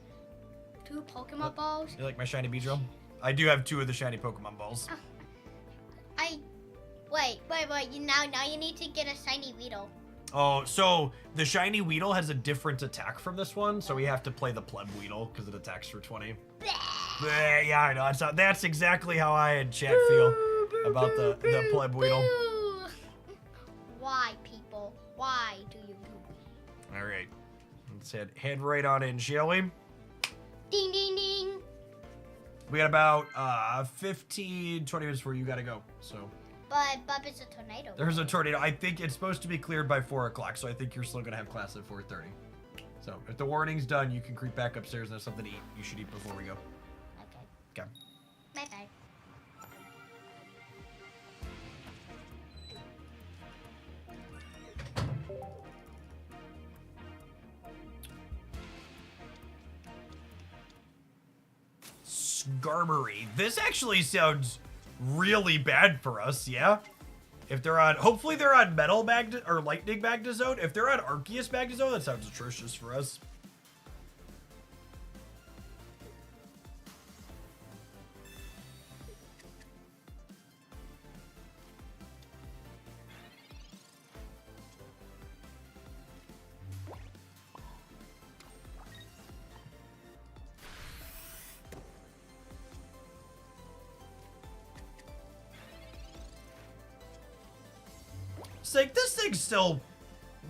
2 Pokemon balls. You like my shiny Beedrill? I do have 2 of the shiny Pokemon balls. Wait. Now you need to get a shiny Weedle. Oh, so the shiny Weedle has a different attack from this one, so we have to play the pleb Weedle because it attacks for 20. Bleh, yeah, I know. That's exactly how I and chat feel about the pleb Weedle. Why, people? Why do you do? All right, let's head right on in, shall we? Ding, ding, ding. We got about 15, 20 minutes before you gotta go, so. But it's a tornado. There's a tornado. I think it's supposed to be cleared by 4 o'clock, so I think you're still gonna have class at 4:30. So if the warning's done, you can creep back upstairs and have something to eat. You should eat before we go. Okay. Okay. Bye-bye. Skarmory. This actually sounds really bad for us, yeah? If they're on, hopefully they're on Metal or Lightning Magnezone. If they're on Arceus Magnezone, that sounds atrocious for us. It's like, this thing's still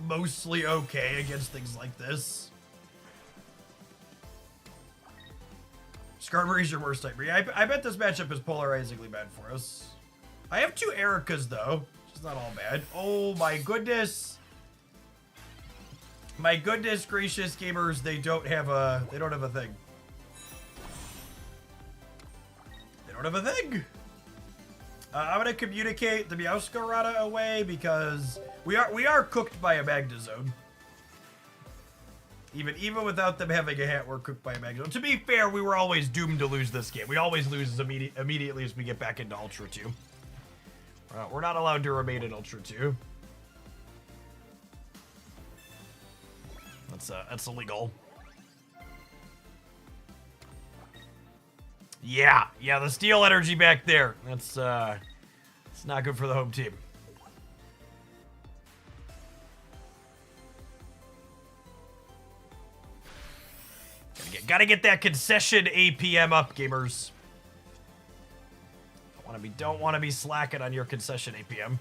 mostly okay against things like this. Skarmory's your worst type. I bet this matchup is polarizingly bad for us. I have 2 Ericas though, which is not all bad. Oh my goodness. My goodness gracious, gamers, they don't have a thing. They don't have a thing. I'm gonna communicate the Meowscarada away because we are cooked by a Magnezone. Even without them having a hat, we're cooked by a Magnezone. To be fair, we were always doomed to lose this game. We always lose immediately as we get back into Ultra 2. We're not allowed to remain in Ultra 2. That's illegal. Yeah, the steel energy back there. It's not good for the home team. Gotta get that concession APM up, gamers. Don't want to be slacking on your concession APM.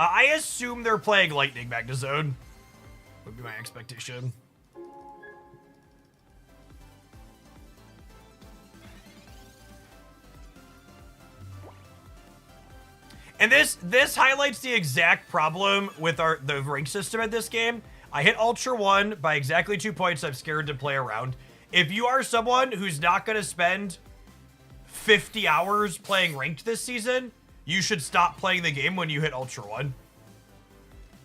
I assume they're playing Lightning Magnezone. Would be my expectation. And this highlights the exact problem with the rank system at this game. I hit Ultra 1 by exactly 2 points. I'm scared to play around. If you are someone who's not going to spend 50 hours playing ranked this season, you should stop playing the game when you hit Ultra 1.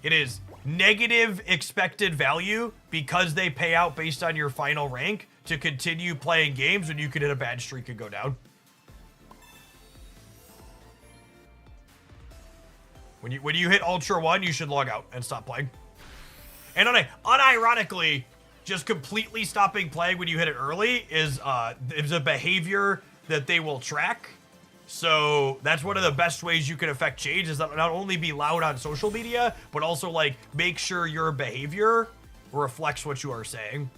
It is negative expected value because they pay out based on your final rank to continue playing games when you could hit a bad streak and go down. When you hit Ultra 1, you should log out and stop playing. And unironically, just completely stopping playing when you hit it early is a behavior that they will track. So that's one of the best ways you can affect change, is not only be loud on social media, but also like make sure your behavior reflects what you are saying.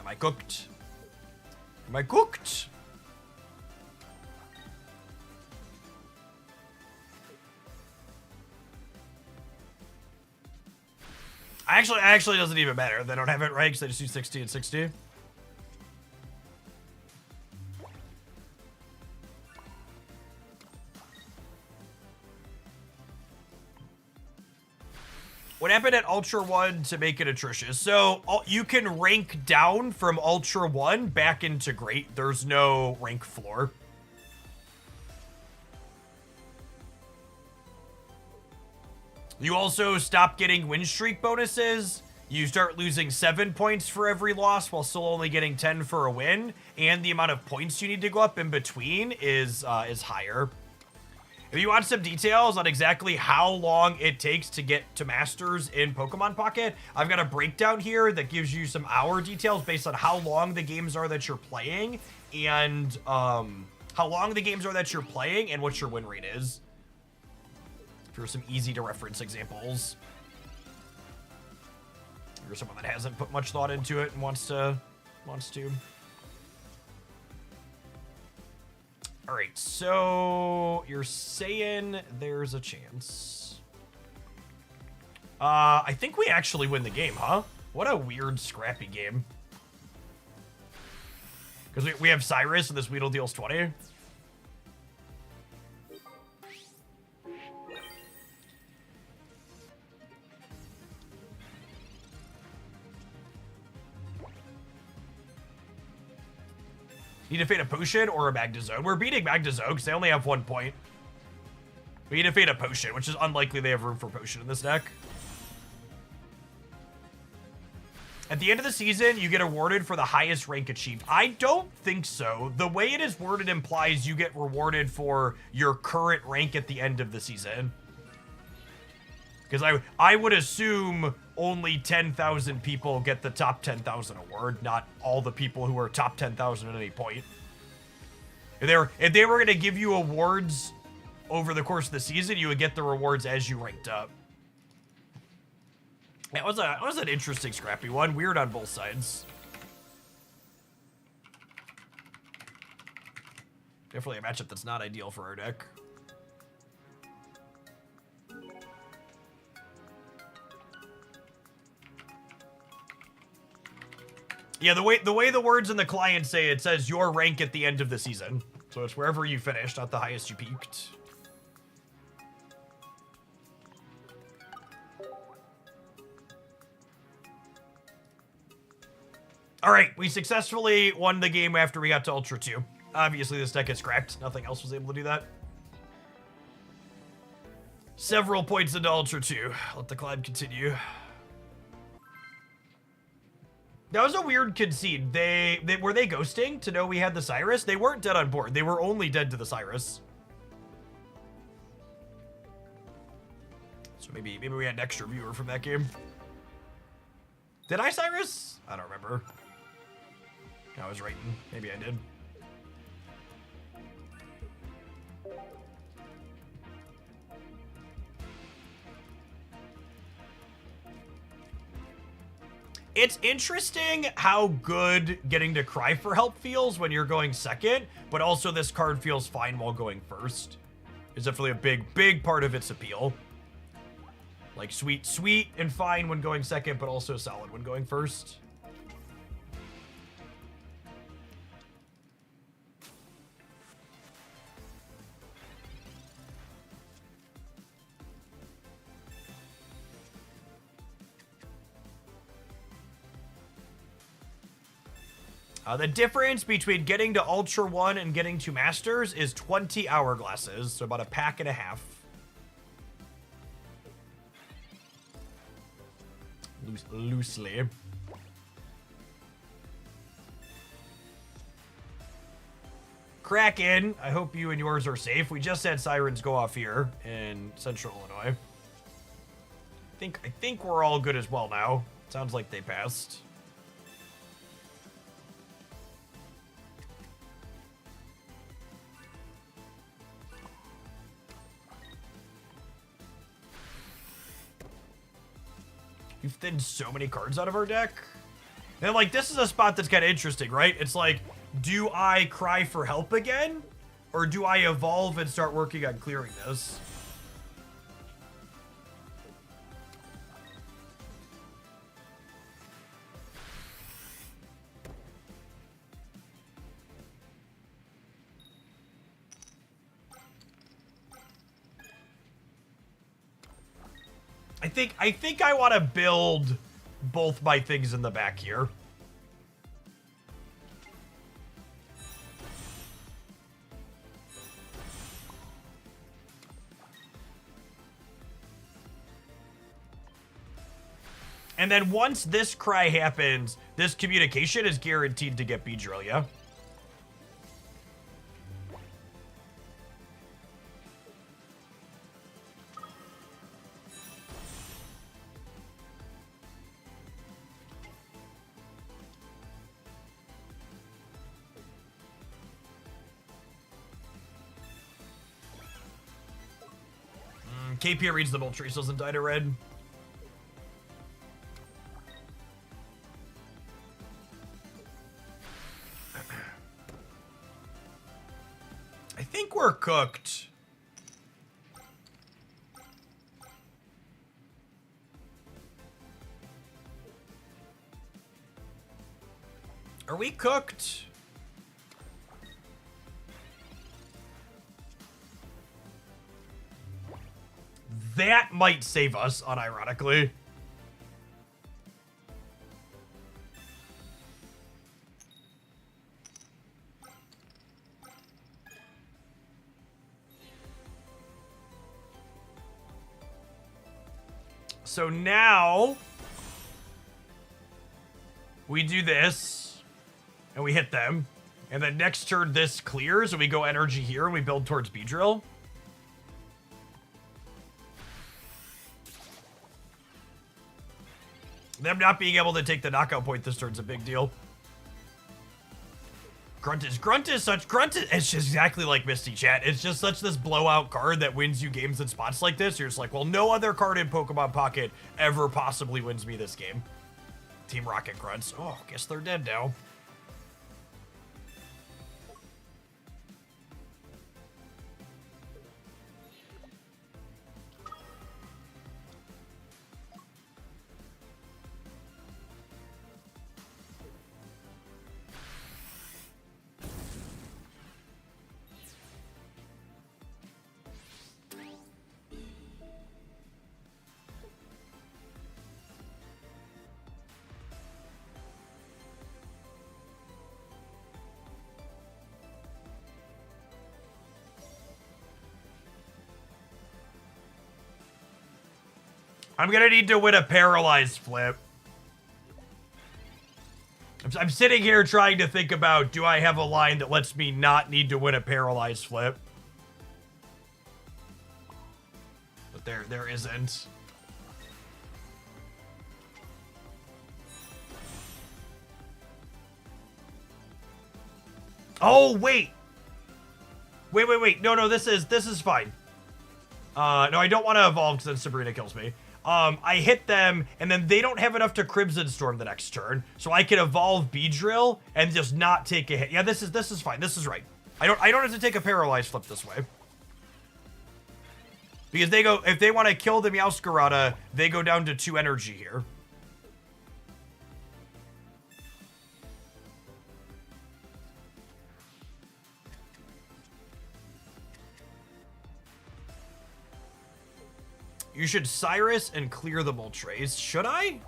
Am I cooked? Am I cooked? Actually doesn't even matter. They don't have it right because they just do 60 and 60. What happened at Ultra 1 to make it atrocious? So you can rank down from Ultra 1 back into Great. There's no rank floor. You also stop getting win streak bonuses. You start losing 7 points for every loss while still only getting 10 for a win. And the amount of points you need to go up in between is higher. If you want some details on exactly how long it takes to get to Masters in Pokemon Pocket, I've got a breakdown here that gives you some hour details based on how long the games are that you're playing and what your win rate is. For some easy to reference examples. If you're someone that hasn't put much thought into it and wants to. All right, so you're saying there's a chance. I think we actually win the game, huh? What a weird, scrappy game. Because we have Cyrus and this Weedle deals 20. Need to fade a potion or a Magnezone. We're beating Magnezone because they only have 1 point. We need to fade a potion, which is unlikely they have room for potion in this deck. At the end of the season, you get awarded for the highest rank achieved. I don't think so. The way it is worded implies you get rewarded for your current rank at the end of the season. Because I would assume only 10,000 people get the top 10,000 award, not all the people who are top 10,000 at any point. If they were going to give you awards over the course of the season, you would get the rewards as you ranked up. That was an interesting scrappy one. Weird on both sides. Definitely a matchup that's not ideal for our deck. Yeah, the way the words in the client say it says your rank at the end of the season. So it's wherever you finished, not the highest you peaked. All right, we successfully won the game after we got to Ultra 2. Obviously, this deck is cracked. Nothing else was able to do that. Several points into Ultra 2. Let the climb continue. That was a weird concede. Were they ghosting to know we had the Cyrus? They weren't dead on board. They were only dead to the Cyrus. So maybe we had an extra viewer from that game. Did I Cyrus? I don't remember. I was writing. Maybe I did. It's interesting how good getting to cry for help feels when you're going second, but also this card feels fine while going first. It's definitely a big part of its appeal. Like sweet and fine when going second, but also solid when going first. The difference between getting to Ultra 1 and getting to Masters is 20 hourglasses, so about a pack and a half. Loosely. Kraken, I hope you and yours are safe. We just had sirens go off here in Central Illinois. I think we're all good as well now. Sounds like they passed. You've thinned so many cards out of our deck. And like, this is a spot that's kind of interesting, right? It's like, do I cry for help again? Or do I evolve and start working on clearing this? I think I want to build both my things in the back here. And then once this cry happens, this communication is guaranteed to get Beedrill, yeah? KP reads the Moltres, doesn't die to red. I think we're cooked. Are we cooked? That might save us, unironically. So now we do this and we hit them. And then next turn this clears and we go energy here and we build towards Beedrill. Them not being able to take the knockout point this turn's a big deal. Grunt is it's just exactly like Misty Chat. It's just such this blowout card that wins you games in spots like this. You're just like, well, no other card in Pokemon Pocket ever possibly wins me this game. Team Rocket Grunts. Oh, guess they're dead now. I'm gonna need to win a paralyzed flip. I'm sitting here trying to think about, do I have a line that lets me not need to win a paralyzed flip? But there isn't. Oh, wait. Wait. No, this is fine. No, I don't want to evolve because then Sabrina kills me. I hit them, and then they don't have enough to Crimson Storm the next turn, so I can evolve Beedrill and just not take a hit. Yeah, this is fine. This is right. I don't have to take a paralyzed flip this way. Because they go, if they want to kill the Meowscarada, they go down to 2 energy here. You should Cyrus and clear the Moltres. Should I?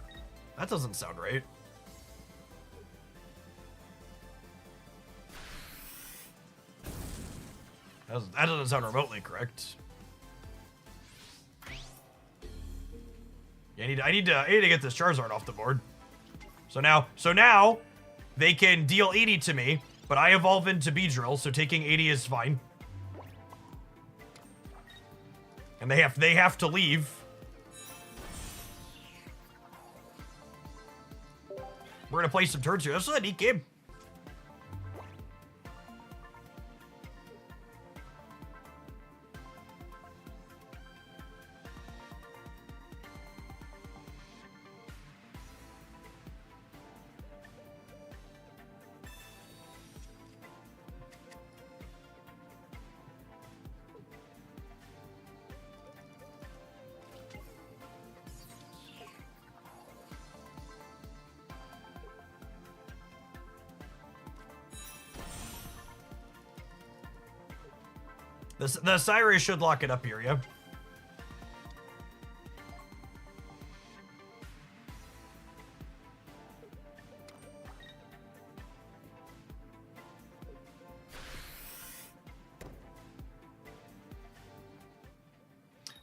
That doesn't sound right. That doesn't sound remotely correct. Yeah, I need to get this Charizard off the board. So now they can deal 80 to me, but I evolve into Beedrill, so taking 80 is fine. And they have to leave. We're gonna play some turns here. This is a neat game. The Cyrus should lock it up here, yeah?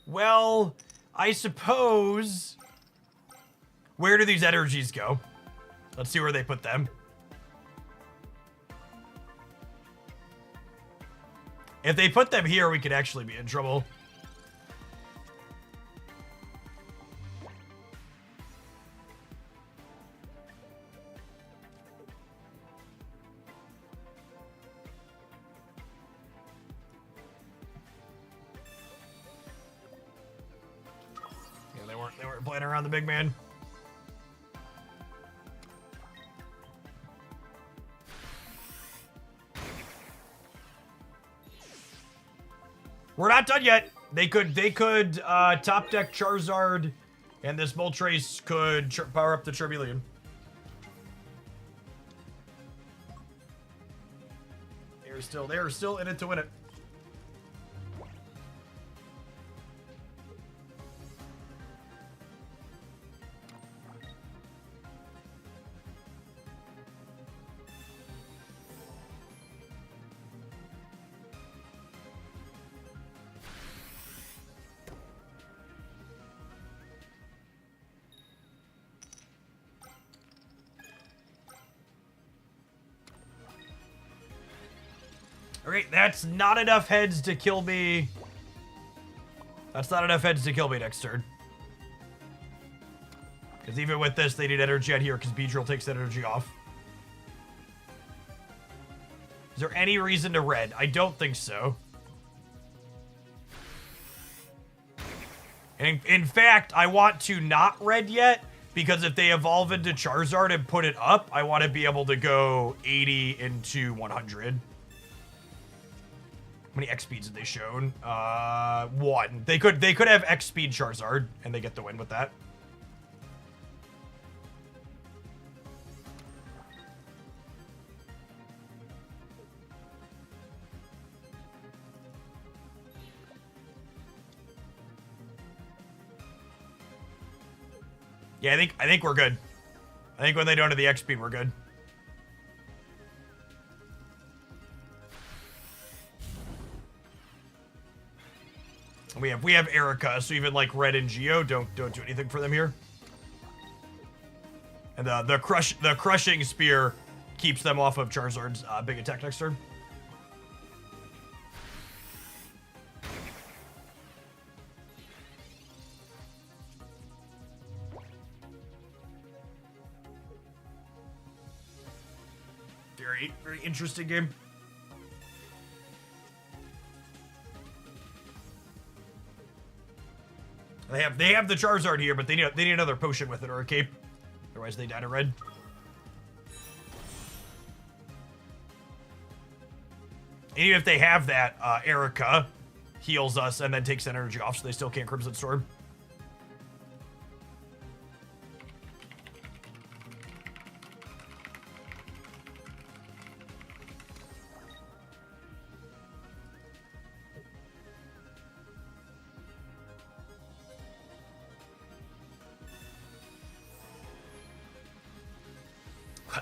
Well, I suppose... Where do these energies go? Let's see where they put them. If they put them here, we could actually be in trouble. Yeah, they weren't playing around the big man. We're not done yet. They could top deck Charizard, and this Moltres could power up the Charmeleon. They are still in it to win it. Okay, that's not enough heads to kill me. That's not enough heads to kill me next turn. Because even with this, they need energy out here because Beedrill takes that energy off. Is there any reason to red? I don't think so. And in fact, I want to not red yet, because if they evolve into Charizard and put it up, I want to be able to go 80 into 100. How many X speeds have they shown? 1. They could have X speed Charizard, and they get the win with that. Yeah, I think we're good. I think when they don't have the X speed, we're good. We have Erica, so even like Red and Geo don't do anything for them here. And the crushing spear keeps them off of Charizard's big attack next turn. Very interesting game. They have the Charizard here, but they need another potion with it or a cape. Otherwise they die to red. And even if they have that, Erica heals us and then takes that energy off, so they still can't Crimson Storm.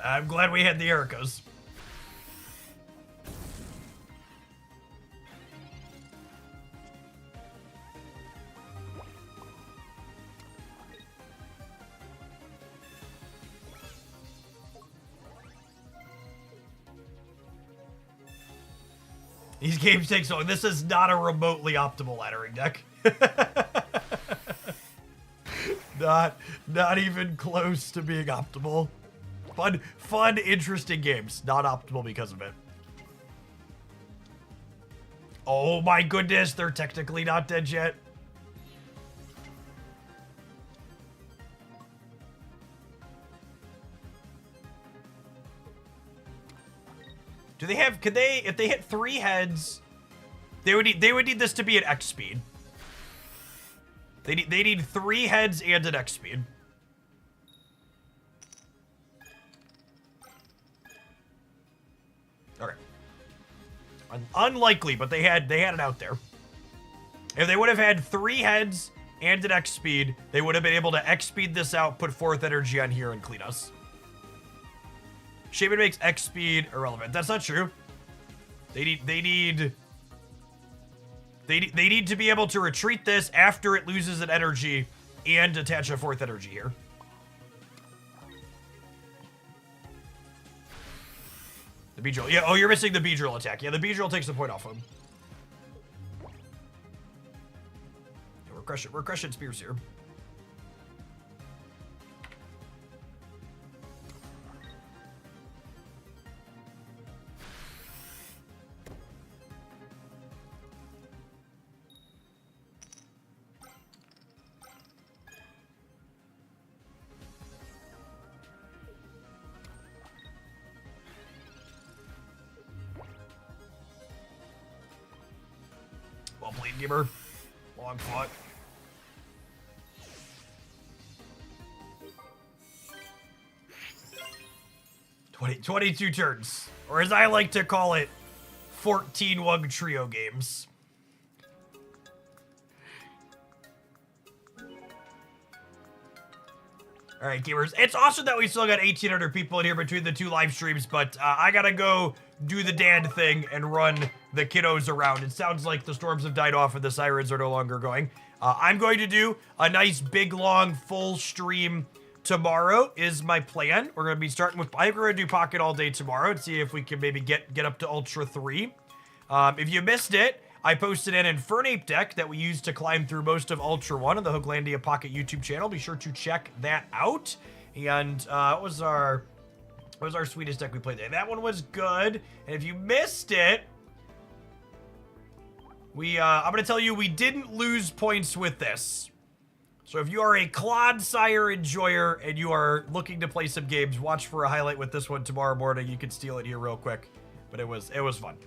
I'm glad we had the Ericas. These games take so long. This is not a remotely optimal laddering deck. Not even close to being optimal. Fun, interesting games. Not optimal because of it. Oh my goodness, they're technically not dead yet. Do they have, if they hit 3 heads, they would need this to be at X speed. They need 3 heads and an X speed. Okay. Unlikely, but they had it out there. If they would have had 3 heads and an X speed, they would have been able to X speed this out, put 4th energy on here, and clean us. Shaman makes X speed irrelevant. That's not true. They need to be able to retreat this after it loses an energy and attach a 4th energy here. The Beedrill. Yeah, oh, you're missing the Beedrill attack. Yeah, the Beedrill takes the point off him. Yeah, we're crushing spears here. Well played, gamer. Long fought. 22 turns. Or as I like to call it, 14 Wugtrio games. All right, gamers. It's awesome that we still got 1,800 people in here between the 2 live streams, but I gotta go do the Dan thing and run the kiddos around. It sounds like the storms have died off and the sirens are no longer going. I'm going to do a nice big long full stream tomorrow is my plan. We're going to be starting with, I think we're going to do Pocket all day tomorrow and see if we can maybe get up to Ultra 3. If you missed it, I posted an Infernape deck that we used to climb through most of Ultra 1 on the Hooglandia Pocket YouTube channel. Be sure to check that out. And what was our sweetest deck we played today? That one was good. And if you missed it, I'm going to tell you we didn't lose points with this. So if you are a Clodsire enjoyer and you are looking to play some games, watch for a highlight with this one tomorrow morning. You can steal it here real quick. But it was fun.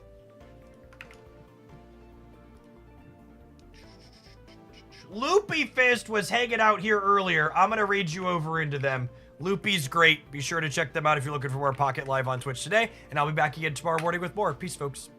Loopy Fist was hanging out here earlier. I'm going to raid you over into them. Loopy's great. Be sure to check them out if you're looking for more Pocket Live on Twitch today. And I'll be back again tomorrow morning with more. Peace, folks.